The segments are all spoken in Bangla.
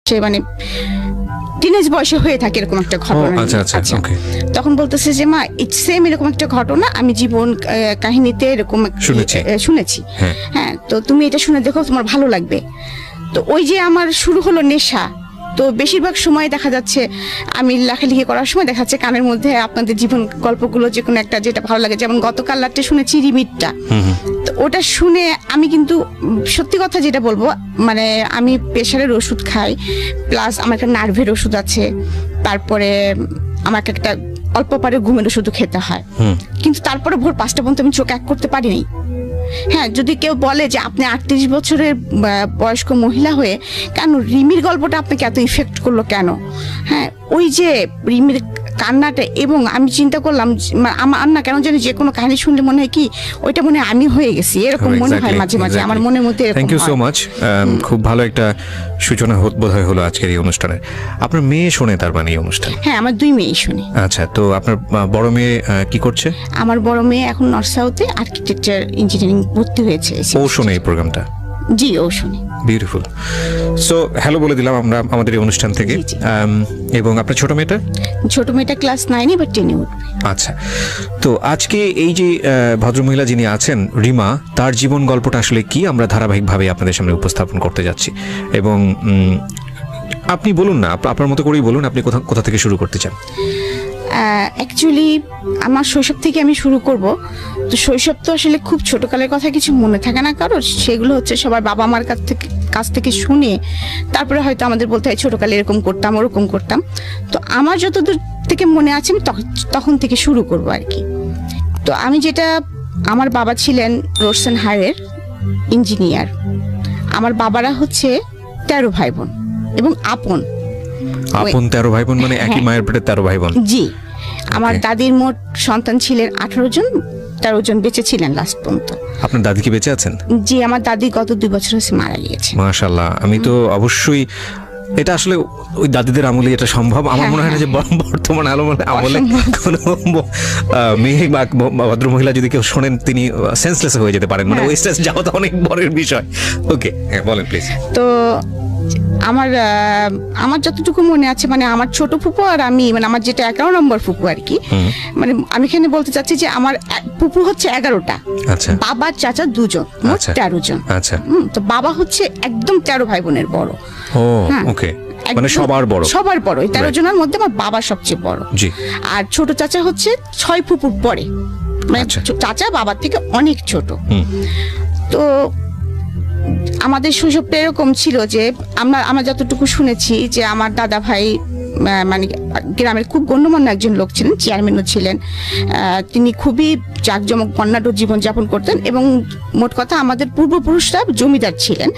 সে মানে টিনেজ বয়সে হয়ে থাকে এরকম একটা ঘটনা। আচ্ছা। তখন বলতেছে যে মা সেম এরকম একটা ঘটনা আমি জীবন কাহিনীতে এরকম শুনেছি। হ্যাঁ, তো তুমি এটা শুনে দেখো, তোমার ভালো লাগবে। তো ওই যে আমার শুরু হলো নেশা। তো বেশিরভাগ সময় দেখা যাচ্ছে আমি লেখালেখি করার সময় দেখা যাচ্ছে কানের মধ্যে আপনাদের জীবন গল্পগুলো যে কোনো একটা যেটা ভালো লাগে, যেমন গতকাল রাত্রে শুনেছি রিমিটটা। তো ওটা শুনে আমি কিন্তু সত্যি কথা যেটা বলবো, মানে আমি প্রেশারের ওষুধ খাই, প্লাস আমার একটা নার্ভের ওষুধ আছে, তারপরে আমাকে একটা অল্প পারে ঘুমের ওষুধও খেতে হয়, কিন্তু তারপরে ভোর 5টা পর্যন্ত আমি চোখ এক করতে পারিনি। হ্যাঁ, যদি কেউ বলে যে আপনি 38 বছরের বয়স্ক মহিলা হয়ে কেন রিমির গল্পটা আপনাকে এত ইফেক্ট করলো কেন? হ্যাঁ, ওই যে রিমির কান্নাটা, এবং আমি চিন্তা করলাম আমার না কেন জানি যে কোনো কাহিনী শুনলে মনে হয় কি ওইটা মনে হয় আমি হয়ে গেছি, এরকম মনে হয় মাঝে মাঝে আমার মনের মধ্যে। থ্যাংক ইউ সো মাচ, খুব ভালো একটা সূচনা বোধহয় হলো আজকের এই অনুষ্ঠানের। আপনার মেয়ে শোনে তার মানে এই অনুষ্ঠান? হ্যাঁ, আমার 2 মেয়ে শুনে। আচ্ছা, তো আপনার বড় মেয়ে কি করছে? আমার বড় মেয়ে এখন নর্থ সাউথে আর্কিটেকচার ইঞ্জিনিয়ারিং ভর্তি হয়েছে। ও শোনে এই প্রোগ্রামটা? জি, ও শুনে। বিউটিফুল। সো হ্যালো বলে দিলাম আমরা আমাদের এই অনুষ্ঠান থেকে। এবং আপনার ছোট মেয়েটা ক্লাস 9 এবার 10 উঠবে। আচ্ছা, তো আজকে এই যে ভদ্রমহিলা যিনি আছেন রিমা, তার জীবন গল্পটা আসলে কি আমরা ধারাবাহিকভাবে আপনাদের সামনে উপস্থাপন করতে যাচ্ছি। এবং আপনি বলুন না, আপনার মতো করেই বলুন, আপনি কোথা থেকে শুরু করতে চান? অ্যাকচুয়ালি আমার শৈশব থেকে আমি শুরু করব। তো শৈশব তো আসলে খুব ছোটকালের কথা কিছু মনে থাকে না কারোর, সেগুলো হচ্ছে সবার বাবা মার কাছ থেকে শুনে তারপরে হয়তো আমাদের বলতে হয় ছোটকালে এরকম করতাম ওরকম করতাম। তো আমার যতদূর থেকে মনে আছে আমি তখন থেকে শুরু করব আর কি। তো আমি যেটা, আমার বাবা ছিলেন রোডস এন্ড হাইওয়ের ইঞ্জিনিয়ার। আমার বাবারা হচ্ছে 13 ভাই বোন এবং আপন 13 ভাই বোন, মানে একই মায়ের পেটে 13 ভাই বোন? জি। আমার দাদির মোট সন্তান ছিলেন 18 জন, 13 জন বেঁচে ছিলেন লাস্ট পর্যন্ত। আপনার দাদি কি বেঁচে আছেন? জি, আমার দাদি গত 2 বছর হচ্ছে মারা গিয়েছে। মাশাআল্লাহ। আমি তো অবশ্যই, এটা আসলে ওই দাদিদের আমলে এটা সম্ভব। আমার মনে হয় না যে বর্তমান আমলে কোনো মেয়ে বা ভদ্রমহিলা যদি কেউ শোনেন তিনি সেন্সলেস হয়ে যেতে পারেন, মানে ওই স্টেজ যাওয়া তো অনেক বড়ের বিষয়। ওকে, বলেন প্লিজ। তো আমার যতটুকু মনে আছে, মানে আমার ছোট ফুপু আর আমি, মানে আমার যেটা 11 নম্বর ফুপু আর কি, মানে আমি এখানে বলতে চাচ্ছি যে আমার ফুপু হচ্ছে 11টা। আচ্ছা। বাবা চাচা 2 জন, মোট 13 জন। আচ্ছা। তো বাবা হচ্ছে একদম 13 ভাই বোনের বড়। ও ওকে, মানে সবার বড়। এই 13 জনের মধ্যে আমার বাবা সবচেয়ে বড়। জি। আর ছোট চাচা হচ্ছে 6 ফুপুর পরে, মানে চাচা বাবার থেকে অনেক ছোট। তো আমাদের শৈশবটা এরকম ছিল যে আমরা যতটুকু শুনেছি যে আমার দাদা ভাই মানে গ্রামের খুব গণ্যমান্য একজন লোক ছিলেন, চেয়ারম্যানও ছিলেন। তিনি খুবই জাঁকজমক বর্ণাঢ্য জীবনযাপন করতেন এবং মোট কথা আমাদের পূর্বপুরুষরা জমিদার ছিলেন।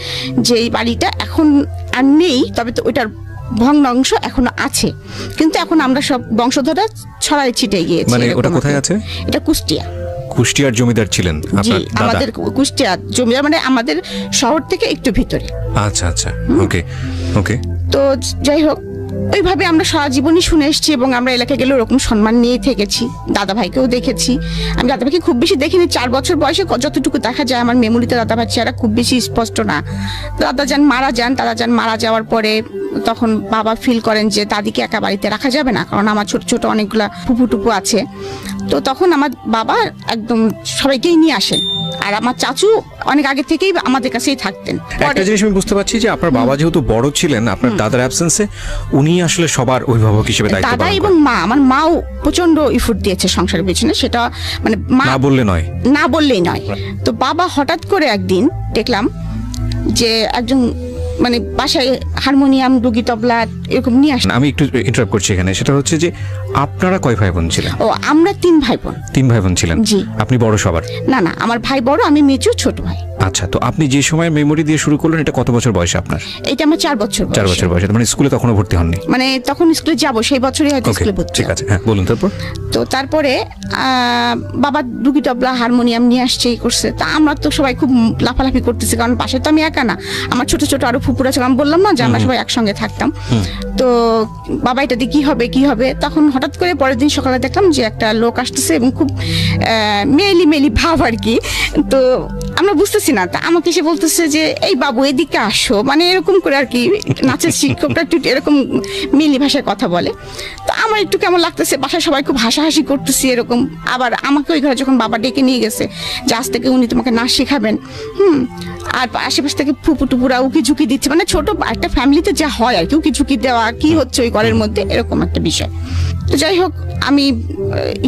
যে এই বাড়িটা এখন আর নেই, তবে তো ওইটার ভগ্নাংশ এখনো আছে, কিন্তু এখন আমরা সব বংশধররা ছড়াই ছিটে গিয়েছি। মানে ওটা কোথায় আছে? এটা কুষ্টিয়ার জমিদার ছিলেন আপনার দাদা? আমাদের কুষ্টিয়ার জমিদার, মানে আমাদের শহর থেকে একটু ভিতরে। আচ্ছা। ওকে। তো যাই হোক, ওইভাবে আমরা সারা জীবনই শুনে এসেছি এবং আমরা এলাকায় গেলে ওরকম সম্মান নিয়ে থেকেছি। দাদা ভাইকেও দেখেছি। আমি দাদা ভাইকে খুব বেশি দেখিনি, 4 বছর বয়সে যতটুকু দেখা যায় আমার মেমোরিতে দাদা ভাই চেহারা খুব বেশি স্পষ্ট না। দাদা যান মারা যাওয়ার পরে তখন বাবা ফিল করেন যে দাদিকে একা বাড়িতে রাখা যাবে না, কারণ আমার ছোট ছোট অনেকগুলা ফুপু টুপু আছে। তো তখন আমার বাবা একদম সবাইকেই নিয়ে আসেন, আর আমার চাচু অনেক আগে থেকেই আমাদের কাছেই থাকতেন। একটা জিনিস আমি বুঝতে পারছি যে আপনার বাবা যেহেতু বড় ছিলেন, আপনার দাদার অ্যাবসেন্সে উনি আসলে সবার অভিভাবক হিসেবে দায়িত্ব পালন করেন। দাদা এবং মা, আমার মাও প্রচন্ড ইফোর্ট দিয়েছে সংসারের পেছনে, সেটা মানে না বললেই নয়। তো বাবা হঠাৎ করে একদিন দেখলাম যে একজন মানে বাসায় হারমোনিয়াম, ডুগি, তবলা এরকম নিয়ে আসেন। আমি একটু ইন্টারাপ্ট করছি এখানে, সেটা হচ্ছে যে আপনারা কয় ভাই বোন ছিলেন? ও, আমরা 3 ভাই বোন। 3 ভাই বোন ছিলেন? জি। আপনি বড় সবার? না, আমার ভাই বড়, আমি মেচু, ছোট ভাই। আচ্ছা, তো আপনি যে সময় মেমোরি দিয়ে শুরু করলেন, এটা কত বছর বয়সে আপনার? এটা আমার 4 বছর বয়সে। মানে স্কুলে তখনো ভর্তি হননি? মানে তখন স্কুলে যাব সেই বছরই হয়তো স্কুলে ভর্তি। ঠিক আছে, হ্যাঁ বলুন তারপর। তো তো তারপরে বাবা দুকি তবলা হারমোনিয়াম নিয়ে আসছে, এই করছে। তা আমরা তো সবাই খুব লাফালাফি করতেছি, কারণ পাশে তো আমি একা না, আমার ছোট ছোট আরো ফুপুরা ছিল। আমি বললাম না যে আমরা সবাই একসঙ্গে থাকতাম। তো বাবা এটা দিয়ে কি হবে, তখন হঠাৎ করে পরের দিন সকালে দেখলাম যে একটা লোক আসতেছে এবং খুব মেলি ভাব আর কি। তো আমরা বুঝতেছি না, তা আমাকে এসে বলতেছে যে এই বাবু এদিকে আসো, মানে এরকম করে আর কি। নাচের শিক্ষকটা একটু এরকম মেলি ভাষায় কথা বলে। তো আমার একটু কেমন লাগতেছে, বাসায় সবাই খুব হাসাহাসি করতেছি এরকম। আবার আমাকে ওই ঘরে যখন বাবা ডেকে নিয়ে গেছে যে আজ থেকে উনি তোমাকে নাচ শেখাবেন, আর আশেপাশ থেকে ফুপু টুপুরা উকি ঝুঁকি দিচ্ছে, মানে ছোট একটা ফ্যামিলিতে যা হয় আর কি, উকি ঝুঁকি দেওয়া কি হচ্ছে ওই ঘরের মধ্যে, এরকম একটা বিষয়। তো যাই হোক, আমি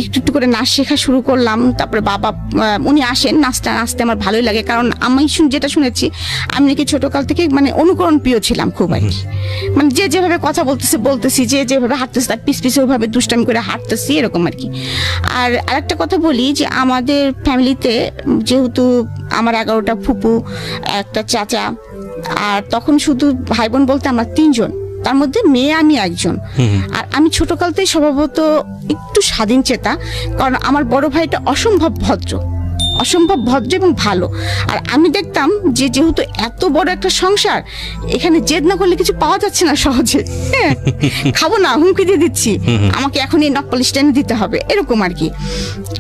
একটু একটু করে নাচ শেখা শুরু করলাম। তারপরে বাবা উনি আসেন, নাচতে আমার ভালোই লাগে, কারণ আমি যেটা শুনেছি আমি নাকি ছোটকাল থেকে মানে অনুকরণ প্রিয় ছিলাম খুব আর কি। মানে যে যেভাবে কথা বলতেছি, যে যেভাবে হাঁটতেছি তার পিছে ওইভাবে দুষ্টামি করে হাঁটতেছি, এরকম আর কি। আর আরেকটা কথা বলি যে আমাদের ফ্যামিলিতে যেহেতু আমার 11টা ফুপু, একটা চাচা, আর তখন শুধু ভাই বোন বলতে আমরা 3 জন, তার মধ্যে মেয়ে আমি একজন। আর আমি ছোটকালতেই স্বভাবত একটু স্বাধীন চেতা, কারণ আমার বড় ভাইটা অসম্ভব ভদ্র এবং ভালো। আর আমি দেখতাম যে যেহেতু এত বড় একটা সংসার, এখানে জেদ না করলে কিছু পাওয়া যাচ্ছে না সহজে। হ্যাঁ, খাবো না, হুমকি দিয়ে দিচ্ছি, আমাকে এখন এই নকপালিশ টেনে দিতে হবে, এরকম আর কি।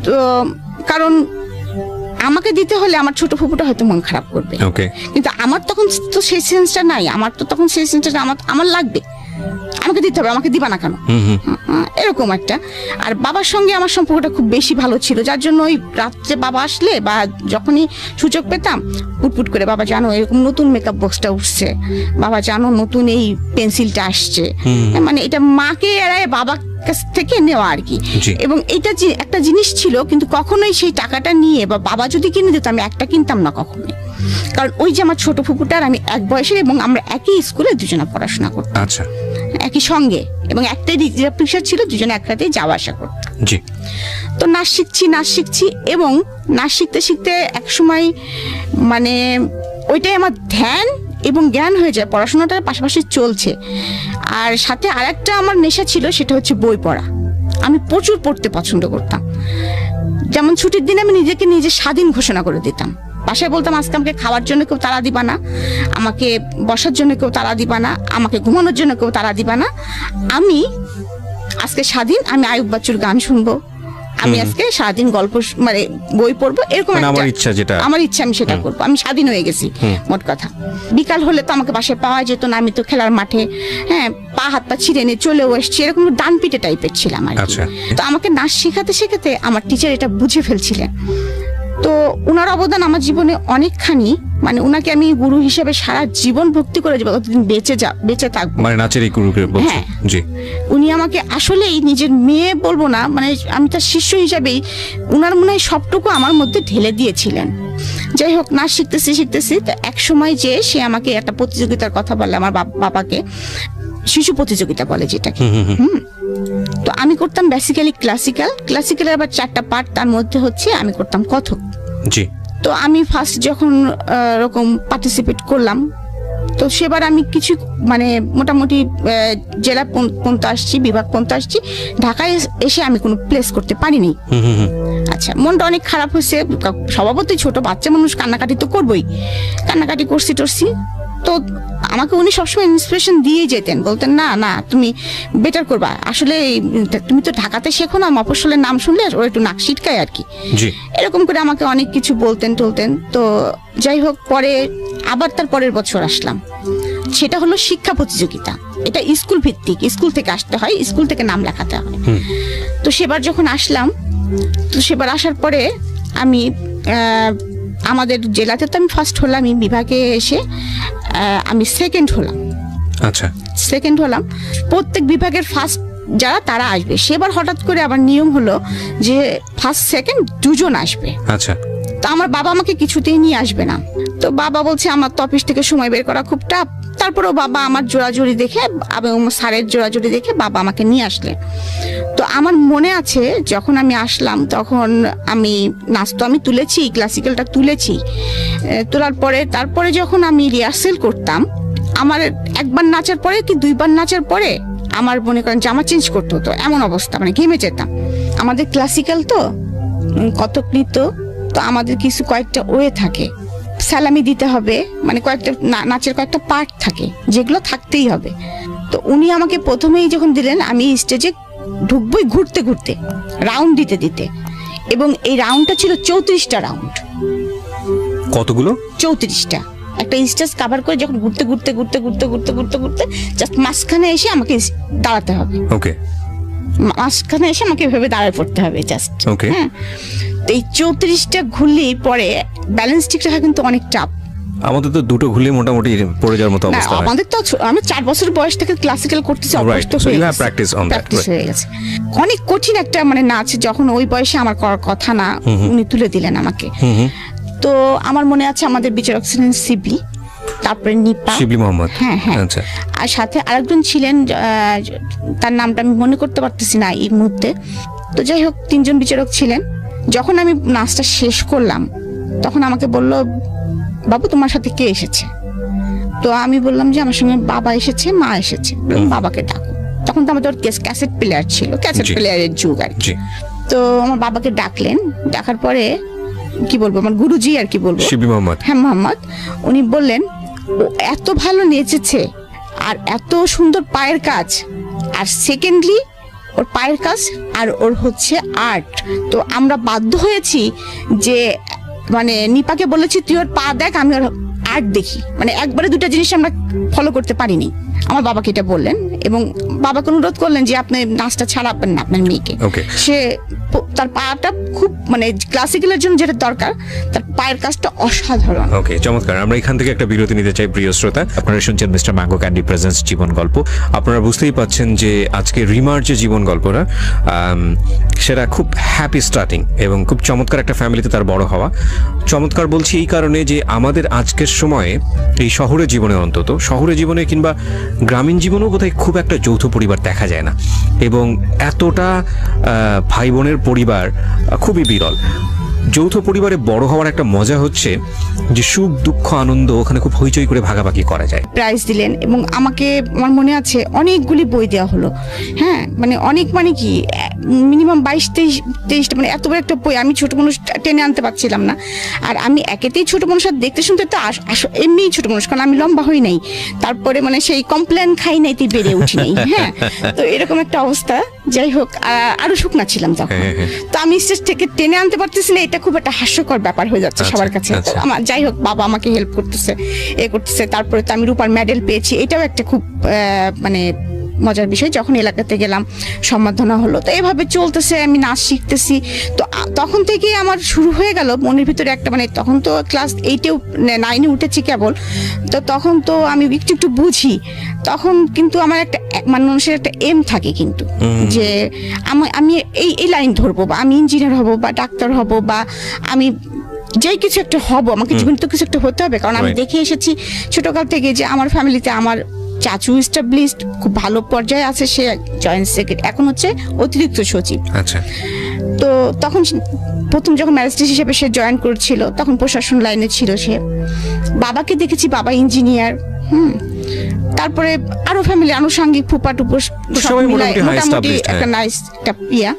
তো কারণ আমাকে দিতে হলে আমার ছোট ফুপুটা হয়তো মন খারাপ করবে, কিন্তু আমার তখন তো সেই সেন্সটা নাই। আমার লাগবে, আমাকে দিতে হবে, আমাকে দিবা না কেন, এরকম একটা। আর বাবার সঙ্গে আমার সম্পর্কটা খুব বেশি ভালো ছিল, যার জন্য ওই রাত্রে বাবা আসলে বা যখনই সুযোগ পেতাম পুটপুট করে, বাবা জানো এরকম নতুন মেকআপ বক্সটা উঠছে, বাবা জানো নতুন এই পেন্সিলটা আসছে, মানে এটা মাকে এড়ায় বাবা কাছ থেকে নেওয়া আর কি। এবং এটা যে একটা জিনিস ছিল, কিন্তু কখনোই সেই টাকাটা নিয়ে বা বাবা যদি কিনে দিত আমি একটা কিনতাম না কখনোই, কারণ ওই যে আমার ছোট ফুপুটার আমি এক বয়সের, এবং আমরা একই স্কুলে দুজনে পড়াশোনা করতাম, আচ্ছা, একই সঙ্গে, এবং একটাই রিজার্ভ ছিল, দুজনে একসাথেই যাওয়া আসা করতাম। তো নাচ শিখছি এবং নাচ শিখতে এক সময় মানে ওইটাই আমার ধ্যান এবং জ্ঞান হয়ে যায়, পড়াশোনাটার পাশাপাশি চলছে। আর সাথে আরেকটা আমার নেশা ছিল, সেটা হচ্ছে বই পড়া। আমি প্রচুর পড়তে পছন্দ করতাম। যেমন ছুটির দিনে আমি নিজে স্বাধীন ঘোষণা করে দিতাম, বাসায় বলতাম আজকে আমাকে খাওয়ার জন্য কেউ তাড়া দিবা না, আমাকে বসার জন্য কেউ তাড়া দিবা না, আমাকে ঘুমানোর জন্য কেউ তাড়া দিবা না, আমি আজকে স্বাধীন, আমি আয়ুব বাচ্চুর গান শুনবো, আমি আজকে সারাদিন গল্প মানে বই পড়বো, এরকম আমার ইচ্ছা আমি সেটা করবো। আমি স্বাধীন হয়ে গেছি মোট কথা। বিকাল হলে তো আমাকে বাসায় পাওয়া যেত না, আমি তো খেলার মাঠে পা হাত পা ছিঁড়ে নিয়ে চলেও এসছি, এরকম ডান পিটে টাইপের ছিলাম আর কি। তো আমাকে নাচ শেখাতে আমার টিচার এটা বুঝে ফেলছিলেন। তো ওনার অবদান আমার জীবনে অনেকখানি, মানে ওনাকে আমি গুরু হিসেবে সারা জীবন ভক্তি করে যাবো, যতদিন বেঁচে থাকবো। মানে নাচের এই গুরুকে বলছেন? জি, উনি আমাকে আসলেই নিজের মেয়ে বলবো না, মানে আমি তার শিষ্য হিসাবেই উনার মনে হয় সবটুকু আমার মধ্যে ঢেলে দিয়েছিলেন। যাই হোক, নাচ শিখতেছি তো এক সময় যে সে আমাকে একটা প্রতিযোগিতার কথা বলে, আমার বাবাকে, শিশু প্রতিযোগিতা বলে যেটাকে। তো আমি করতাম বেসিক্যালি ক্লাসিক্যালের আবার 4টা পার্ট, তার মধ্যে হচ্ছে আমি করতাম কথক। জি। তো আমি ফার্স্ট যখন এরকম পার্টিসিপেট করলাম, তো সেবার আমি কিছু মানে মোটামুটি জেলা পর্যন্ত আসছি, বিভাগ পর্যন্ত আসছি, ঢাকায় এসে আমি কোনো প্লেস করতে পারিনি। আচ্ছা, মনটা অনেক খারাপ হয়েছে, স্বভাবতই ছোট বাচ্চা মানুষ কান্নাকাটি তো করবোই, কান্নাকাটি করছি। তো আমাকে উনি সবসময় ইন্সপিরেশন দিয়ে যেতেন, বলতেন না তুমি বেটার করবা, আসলে তুমি তো ঢাকাতে শেখো না, মফস্বলের নাম শুনলে ওরা একটু নাক সিটকায় আর কি, এরকম করে আমাকে অনেক কিছু বলতেন। তো যাই হোক, পরে আবার তার পরের বছর আসলাম, সেটা হলো শিক্ষা প্রতিযোগিতা। এটা স্কুল ভিত্তিক, স্কুল থেকে আসতে হয়, স্কুল থেকে নাম লেখাতে হয়। তো সেবার যখন আসলাম, তো সেবার আসার পরে আমি আমাদের জেলাতে তো আমি ফার্স্ট হলাম, বিভাগে এসে আমি সেকেন্ড হলাম। আচ্ছা, সেকেন্ড হলাম। প্রত্যেক বিভাগের ফার্স্ট যারা তারা আসবে, সেবার হঠাৎ করে আবার নিয়ম হলো যে ফার্স্ট সেকেন্ড 2 জন আসবে। আচ্ছা, তো আমার বাবা আমাকে কিছুতেই নিয়ে আসবে না। তো বাবা বলছে আমার তো অফিস থেকে সময় বের করা খুব টাফ। তারপরেও বাবা আমার জোড়াজুড়ি দেখে এবং স্যারের জোড়াজুড়ি দেখে বাবা আমাকে নিয়ে আসলেন। তো আমার মনে আছে যখন আমি আসলাম, তখন আমি নাচ তো আমি তুলেছি, ক্লাসিক্যালটা তুলেছি, তোলার পরে তারপরে যখন আমি রিহার্সেল করতাম, আমার একবার নাচার পরে কি 2বার নাচার পরে আমার মনে করেন জামা চেঞ্জ করতে হতো, এমন অবস্থা, মানে ঘেমে যেতাম। আমাদের ক্লাসিক্যাল তো, কত্থক নৃত্য, তো আমাদের কিছু কয়েকটা ওয়ে থাকে, সালামি দিতে হবে, মানে কয়েকটা নাচের কয়েকটা পার্ট থাকে যেগুলো থাকতেই হবে। তো উনি আমাকে প্রথমেই যখন দিলেন, আমি স্টেজে ঢুকবই ঘুরতে ঘুরতে, রাউন্ড দিতে দিতে, এবং এই রাউন্ডটা ছিল 34টা রাউন্ড। কতগুলো? 34টা। একটা স্টেজ কভার করে যখন ঘুরতে ঘুরতে ঘুরতে ঘুরতে ঘুরতে ঘুরতে ঘুরতে জাস্ট মাঝখানে এসে আমাকে দাঁড়াতে হবে। ওকে। মাঝখানে এসে আমাকে এভাবে দাঁড়ায় পড়তে হবে জাস্ট। ওকে। হ্যাঁ, তো এই 34টা ঘুরলেই পরে ব্যালেন্স ঠিক রাখা কিন্তু অনেক চাপ। আমাদের তো দুটো ঘুরলে মোটামুটি পড়ে যাওয়ার মতো অবস্থা হয়। আমাদের তো আমি 4 বছর বয়স থেকে ক্লাসিক্যাল করতেছি, অভ্যস্ত হয়ে গেছে, প্র্যাকটিস হয়ে গেছে। অনেক কঠিন একটা মানে নাচ, যখন ওই বয়সে আমার করার কথা না, উনি তুলে দিলেন আমাকে। তো আমার মনে আছে আমাদের বিচারক ছিলেন সিবি, তারপরে নিপা, শিবলি মোহাম্মদ। হ্যাঁ হ্যাঁ, আচ্ছা। আর সাথে আরেকজন ছিলেন, তার নামটা আমি মনে করতে পারতেছি না এই মুহূর্তে। তো যাই হোক, 3 জন বিচারক ছিলেন। যখন আমি নাচটা শেষ করলাম, তখন আমাকে বলল, বাবু তোমার সাথে কে এসেছে? তো আমি বললাম যে আমার সঙ্গে বাবা এসেছে, মা এসেছে। বাবাকে ডাকো। তখন তো আমাদের ক্যাসেট প্লেয়ার ছিল, ক্যাসেট প্লেয়ারের যুগ আর কি। তো আমার বাবাকে ডাকলেন, ডাকার পরে কি বলবো, আমার গুরুজি আর কি বলবো, শিবলি মোহাম্মদ। হ্যাঁ, মোহাম্মদ। উনি বললেন, ও এত ভালো নেচেছে আর এত সুন্দর পায়ের কাজ, আর সেকেন্ডলি ওর পায়ের কাজ আর ওর হচ্ছে আর্ট। তো আমরা বাধ্য হয়েছি যে, মানে নিপাকে বলেছি তুই ওর পা দেখ, আমি ওর আর্ট দেখি। মানে একবারে দুটা জিনিস আমরা ফলো করতে পারিনি। আমার বাবাকে এটা বললেন, এবং বাবাকে অনুরোধ করলেন যে আপনি নাচটা ছাড়াবেন না আপনার মেয়েকে। সে তার পাটা খুব, মানে ক্লাসিক্যালের জন্য যেটা দরকার, তার পায়ের কাজটা অসাধারণ। ওকে, চমৎকার। আমরা এখান থেকে একটা বিরতি নিতে চাই, প্রিয় শ্রোতা। আপনারা শুনছেন মিস্টার ম্যাঙ্গো ক্যান্ডি প্রেজেন্টস জীবন গল্প। আপনারা বুঝতেই পাচ্ছেন যে আজকে রিমার যে জীবন গল্পটা, সেটা খুব হ্যাপি স্টার্টিং এবং খুব চমৎকার একটা ফ্যামিলিতে তার বড় হওয়া। চমৎকার বলছি এই কারণে যে আমাদের আজকের সময়ে এই শহরের জীবনে, অন্তত শহরের জীবনে কিংবা গ্রামীণ জীবনেও বোধহয় খুব একটা যৌথ পরিবার দেখা যায় না, এবং এতটা ভাই বোনের পরিবার খুবই বিরল। যৌথ পরিবারে বড় হওয়ার একটা মজা হচ্ছে যে সুখ দুঃখ আনন্দ ওখানে খুব হইচই করে ভাগাভাগি করা যায়। প্রাইজ দিলেন, এবং আমাকে, আমার মনে আছে অনেকগুলি বই দেওয়া হলো। হ্যাঁ, মানে অনেক, মানে কি মিনিমাম 22-23টা, মানে এত বড় একটা বই আমি ছোট মানুষ টেনে আনতে পারছিলাম না। আর আমি একেতেই ছোট মানুষ, আর দেখতে শুনতে তো এমনি ছোট মানুষ, কারণ আমি লম্বা হই নাই, তারপরে মানে সেই কমপ্লেন খাই নাই, তুই বেড়ে উঠি নাই। হ্যাঁ, তো এরকম একটা অবস্থা। যাই হোক, আরো শুকনা ছিলাম তখন। তো আমি স্টেজ থেকে টেনে আনতে পারতেছি না, এটা খুব একটা হাস্যকর ব্যাপার হয়ে যাচ্ছে সবার কাছে। আমার, যাই হোক, বাবা আমাকে হেল্প করতেছে, করতেছে। তারপরে তো আমি রূপার মেডেল পেয়েছি, এটাও একটা খুব মানে মজার বিষয়। যখন এলাকাতে গেলাম, সম্মাননা হলো। তো এভাবে চলতেছে, আমি নাচ শিখতেছি। তো তখন থেকে আমার শুরু হয়ে গেল মনের ভিতরে একটা, মানে তখন তো ক্লাস 8-এ 9-এ উঠেছি কেবল, তো তখন তো আমি একটু একটু বুঝি। তখন কিন্তু আমার একটা, মানে মানুষের একটা এম থাকে কিন্তু, যে আমি এই লাইন ধরবো, বা আমি ইঞ্জিনিয়ার হব, বা ডাক্তার হব, বা আমি যেই কিছু একটা হব, আমাকে জীবনে তো কিছু একটা হতে হবে। কারণ আমি দেখে এসেছি ছোটকাল থেকে যে আমার ফ্যামিলিতে আমার চাচু এস্টাবলিশড, খুব ভালো পর্যায়ে আছে, সে জয়েন্ট সেক্রেটারি, এখন হচ্ছে অতিরিক্ত সচিব। আচ্ছা। তো তখন প্রথম যখন ম্যাজিস্ট্রেট হিসেবে সে জয়েন করেছিল, তখন প্রশাসন লাইনে ছিল সে। বাবাকে দেখেছি, বাবা ইঞ্জিনিয়ার। তারপরে আরো ফ্যামিলি আনুষঙ্গিক ফুপা টুপো সবাই মোটামুটি একটা নাইস একটা ইয়া।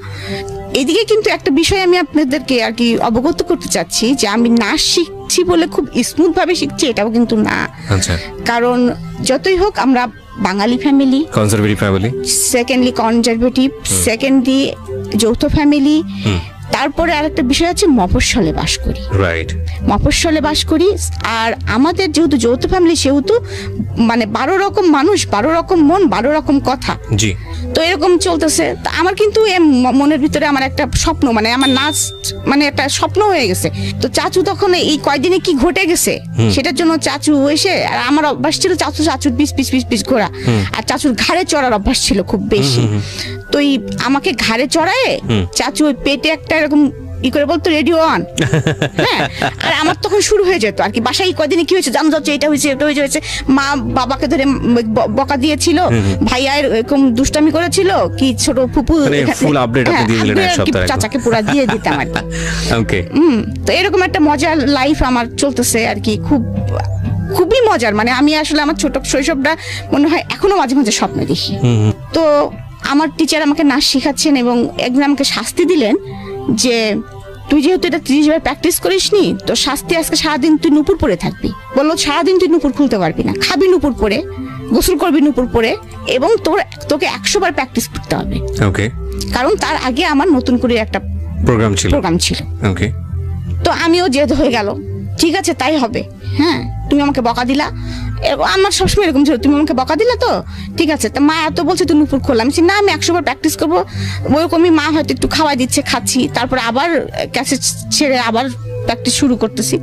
এদিকে কিন্তু একটা বিষয় আমি আপনাদেরকে আর কি অবগত করতে চাচ্ছি, যে আমি নাচ শিখছি বলে খুব স্মুথ ভাবে শিখছি এটাও কিন্তু না। কারণ যতই হোক আমরা Bangali family, conservative family, secondly conservative, secondly যৌথ ফ্যামিলি, তারপরে আরেকটা বিষয় আছে মফস্বলে বাস করি। রাইট, মফস্বলে বাস করি। আর আমাদের যেহেতু যৌথ ফ্যামিলি, সেহেতু মানে 12 রকম মানুষ, 12 রকম মন, 12 রকম কথা। জি। তো এরকম চলতেছে। তো আমার কিন্তু মনের ভিতরে আমার একটা স্বপ্ন, মানে আমার নাচ মানে একটা স্বপ্ন হয়ে গেছে। তো চাচু তখন এই কয়দিনে কি ঘটে গেছে সেটার জন্য চাচু এসে, আর আমার অভ্যাস ছিল চাচুর পিস ঘোরা, আর চাচুর ঘাড়ে চড়ার অভ্যাস ছিল খুব বেশি। তো আমাকে ঘাড়ে চড়ায় চাচু ওই পেটে একটা এরকম করে বলতো রেডিও অন। হ্যাঁ, আর আমার তখন শুরু হয়ে যেত আর কি, বাসায় কদিনে কি হয়েছে জানো, যাচ্ছে এটা হয়েছে ওটা হয়েছে, মা বাবাকে ধরে বকা দিয়েছিল, ভাইয়া এরকম দুষ্টামি করেছিল, কি ছোট ফুপু চাচাকে পুরা দিয়ে দিতাম আর কি। তো এরকম একটা মজার লাইফ আমার চলতেছে আর কি, খুব খুবই মজার, মানে আমি আসলে আমার ছোট শৈশবটা মনে হয় এখনো মাঝে মাঝে স্বপ্নে দেখি। তো আমার টিচার আমাকে নাচ শেখাচ্ছেন এবং একদিন আমাকে শাস্তি দিলেন যে তুই যেহেতু এটা 30 বার প্র্যাকটিস করিসনি, তো শাস্তি আজকে সারাদিন তুই নুপুর পরে থাকবি। বললো সারাদিন তুই নুপুর খুলতে পারবি না, খাবি নুপুর পরে, গোসল করবি নুপুর পরে, এবং তোকে 100 বার প্র্যাকটিস করতে হবে। ওকে। কারণ তার আগে আমার নতুন করে একটা প্রোগ্রাম ছিল। ওকে। তো আমিও জেদ হয়ে গেল, ঠিক আছে তাই হবে, হ্যাঁ তুমি আমাকে বকা দিলা, আমার সবসময় এরকম ছিল, তুমি আমাকে বকা দিলা তো ঠিক আছে। তা মা এত বলছে তুই নুপুর খোলা, আমি না আমি 100 বার প্র্যাকটিস করবো। ওইরকমই মা হয়তো একটু খাওয়াই দিচ্ছে, খাচ্ছি, তারপরে আবার ক্যাসেট ছেড়ে আবার প্র্যাকটিস শুরু করতেছি।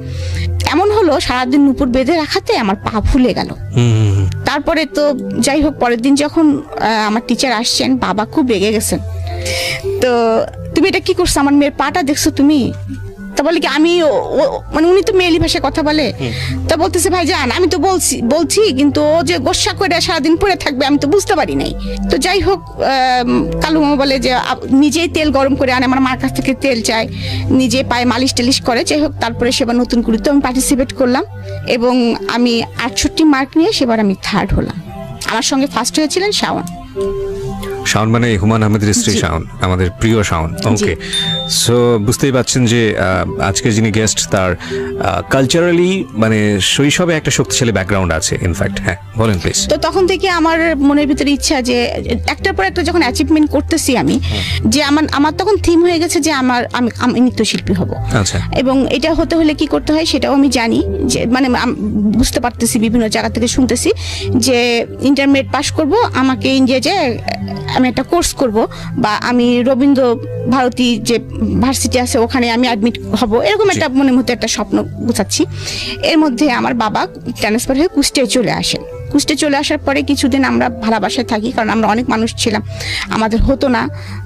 এমন হলো সারাদিন নুপুর বেঁধে রাখাতে আমার পা ফুলে গেল। তারপরে তো যাই হোক, পরের দিন যখন আমার টিচার আসছেন, বাবা খুব রেগে গেছেন। তো তুমি এটা কি করছো, আমার মেয়ের পাটা দেখছো তুমি? তা বলে কি আমি মানে উনি তো মেয়েলি ভাষায় কথা বলে, তা বলতেছে ভাই জান আমি তো বলছি কিন্তু ও যে গোসা করে সারাদিন পরে থাকবে আমি তো বুঝতে পারি নাই। তো যাই হোক, কালু মামা বলে যে নিজেই তেল গরম করে আনে, আমার মার কাছ থেকে তেল চায়, নিজে পায়ে মালিশ টালিশ করে। যাই হোক, তারপরে সেবার নতুন করে তো আমি পার্টিসিপেট করলাম এবং আমি 68 মার্ক নিয়ে সেবার আমি 3rd হলাম। আমার সঙ্গে ফার্স্ট হয়েছিলেন শাওন। শাওন মানে হুমায়ুন আহমেদের স্ত্রী শাওন, আমাদের প্রিয় শাওন। ওকে, সো বুঝতেই পারছেন যে আজকে যিনি গেস্ট তার কালচারালি মানে শৈশবে একটা শক্তিশালী ব্যাকগ্রাউন্ড আছে ইনফ্যাক্ট। হ্যাঁ বলেন প্লিজ। তো তখন থেকে আমার মনের ভিতরে ইচ্ছা যে একটার পর একটা যখন অ্যাচিভমেন্ট করতেছি আমি, যে আমার তখন থিম হয়ে গেছে যে আমি নৃত্যশিল্পী হব। আচ্ছা। এবং এটা হতে হলে কি করতে হয় সেটাও আমি জানি, যে মানে বুঝতে পারতেছি, বিভিন্ন জায়গা থেকে শুনতেছি যে ইন্টারমিডিয়েট পাস করব, আমাকে ইন্ডিয়া যে আমি একটা কোর্স করব, বা আমি রবীন্দ্র ভারতী যে ভার্সিটি আছে ওখানে আমি অ্যাডমিট হব, এরকম একটা মনের মধ্যে একটা স্বপ্ন গোছাচ্ছি। এর মধ্যে আমার বাবা ট্রান্সফার হয়ে কুষ্টিয়ায় চলে আসেন। কুষ্টিয়ায় চলে আসার পরে কিছুদিন আমরা ভাড়া বাসায় থাকি, কারণ আমরা অনেক মানুষ ছিলাম, আমাদের হতো না।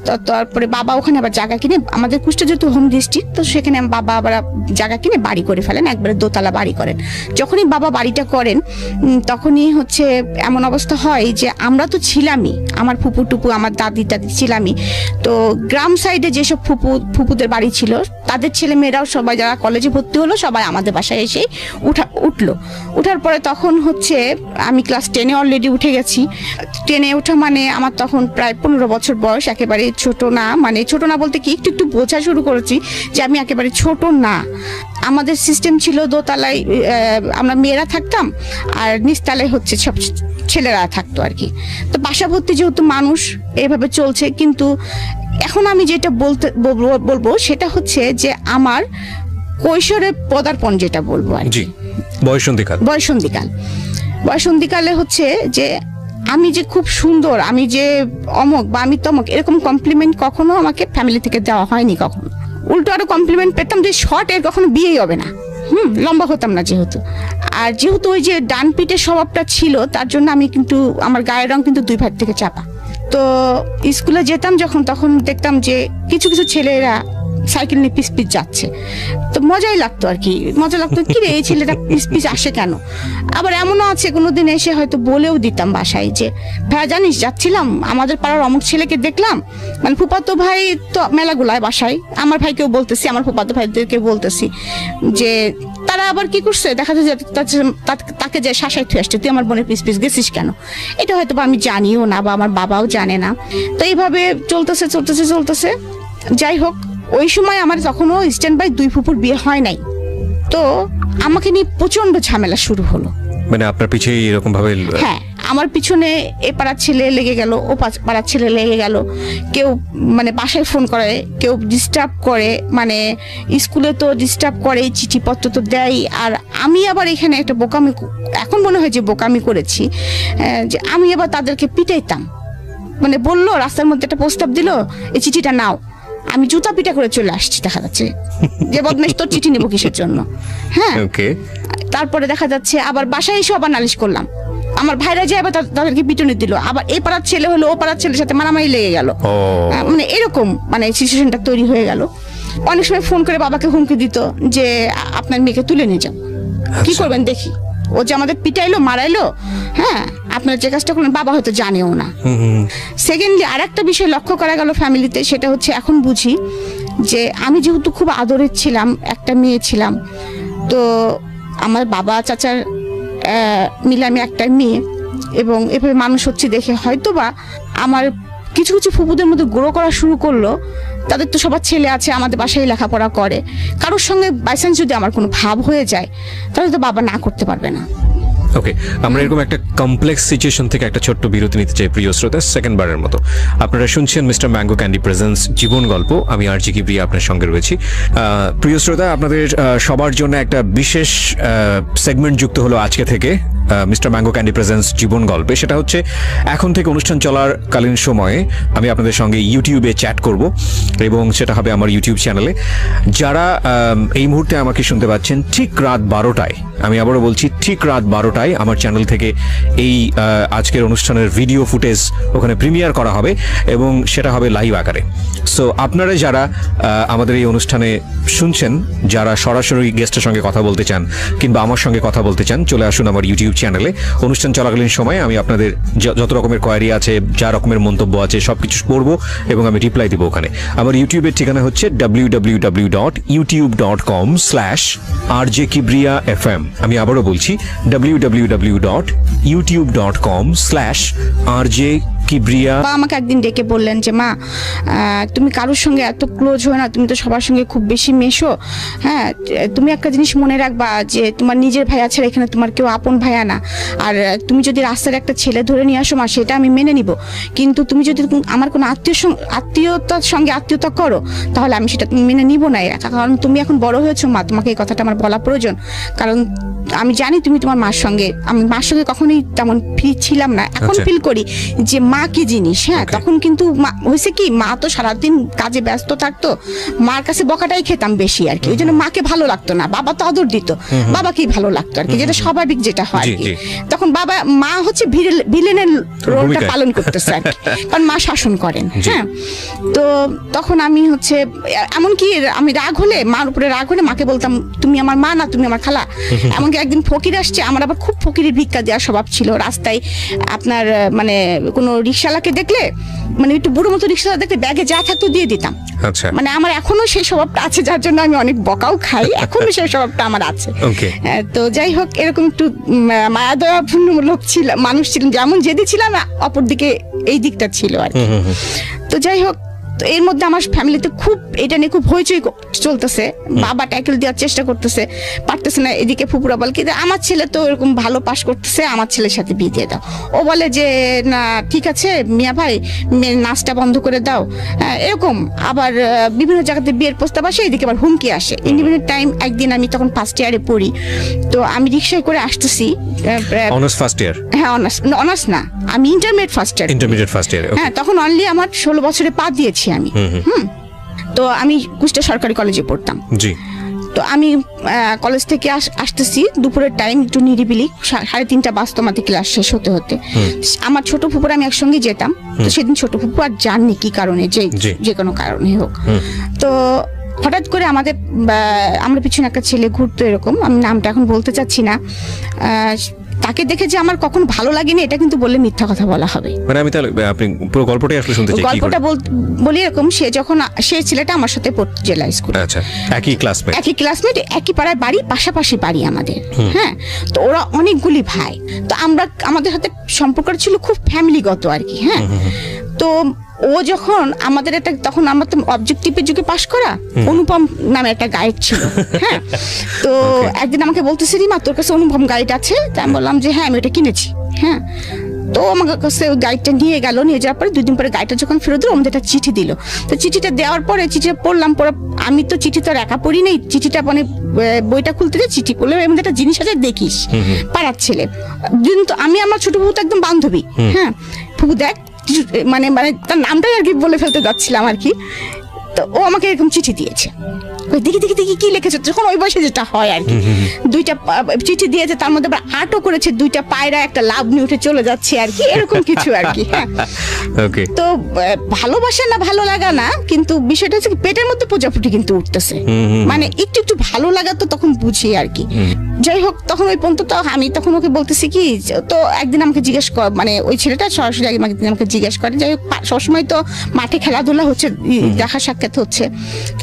তো তারপরে বাবা ওখানে আবার জায়গা কিনে, আমাদের কুষ্টিয়া যেহেতু হোম ডিস্ট্রিক্ট, তো সেখানে বাবা আবার জায়গা কিনে বাড়ি করে ফেলেন, একবারে দোতলা বাড়ি করেন। যখনই বাবা বাড়িটা করেন তখনই হচ্ছে এমন অবস্থা হয় যে আমরা তো ছিলামই, আমার ফুপু টুপু আমার দাদি ছিলামই। তো গ্রাম সাইডে যেসব ফুপুদের বাড়ি ছিল তাদের ছেলে মেয়েরাও সবাই যারা কলেজে ভর্তি হলো সবাই আমাদের বাসায় এসে উঠার পরে তখন হচ্ছে আমি ক্লাস 10-এ অলরেডি উঠে গেছি। 10-এ ওঠা মানে আমার তখন প্রায় 15 বছর বয়স, একেবারে ছোট না, মানে ছোট না বলতে কি একটু বোঝা শুরু করেছি যে আমি একেবারে ছোট না। আমাদের সিস্টেম ছিল দোতলায় আমরা মেয়েরা থাকতাম আর নিচতলায় হচ্ছে সব ছেলেরা থাকতো আর কি। তো বাসা ভর্তি যেহেতু মানুষ এইভাবে চলছে, কিন্তু এখন আমি যেটা বলবো সেটা হচ্ছে যে আমার কৈশোরের পদার্পণ যেটা বলবো আর কি, বয়সন্ধিকালে হচ্ছে যে আমি যে খুব সুন্দর, আমি যে অমক বা আমি তমক, এরকম কমপ্লিমেন্ট কখনো আমাকে ফ্যামিলি থেকে দেওয়া হয়নি কখনো। উল্টো আরো কমপ্লিমেন্ট পেতাম যে শর্ট এর কখনো বিয়েই হবে না, লম্বা হতাম না যেহেতু। আর যেহেতু ওই যে ডান পিঠের স্বভাবটা ছিল, তার জন্য আমি কিন্তু আমার গায়ের রং কিন্তু 2 ভাগ থেকে চাপা। তো স্কুলে যেতাম যখন, তখন দেখতাম যে কিছু ছেলেরা সাইকেল নিয়ে পিস যাচ্ছে, তো মজাই লাগতো আর কি, মজা লাগতো কি রে এই ছেলেটা পিস আসে কেন। আবার এমনও আছে কোনোদিন এসে হয়তো বলেও দিতাম বাসায় যে ভাই জানিস যাচ্ছিলাম আমাদের পাড়ার অমুক ছেলেকে দেখলাম, মানে ফুপাতো ভাই তো মেলাগুলায় বাসায়, আমার ভাইকেও বলতেছি, আমার ফুপাতো ভাইদেরকে বলতেছি যে তারা আবার কি করছে, দেখা যায় তাকে যে শাসায় থুয়ে আসছে, তুই আমার বোনের পিস গেছিস কেন। এটা হয়তো আমি জানিও না বা আমার বাবাও জানে না। তো এইভাবে চলতেছে। যাই হোক, ওই সময় আমার তখনও স্ট্যান্ড বাই 2 ফুপুর বিয়ে হয় নাই, তো আমাকে নিয়ে প্রচন্ড ঝামেলা শুরু হলো। মানে আপনার পিছনে এরকম ভাবে? হ্যাঁ, আমার পিছনে এ পাড়ার ছেলে লেগে গেল, ও পাড়ার ছেলে লেগে গেল, কেউ মানে বাসায় ফোন করে, কেউ ডিস্টার্ব করে, মানে স্কুলে তো ডিস্টার্ব করে, চিঠিপত্র তো দেয়। আর আমি আবার এখানে একটা বোকামি, এখন মনে হয় যে বোকামি করেছি, যে আমি আবার তাদেরকে পিটাইতাম। মানে বললো রাস্তার মধ্যে একটা প্রস্তাব দিল, এই চিঠিটা নাও, আমি জুতা পিটা করে চলে আসছি, দেখা যাচ্ছে যে বদমাইশ তোর চিঠি নেবো কিসের জন্য। হ্যাঁ, তারপরে দেখা যাচ্ছে আবার বাসায় এসে আবার নালিশ করলাম, আমার ভাইরা যে আবার তাদেরকে পিটুনি দিল, আবার এই পাড়ার ছেলে হলো ও পাড়ার ছেলের সাথে মারামারি লেগে গেল, মানে এরকম মানে সিচুয়েশনটা তৈরি হয়ে গেল। অনেক সময় ফোন করে বাবাকে হুমকি দিত যে আপনার মেয়েকে তুলে নিয়ে যাও, কি করবেন দেখি, ও যে আমাদের পিটাইলো মারাইলো, হ্যাঁ আপনার যে কাজটা করলেন বাবা হয়তো জানেও না। সেকেন্ডলি আর একটা বিষয় লক্ষ্য করা গেল ফ্যামিলিতে, সেটা হচ্ছে এখন বুঝি যে আমি যেহেতু খুব আদরের ছিলাম, একটা মেয়ে ছিলাম, তো আমার বাবা চাচার মিলে আমি একটা মেয়ে, এবং এভাবে মানুষ হচ্ছে দেখে হয়তো বা আমার কিছু কিছু ফুপুদের মধ্যে গ্রো করা শুরু করলো। তাদের তো সবার ছেলে আছে, আমাদের বাসায় লেখাপড়া করে, কারোর সঙ্গে বাইচান্স যদি আমার কোনো ভাব হয়ে যায় তাহলে তো বাবা না করতে পারবে না। ওকে, আমরা এরকম একটা কমপ্লেক্স সিচুয়েশন থেকে একটা ছোট্ট বিরতি নিতে চাই প্রিয় শ্রোতা, সেকেন্ড বারের মতো। আপনারা শুনছেন মিস্টার ম্যাঙ্গো ক্যান্ডি প্রেজেন্স জীবন গল্প, আমি আরজি কিবরিয়া আপনার সঙ্গে রয়েছি। প্রিয় শ্রোতা, আপনাদের সবার জন্য একটা বিশেষ সেগমেন্ট যুক্ত হলো আজকে থেকে মিস্টার ম্যাঙ্গো ক্যান্ডি প্রেজেন্স জীবন গল্পে। সেটা হচ্ছে এখন থেকে অনুষ্ঠান চলার কালীন সময়ে আমি আপনাদের সঙ্গে ইউটিউবে চ্যাট করব, এবং সেটা হবে আমার ইউটিউব চ্যানেলে। যারা এই মুহূর্তে আমাকে শুনতে পাচ্ছেন ঠিক রাত 12টায়, আমি আবারও বলছি ঠিক রাত 12টায় আমার চ্যানেল থেকে এই আজকের অনুষ্ঠানের ভিডিও ফুটেজ ওখানে প্রিমিয়ার করা হবে, এবং সেটা হবে লাইভ আকারে। সো আপনারা যারা আমাদের এই অনুষ্ঠানে শুনছেন, যারা সরাসরি গেস্টের সঙ্গে কথা বলতে চান কিংবা আমার সঙ্গে কথা বলতে চান, চলে আসুন আমার ইউটিউব চ্যানেলে। অনুষ্ঠান চলাকালীন সময় আমি আপনাদের যত রকমের কোয়ারি আছে, যা রকমের মন্তব্য আছে, সবকিছু পড়বো এবং আমি রিপ্লাই দিব ওখানে। আমার ইউটিউবের ঠিকানা হচ্ছে www.youtube.com/rjkibriya.fm। আমি আবারও বলছি www.youtube.com/rjkibriya। বা আমাকে একদিন ডেকে বললেন যে মা, তুমি কারোর সঙ্গে এত ক্লোজ হয়ে না, তুমি তো সবার সঙ্গে খুব বেশি মেশো, হ্যাঁ, তুমি একটা জিনিস মনে রাখবা যে তোমার নিজের ভাইয়া ছাড়া এখানে তোমার কেউ আপন ভাইয়া না। আর তুমি যদি রাস্তার একটা ছেলে ধরে নিয়ে আসো মা, সেটা আমি মেনে নিব, কিন্তু তুমি যদি আমার কোনো আত্মীয়তার সঙ্গে আত্মীয়তা করো তাহলে আমি সেটা মেনে নিব না। কারণ তুমি এখন বড় হয়েছো মা, তোমাকে এই কথাটা আমার বলা প্রয়োজন। কারণ আমি জানি তুমি তোমার মার সঙ্গে, আমি মার সঙ্গে কখনোই তেমন ফ্রি ছিলাম না, এখন ফিল করি যে মা কি জিনিস। হ্যাঁ, তখন কিন্তু হয়েছে কি, মা তো সারাদিন কাজে ব্যস্ত থাকতো, মার কাছে বকাটাই খেতাম বেশি আর কি, ওই জন্য মাকে ভালো লাগতো না। বাবা তো আদর দিত, বাবাকেই ভালো লাগতো আর কি, যেটা স্বাভাবিক যেটা হয় আর কি। তখন মা হচ্ছে ভিলেনের রোলটা পালন করতেছে আর কি, কারণ মা শাসন করেন। হ্যাঁ, তো তখন আমি হচ্ছে এমনকি আমি রাগ হলে, মার উপরে রাগ হলে মাকে বলতাম তুমি আমার মা না, তুমি আমার খালা। এমনকি একদিন ফকির আসছে, আমার আবার খুব ফকিরের ভিক্ষা দেওয়ার স্বভাব ছিল। রাস্তায় আপনার মানে কোনো রিক্সাওয়ালাকে দেখলে, মানে একটু বুড়ো মতো রিক্সাওয়ালা দেখলে ব্যাগে যা থাকতো দিয়ে দিতাম। আচ্ছা, মানে আমার এখনো সেই স্বভাবটা আছে, যার জন্য আমি অনেক বকাও খাই, এখনো সেই স্বভাবটা আমার আছে। তো যাই হোক, এরকম একটু মায়া দয়াপূর্ণ লোক ছিল, মানুষ ছিলাম, যেমন যেদি ছিলাম অপরদিকে এই দিকটা ছিল আর কি। তো যাই হোক, তো এর মধ্যে আমার ফ্যামিলিতে খুব এটা নিয়ে খুব হইচই চলতেছে। বাবা ট্যাকেল দেওয়ার চেষ্টা করতেছে, পারতেছে না। এদিকে ফুপুরা বলে কি, আমার ছেলে তো এরকম ভালো পাস করতেছে, আমার ছেলের সাথে বিয়ে দিয়ে দাও। ও বলে যে না ঠিক আছে মিয়া ভাই, নাচটা বন্ধ করে দাও, এরকম। আবার বিভিন্ন জায়গাতে বিয়ের প্রস্তাব আসে, এদিকে আবার হুমকি আসে। ইন্ডিপেন্ডেন্ট টাইম একদিন, আমি তখন ফার্স্ট ইয়ারে পড়ি, তো আমি রিক্সায় করে আসতেছি। Honours first year? হ্যাঁ, অনার্স না, আমি ইন্টারমিডিয়েট ফার্স্ট ইয়ার। হ্যাঁ, তখন অনলি আমার 16 বছরে পা দিয়েছি আমি। তো আমি কুষ্টিয়া সরকারি কলেজে পড়তাম। জি। তো আমি কলেজ থেকে আসতেছি দুপুরের টাইম, একটু নিরিবিলি, 3:30 বাজতো আমাদের ক্লাস শেষ হতে হতে। আমার ছোট ফুপুরা আমি একসঙ্গে যেতাম। তো সেদিন ছোট ফুপু আর জাননি কি কারণে, যে কোনো কারণে হোক। তো হঠাৎ করে আমরা পিছনে একটা ছেলে ঘুরতো, এরকম, আমি নামটা এখন বলতে চাচ্ছি না। তাকে দেখে যে আমার কখনো ভালো লাগেনি, এটা কিন্তু বললে মিথ্যা কথা বলা হবে। মানে আমি তাহলে আপনি পুরো গল্পটাই আসলে শুনতে চাই। গল্পটা বলি এরকম, সে ছেলেটা আমার সাথে পড়তো জেলা স্কুলে। আচ্ছা, একই ক্লাসমেট, একই পাড়ায় বাড়ি, পাশাপাশি বাড়ি আমাদের। হ্যাঁ, তো ওরা অনেকগুলি ভাই, তো আমাদের সাথে সম্পর্ক ছিল খুব ফ্যামিলিগত আর কি। হ্যাঁ, তো ও যখন আমাদের একটা, তখন আমার তো অবজেক্টিভের যুগে পাশ করা, অনুপম নামে একটা গাইড ছিল। হ্যাঁ, তো একদিন আমাকে বলতেছে রিমা তোর কাছে অনুপম গাইড আছে? আমি বললাম যে হ্যাঁ আমি ওটা কিনেছি। হ্যাঁ, তো আমার কাছে ওই গাইডটা নিয়ে গেল, নিয়ে যাওয়ার পরে 2 দিন পরে গাইডটা যখন ফেরত দিল, আমাদের একটা চিঠি দিল। তো চিঠিটা দেওয়ার পরে চিঠিটা পড়লাম, আমি তো চিঠি তো আর একা পড়ি নেই, চিঠিটা মানে বইটা খুলতে যে চিঠি করলে এর মধ্যে একটা জিনিস আছে, দেখিস পাড়ার ছেলে। কিন্তু আমি আমার ছোট ফুপু তো একদম বান্ধবী। হ্যাঁ, ফুপু দেখ, মানে তার নামটাই আর কি বলে ফেলতে যাচ্ছিলাম আর কি। তো ও আমাকে এরকম চিঠি দিয়েছে, দেখি কি লিখেছে, যখন ওই বয়সে যেটা হয় আর কি। 2টা চিঠি দিয়েছে, তার মধ্যে আবার আর্টও করেছে, 2টা পায়রা একটা লাভ নিয়ে উঠে চলে যাচ্ছে আর কি, এরকম কিছু আর কি। হ্যাঁ, ওকে। তো ভালোবাসা না ভালো লাগা না, কিন্তু বিষয়টা হচ্ছে কি, পেটের মধ্যে প্রজাপতি কিন্তু উঠতেছে, মানে একটু একটু ভালো লাগা তো তখন বুঝি আর কি। যাই হোক, তখন ওই পর্যন্ত তো আমি তখন ওকে বলতেছি কি, তো একদিন আমাকে জিজ্ঞেস কর, মানে ওই ছেলেটা সরাসরি একদিন আমাকে জিজ্ঞেস করে, যাই হোক সবসময় তো মাঠে খেলাধুলা হচ্ছে, দেখা সাক্ষাৎ হচ্ছে,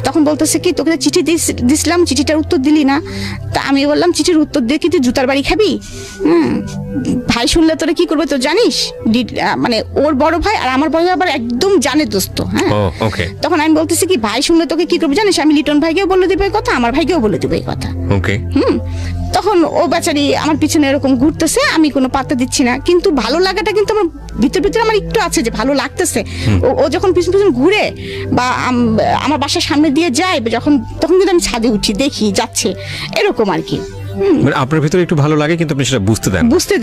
তখন বলতেছে কি, তোকে চিঠি দিছিলাম, চিঠিটার উত্তর দিলি না। তা আমি বললাম, চিঠির উত্তর দিয়ে কি তুই জুতার বাড়ি খাবি? ভাই শুনলে তোরা কি করবে তো জানিস? মানে ওর বড় ভাই আর আমার বড় ভাই আবার একদম জানে দোস্ত। হ্যাঁ, তখন আমি বলতেছি কি, ভাই শুনলে তোকে কি করবে জানিস? আমি লিটন ভাইকেও বলে দেবো এই কথা, আমার ভাইকেও বলে দেবো এই কথা। তখন ও বেচারি আমার পিছনে এরকম ঘুরতেছে, আমি কোনো পাত্তা দিচ্ছি না, কিন্তু ভালো লাগাটা কিন্তু আমার ভিতর ভিতরে আমার একটু আছে যে ভালো লাগতেছে। ও যখন পিছন পিছন ঘুরে বা আমার বাসার সামনে দিয়ে যায় যখন, তখন কিন্তু আমি ছাদে উঠি, দেখি যাচ্ছে, এরকম আর কি। মানে আপনার ভিতরে একটু ভালো লাগে কিন্তু আপনি সেটা বুঝতে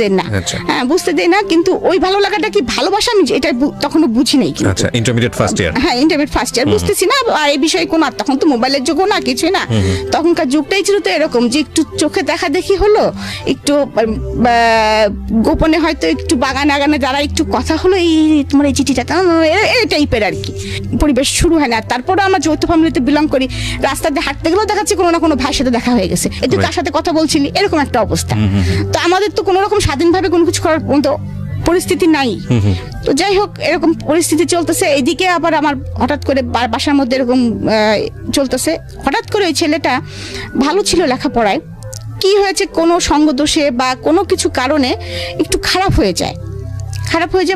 দেন না। হ্যাঁ, বুঝতে দেন না, কিন্তু ওই ভালো লাগাটা কি ভালোবাসা, আমি এটা তখনো বুঝি নাই। আচ্ছা, ইন্টারমিডিয়েট ফার্স্ট ইয়ার। হ্যাঁ, ইন্টারমিডিয়েট ফার্স্ট ইয়ার, বুঝতেছি না আর এই বিষয়ে কোনো, তখন তো মোবাইলের যুগও না, কিছুই না, তখনকার যুগটাই ছিল তো এরকম যে একটু চোখে দেখা দেখি হলো, একটু গোপনে হয়তো একটু বাগানে আগানে যারা একটু কথা হলো, এই তোমার এই চিঠিটা এই টাইপের আর কি পরিবেশ শুরু হয় না। তারপরে আমরা যৌথ ফ্যামিলিতে বিলং করি, রাস্তাতে হাঁটতে গেলেও দেখাচ্ছে কোনো না কোনো ভাইয়ের সাথে দেখা হয়ে গেছে, এই তুই কার সাথে কথা বলছিলি, এরকম একটা অবস্থা। তো আমাদের তো কোনো রকম স্বাধীনভাবে কোনো কিছু করার মতো পরিস্থিতি নাই। তো যাই হোক, এরকম পরিস্থিতি চলতেছে, এইদিকে আবার আমার হঠাৎ করে বাসার মধ্যে এরকম চলতেছে, হঠাৎ করে ওই ছেলেটা ভালো ছিল লেখাপড়ায়, কি হয়েছে কোনো সঙ্গ দোষে বা কোনো কিছু কারণে একটু খারাপ হয়ে যায়,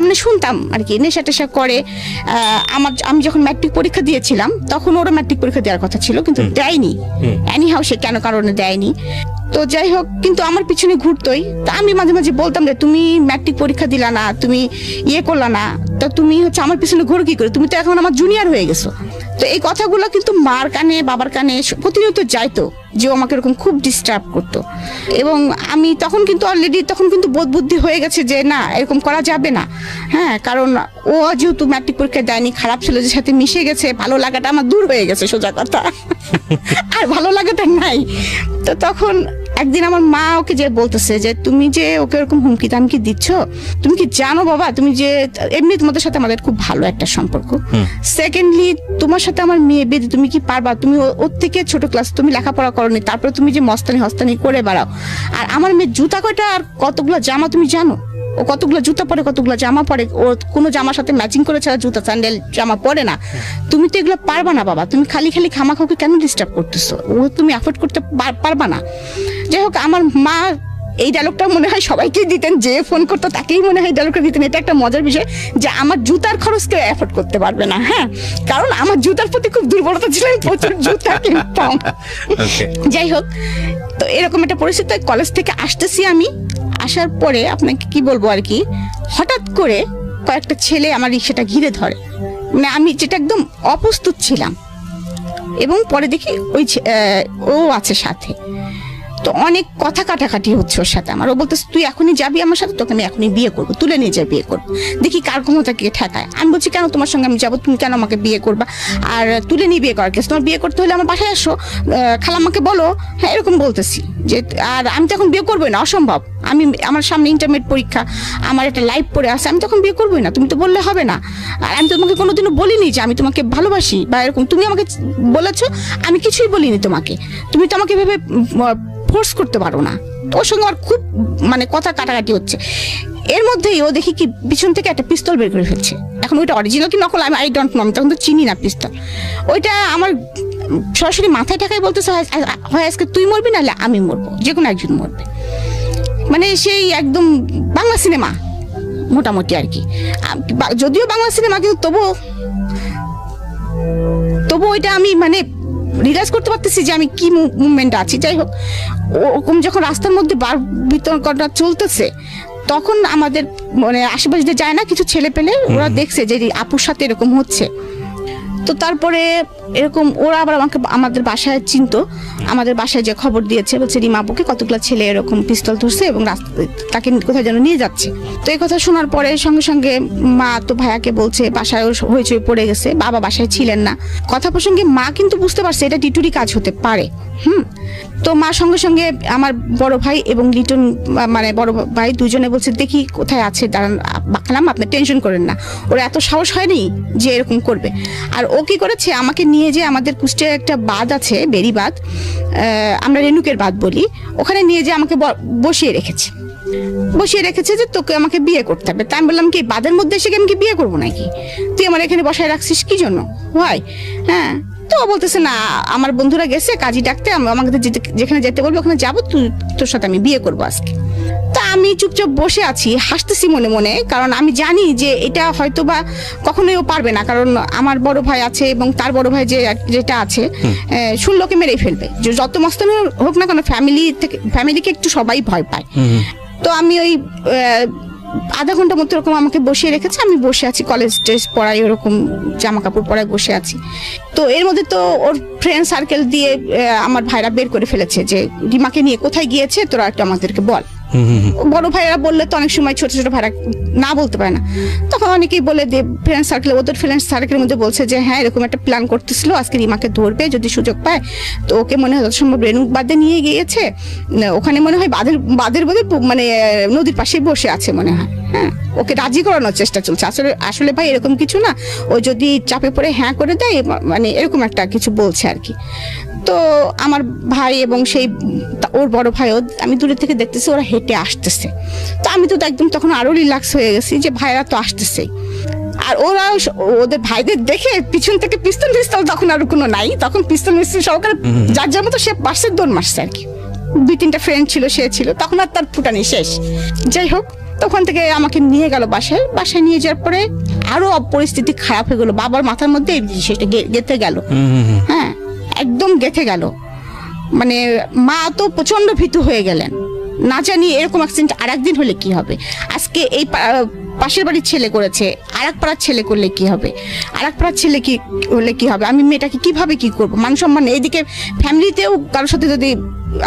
মানে শুনতাম আর কি, নেশা টেশা করে। আমি যখন ম্যাট্রিক পরীক্ষা দিয়েছিলাম তখন ওরা ম্যাট্রিক পরীক্ষা দেওয়ার কথা ছিল, কিন্তু দেয়নি, এনিহাউ সে কেন কারণে দেয়নি। তো যাই হোক, কিন্তু আমার পিছনে ঘুরতোই। তা আমি মাঝে মাঝে বলতাম যে তুমি ম্যাট্রিক পরীক্ষা দিলা না, তুমি করলা না, তা তুমি হচ্ছে আমার পিছনে ঘুরো কি করে, তুমি তো এখন আমার জুনিয়র হয়ে গেছো। তো এই কথাগুলো কিন্তু মার কানে বাবার কানে প্রতিনিয়ত যাইতো, যে ও আমাকে এরকম খুব ডিস্টার্ব করতো। এবং আমি তখন কিন্তু অলরেডি তখন কিন্তু বোধ বুদ্ধি হয়ে গেছে যে না, এরকম করা যাবে না। হ্যাঁ, কারণ ও যেহেতু ম্যাট্রিক পরীক্ষা দেয়নি, খারাপ ছেলেদের সাথে মিশে গেছে, ভালো লাগাটা আমার দূর হয়ে গেছে, সোজা কথা, আর ভালো লাগাটা নাই। তো তখন একদিন আমার মা ওকে যে বলতেছে যে তুমি যে ওকে এরকম হুমকি দামকি দিচ্ছ, তুমি কি জানো বাবা, তুমি যে এমনি তোমাদের সাথে আমাদের খুব ভালো একটা সম্পর্ক, সেকেন্ডলি তোমার সাথে আমার মেয়ে বেঁধে তুমি কি পারবা? তুমি ওর থেকে ছোট ক্লাস, তুমি লেখাপড়া করনি, তারপরে তুমি যে হস্তানি করে বেড়াও, আর আমার মেয়ে জুতা কয়টা আর কতগুলো জামা তুমি জানো? ও কতগুলো জুতা পরে, কতগুলো জামা পরে, ও কোনো জামার সাথে ম্যাচিং করে ছাড়া জুতা স্যান্ডেল জামা পরে না। তুমি তো এগুলো পারবা না বাবা, তুমি খালি খালি খামাখাকে কেন ডিস্টার্ব করতেছো? ও তুমি অ্যাফোর্ড করতে পারবা না। যাই হোক, আমার মা এই ডায়লগটা মনে হয় সবাইকেই দিতেন, যে ফোন করতো তাকেই মনে হয় ডায়লগটা দিতেন। এটা একটা মজার বিষয় যে আমার জুতার খরচ কেউ অ্যাফোর্ড করতে পারবে না। হ্যাঁ, কারণ আমার জুতার প্রতি খুব দুর্বলতা ছিল, আমি প্রচুর জুতা কিনতাম। যাই হোক, তো এরকম একটা পরিস্থিতি, কলেজ থেকে আসতেছি আমি, আসার পরে আপনাকে কি বলবো আর কি, হঠাৎ করে কয়েকটা ছেলে আমার রিক্সাটা ঘিরে ধরে, মানে আমি যেটা একদম অপ্রস্তুত ছিলাম, এবং পরে দেখি ওই ও আছে সাথে। তো অনেক কথা কাটাকাটি হচ্ছে ওর সাথে আমার। ও বলতেছে তুই এখনই যাবি আমার সাথে, তোকে আমি এখনই বিয়ে করবো, তুলে নিয়ে যাই বিয়ে করবো, দেখি কার ক্ষমতা কে ঠেকায়। আমি বলছি কেন তোমার সঙ্গে আমি যাবো, তুমি কেন আমাকে বিয়ে করবা, আর তুলে নিয়ে বিয়ে করার কেস, তোমার বিয়ে করতে হলে আমার বাসায় আসো, খালাম্মাকে বলো। হ্যাঁ, এরকম বলতেছি যে, আর আমি তো এখন বিয়ে করবোই না, অসম্ভব, আমি আমার সামনে ইন্টারমিডিয়েট পরীক্ষা, আমার একটা লাইফ পড়ে আছে, আমি তখন বিয়ে করবোই না, তুমি তো বললে হবে না, আর আমি তোমাকে কোনোদিনও বলিনি যে আমি তোমাকে ভালোবাসি বা এরকম, তুমি আমাকে বলেছো, আমি কিছুই বলিনি তোমাকে, তুমি তো আমাকে ভেবে ফোর্স করতে পারো না। ওর সঙ্গে আমার খুব মানে কথা কাটাকাটি হচ্ছে। এর মধ্যেই ও দেখি কি পিছন থেকে একটা পিস্তল বের করে ফেলছে। এখন ওইটা অরিজিনাল কি নকল আমি আই ডোন্ট নো, আমি তখন তো চিনি না পিস্তল। ওইটা আমার সরাসরি মাথায় ঠাকাই বলতেছে, হয় আজকে তুই মরবি, নাহলে আমি মরবো, যে কোনো একজন মরবে। মানে সেই একদম বাংলা সিনেমা মোটামুটি আর কি, যদিও বাংলা সিনেমা, কিন্তু তবু ওইটা আমি মানে রিলাইজ করতে পারতেছি যে আমি কি মুভমেন্ট আছি। যাই হোক, ওরকম যখন রাস্তার মধ্যে বার বিতর্কটা চলতেছে, তখন আমাদের মানে আশেপাশে যায় না কিছু ছেলে পেলে, ওরা দেখছে যে আপুর সাথে এরকম হচ্ছে। তো তারপরে এরকম ওরা আবার আমাদের বাসায় চিনতো, আমাদের বাসায় যে খবর দিয়েছে, বলছে রিমা আপুকে কতগুলো ছেলে এরকম পিস্তল ধরছে এবং তাকে কোথায় যেন নিয়ে যাচ্ছে। তো এই কথা শোনার পরে সঙ্গে সঙ্গে মা তো ভাইয়াকে বলছে, বাসায় হইচই পড়ে গেছে, বাবা বাসায় ছিলেন না। কথা প্রসঙ্গে মা কিন্তু বুঝতে পারছে এটা টিটুরি কাজ হতে পারে। তো মা সঙ্গে সঙ্গে আমার বড় ভাই এবং লিটন মানে বড় ভাই দুজনে বলছে দেখি কোথায় আছে, দাঁড়ান খালাম আপনি টেনশন করেন না, ওরা এত সাহস হয়নি যে এরকম করবে। আর ও কি করেছে, আমাকে নিয়ে যে আমাদের কুষ্টিয়ার একটা বাঁধ আছে, বেরি বাঁধ, আমরা রেণুকের বাঁধ বলি, ওখানে নিয়ে যে আমাকে বসিয়ে রেখেছে যে তোকে আমাকে বিয়ে করতে হবে। তাই আমি বললাম কি বাঁধের মধ্যে এসে আমি কি বিয়ে করবো নাকি, তুই আমার এখানে বসায় রাখছিস কি জন্য ভাই? হ্যাঁ, তো বলতেছে না আমার বন্ধুরা গেছে কাজী ডাকতে, আমাকে যেখানে যেতে বলবো ওখানে যাবো, তোর সাথে আমি বিয়ে করবো আজকে। তা আমি চুপচাপ বসে আছি, হাসতেছি মনে মনে, কারণ আমি জানি যে এটা হয়তো বা কখনোই ও পারবে না, কারণ আমার বড় ভাই আছে এবং তার বড় ভাই যেটা আছে শুনলোকে মেরেই ফেলবে, যত মস্তানি হোক না কেন ফ্যামিলিকে একটু সবাই ভয় পায়। তো আমি ওই আধা ঘন্টা মতো এরকম আমাকে বসিয়ে রেখেছে, আমি বসে আছি, কলেজ ড্রেস পরাই ওরকম জামা কাপড় পরাই বসে আছি। তো এর মধ্যে তো ওর ফ্রেন্ড সার্কেল দিয়ে আমার ভাইরা বের করে ফেলেছে যে রিমাকে নিয়ে কোথায় গিয়েছে তোরা একটু আমাদেরকে বল। বড় ভাইরা বললে তো অনেক সময় ছোট ছোট ভাইরা না বলতে পারে না, তখন অনেকেই বলে দে ফ্রেন্ড সার্কেল, ওদের ফ্রেন্ড সার্কেলের মধ্যে বলছে যে হ্যাঁ এরকম একটা প্ল্যান করতেছিল, আজকে রিমাকে ধরবে যদি সুযোগ পায়, তো ওকে মনে হয় যথাসম্ভব রেণুক বাঁধে নিয়ে গিয়েছে, ওখানে মনে হয় বাঁধের বোধে মানে নদীর পাশে বসে আছে মনে হয়। হ্যাঁ, ওকে রাজি করানোর চেষ্টা চলছে। আসলে ভাই এরকম কিছু না, ও যদি চাপে পড়ে হ্যাঁ করে দেয়, মানে এরকম একটা কিছু বলছে আর কি। তো আমার ভাই এবং সেই ওর বড় ভাইও আমি দূরে থেকে দেখতেছি ওরা হেঁটে আসতেছে। তো আমি তো একদম তখন আরো রিল্যাক্স হয়ে গেছি যে ভাইরা তো আসতেছে। আর ওরা ওদের ভাইদের দেখে পিছন থেকে পিস্তল তখন আর কোনো নাই, তখন পিস্তল সহকারে যার যার মতো সে বাসের দৌড় মারছে আর কি। 2-3টা ফ্রেন্ড ছিল, সে ছিল, তখন আর তার ফুটানি শেষ। যাই হোক, তখন থেকে আমাকে নিয়ে গেল বাসায় নিয়ে যাওয়ার পরে আরো পরিস্থিতি খারাপ হয়ে গেল, বাবার মাথার মধ্যে সেটা গেঁথে গেল। হ্যাঁ, একদম গেঁথে গেল, মানে মা তো প্রচন্ড ভীতু হয়ে গেলেন, না জানি এরকম অ্যাক্সিডেন্ট আর একদিন হলে কি হবে। আজকে এই পাশের বাড়ির ছেলে করেছে, আর এক পাড়ার ছেলে করলে কি হবে, আর এক পাড়ার ছেলে কি হলে কি হবে, আমি মেয়েটাকে কিভাবে কি করবো, মান সম্মান। এইদিকে ফ্যামিলিতেও কারোর সাথে যদি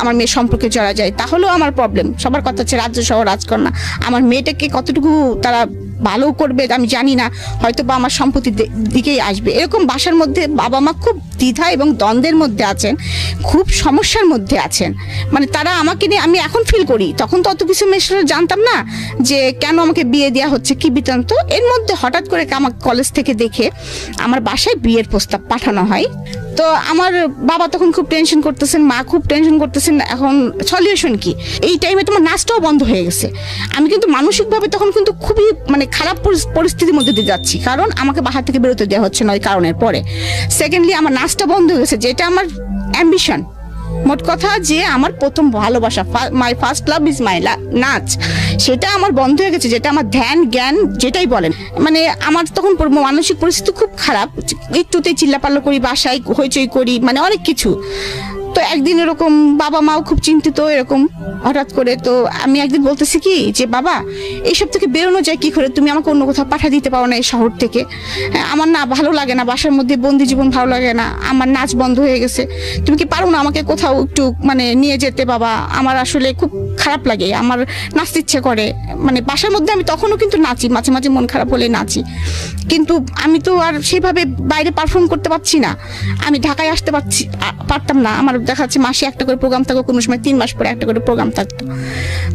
আমার মেয়ের সম্পর্কে জড়া যায় তাহলেও আমার প্রবলেম। সবার কথা হচ্ছে রাজ্য সহ রাজকন্যা, আমার মেয়েটাকে কতটুকু তারা ভালো করবে আমি জানি না, হয়তো বা আমার সম্পত্তির দিকেই আসবে। এরকম বাসার মধ্যে বাবা মা খুব দ্বিধা এবং দ্বন্দ্বের মধ্যে আছেন, খুব সমস্যার মধ্যে আছেন। মানে তারা আমাকে নিয়ে, আমি এখন ফিল করি, তখন তো অত কিছু মেশরা জানতাম না যে কেন আমাকে বিয়ে দেওয়া হচ্ছে, কি বৃত্তান্ত। এর মধ্যে হঠাৎ করে আমাকে কলেজ থেকে দেখে আমার বাসায় বিয়ের প্রস্তাব পাঠানো হয়। তো আমার বাবা তখন খুব টেনশন করতেছেন, মা খুব টেনশন করতেছেন, এখন সলিউশন কি। এই টাইমে তোমার নাচটাও বন্ধ হয়ে গেছে, আমি কিন্তু মানসিকভাবে তখন কিন্তু খুবই মানে খারাপ পরিস্থিতির মধ্যে দিয়ে যাচ্ছি, কারণ আমাকে বাসা থেকে বেরোতে দেওয়া হচ্ছে না ওই কারণের পরে। সেকেন্ডলি আমার নাচটা বন্ধ হয়ে গেছে, যেটা আমার অ্যাম্বিশন, মোট কথা যে আমার প্রথম ভালোবাসা, my first love is my নাচ, সেটা আমার বন্ধ হয়ে গেছে, যেটা আমার ধ্যান জ্ঞান যেটাই বলেন। মানে আমার তখন মানসিক পরিস্থিতি খুব খারাপ, একটুতেই চিল্লাপাল্লা করি, বাসায় হইচই করি, মানে অনেক কিছু। তো একদিন এরকম বাবা মাও খুব চিন্তিত এরকম হঠাৎ করে। তো আমি একদিন বলতেছি কি যে বাবা এইসব থেকে বেরোনো যায় কি করে, তুমি আমাকে অন্য কোথাও পাঠিয়ে দিতে পারো না এই শহর থেকে, আমার না ভালো লাগে না, বাসার মধ্যে বন্দি জীবন ভালো লাগে না, আমার নাচ বন্ধ হয়ে গেছে, তুমি কি পারো না আমাকে কোথাও একটু মানে নিয়ে যেতে বাবা, আমার আসলে খুব খারাপ লাগে, আমার নাচতে ইচ্ছে করে। মানে বাসার মধ্যে আমি তখনও কিন্তু নাচি, মাঝে মাঝে মন খারাপ হলে নাচি, কিন্তু আমি তো আর সেভাবে বাইরে পারফর্ম করতে পারছি না। আমি ঢাকায় আসতে পারতাম না, আমার দেখা যাচ্ছে মাসে একটা করে প্রোগ্রাম থাকতো, কোনো সময় 3 মাস পরে একটা করে প্রোগ্রাম থাকতো।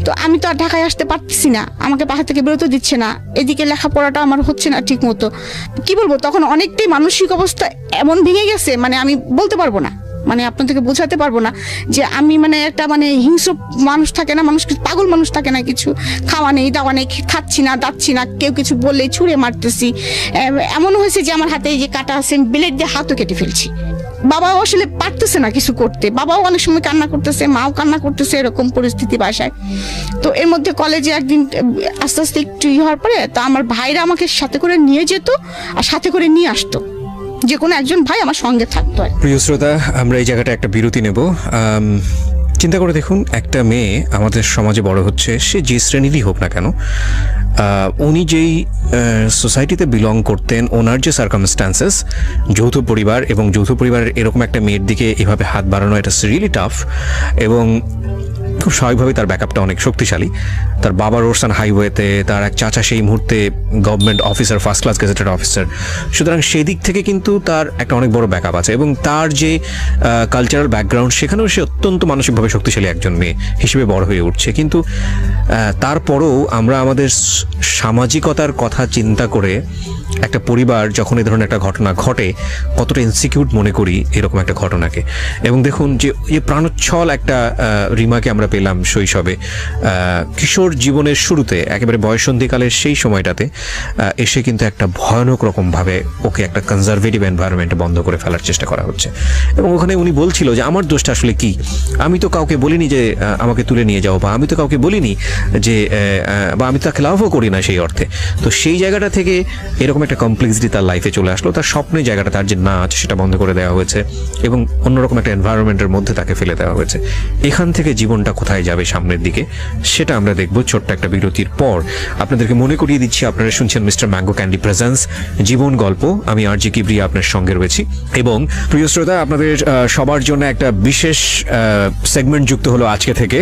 তো আমি তো আর ঢাকায় আসতে পারতেছি না, আমাকে বাসা থেকে বেরোতে দিচ্ছে না, এদিকে লেখাপড়াটা আমার হচ্ছে না ঠিক মতো। কি বলবো, তখন অনেকটাই মানসিক অবস্থা এমন ভেঙে গেছে, মানে আমি বলতে পারবো না, মানে আপনাদেরকে বোঝাতে পারবো না যে আমি মানে একটা মানে হিংস্র মানুষ থাকে না, মানুষ পাগল মানুষ থাকে না, কিছু খাওয়া নেই দাওয়া নেই, খাচ্ছি না দাচ্ছি না, কেউ কিছু বললেই ছুঁড়ে মারতেছি। এমন হয়েছে যে আমার হাতে এই যে কাটা আছে, ব্লেড দিয়ে হাতও কেটে ফেলছি। বাবাও আসলে পারতেছে না কিছু করতে, বাবাও অনেক সময় কান্না করতেছে, মাও কান্না করতেছে, এরকম পরিস্থিতি বাসায়। তো এর মধ্যে কলেজে একদিন আস্তে আস্তে একটু হওয়ার পরে তো আমার ভাইরা আমাকে সাথে করে নিয়ে যেত আর সাথে করে নিয়ে আসতো, যে কোনো একজন ভাই আমার সঙ্গে থাকতো। প্রিয় শ্রোতা, আমরা এই জায়গাটা একটা বিরতি নেব। চিন্তা করে দেখুন, একটা মেয়ে আমাদের সমাজে বড় হচ্ছে, সে যে শ্রেণীরই হোক না কেন, উনি যেই সোসাইটিতে বিলং করতেন, ওনার যে সার্কামস্ট্যান্সেস, যৌথ পরিবার, এবং যৌথ পরিবারের এরকম একটা মেয়ের দিকে এভাবে হাত বাড়ানো, এটা রিয়েলি টাফ। এবং খুব স্বাভাবিকভাবেই তার ব্যাকআপটা অনেক শক্তিশালী। তার বাবা রোডসান হাইওয়েতে, তার এক চাচা সেই মুহূর্তে government officer, first class gazetted officer. সুতরাং সেই দিক থেকে কিন্তু তার একটা অনেক বড় ব্যাকআপ আছে, এবং তার যে কালচারাল ব্যাকগ্রাউন্ড, সেখানেও সে অত্যন্ত মানসিকভাবে শক্তিশালী একজন মেয়ে হিসেবে বড় হয়ে উঠছে। কিন্তু তারপরও আমরা আমাদের সামাজিকতার কথা চিন্তা করে একটা পরিবার যখন এই ধরনের একটা ঘটনা ঘটে, কতটা ইনসিকিউর মনে করি এরকম একটা ঘটনাকে। এবং দেখুন যে প্রাণোচ্ছল একটা রিমাকে আমরা পেলাম শৈশবে, কিশোর জীবনের শুরুতে, একেবারে বয়ঃসন্ধিকালের সেই সময়টাতে এসে কিন্তু একটা ভয়ানক রকমভাবে ওকে একটা কনজারভেটিভ এনভায়রনমেন্টে বন্ধ করে ফেলার চেষ্টা করা হচ্ছে। এবং ওখানে উনি বলছিল যে আমার দোষটা আসলে কি, আমি তো কাউকে বলিনি যে আমাকে তুলে নিয়ে যাও, বা আমি তো কাউকে বলিনি যে, বা আমি তাকে লাভও করি না সেই অর্থে। তো সেই জায়গাটা থেকে এরকম একটা কমপ্লেক্সিটি তার লাইফে চলে আসলো। তার স্বপ্নের জায়গাটা, তার যে নাচ, সেটা বন্ধ করে দেওয়া হয়েছে, এবং অন্যরকম একটা এনভায়রনমেন্টের মধ্যে তাকে ফেলে দেওয়া হয়েছে। এখান থেকে জীবনটা কোথায় যাবে সামনের দিকে, সেটা আমরা দেখব ছোট্ট একটা বিরতির পর। আপনাদেরকে মনে করিয়ে দিচ্ছি, আপনারা শুনছেন মিস্টার ম্যাঙ্গো ক্যান্ডি প্রেজেন্স জীবন গল্প। আমি আর জি কিবরিয়া আপনার সঙ্গে রয়েছি, এবং প্রিয় শ্রোতা, আপনাদের সবার জন্য একটা বিশেষ সেগমেন্ট যুক্ত হলো আজকে থেকে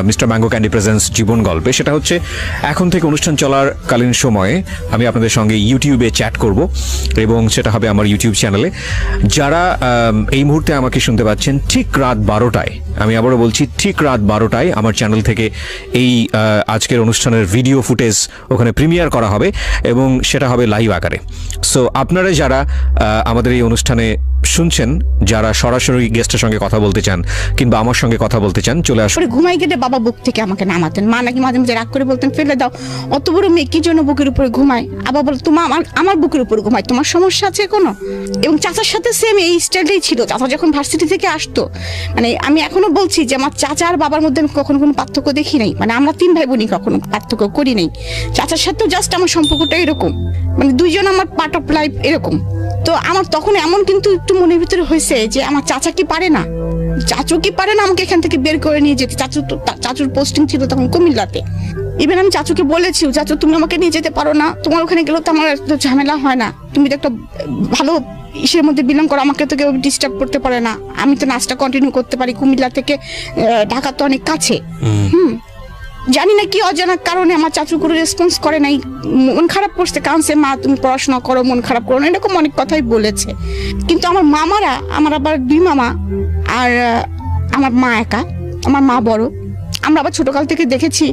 মিস্টার ম্যাঙ্গো ক্যান্ডি প্রেজেন্স জীবন গল্পে। সেটা হচ্ছে, এখন থেকে অনুষ্ঠান চলার কালীন সময়ে আমি আপনাদের সঙ্গে ইউটিউবে চ্যাট করব, এবং সেটা হবে আমার ইউটিউব চ্যানেলে। যারা এই মুহূর্তে আমাকে শুনতে পাচ্ছেন ঠিক রাত 12টায়, আমি আবারও বলছি ঠিক রাত 12টায় আমার চ্যানেল থেকে এই আজকের অনুষ্ঠানের ভিডিও ফুটেজ ওখানে প্রিমিয়ার করা হবে, এবং সেটা হবে লাইভ আকারে। সো আপনারা যারা আমাদের এই অনুষ্ঠানে শুনছেন, যারা সরাসরি গেস্টের সঙ্গে কথা বলতে চান কিংবা আমার সঙ্গে কথা বলতে চান, চলে আসুন। ঘুমাই গেলে বাবা বুক থেকে আমাকে নামাতেন, মা নাকি মাঝে মাঝে রাগ করে বলতেন ফেলে দাও, অত বড় মেয়ে কি জন্য বুকের উপরে ঘুমায়। আবার বল, তোমার আমার বুকের উপর ঘুমায়, তোমার সমস্যা আছে কোনো? এবং চাচার সাথে সেম এই স্টাইলটাই ছিল। চাচা যখন ভার্সিটি থেকে আসতো, মানে আমি এখনো বলছি যে আমার চাচা আর বাবার মধ্যে আমি কখনো কোনো পার্থক্য দেখি নাই। মানে আমরা 3 ভাই বোনই কখনো পার্থক্য করি নাই। চাচার সাথেও জাস্ট আমার সম্পর্কটা এরকম, মানে দুইজন আমার পার্ট অফ লাইফ এরকম। তো আমার তখন এমন কিন্তু একটু মনের ভিতরে হয়েছে যে আমার চাচা কি পারে না, চাচু কি পারে না আমাকে এখান থেকে বের করে নিয়ে যেতে। চাচুর পোস্টিং ছিল তখন কুমিল্লাতে। ইভেন আমি চাচুকে বলেছি, চাচু তুমি আমাকে নিয়ে যেতে পারো না, তোমার ওখানে গেলেও তো আমার এত ঝামেলা হয় না, তুমি তো একটা ভালো ইসের মধ্যে বিলং করো, আমাকে তো কেউ ডিস্টার্ব করতে পারে না, আমি তো নাচটা কন্টিনিউ করতে পারি। কুমিল্লা থেকে ঢাকা তো অনেক কাছে। জানি না কি অজানা কারণে আমার চাচু কোনো রেসপন্স করে নাই, মন খারাপ করছে, কারণছে মা তুমি পড়াশোনা করো, মন খারাপ করো না, এরকম অনেক কথাই বলেছে। কিন্তু আমার মামারা, আমার আবার 2 মামা আর আমার মা একা, আমার মা বড়। আমরা আবার ছোটকাল থেকে দেখেছি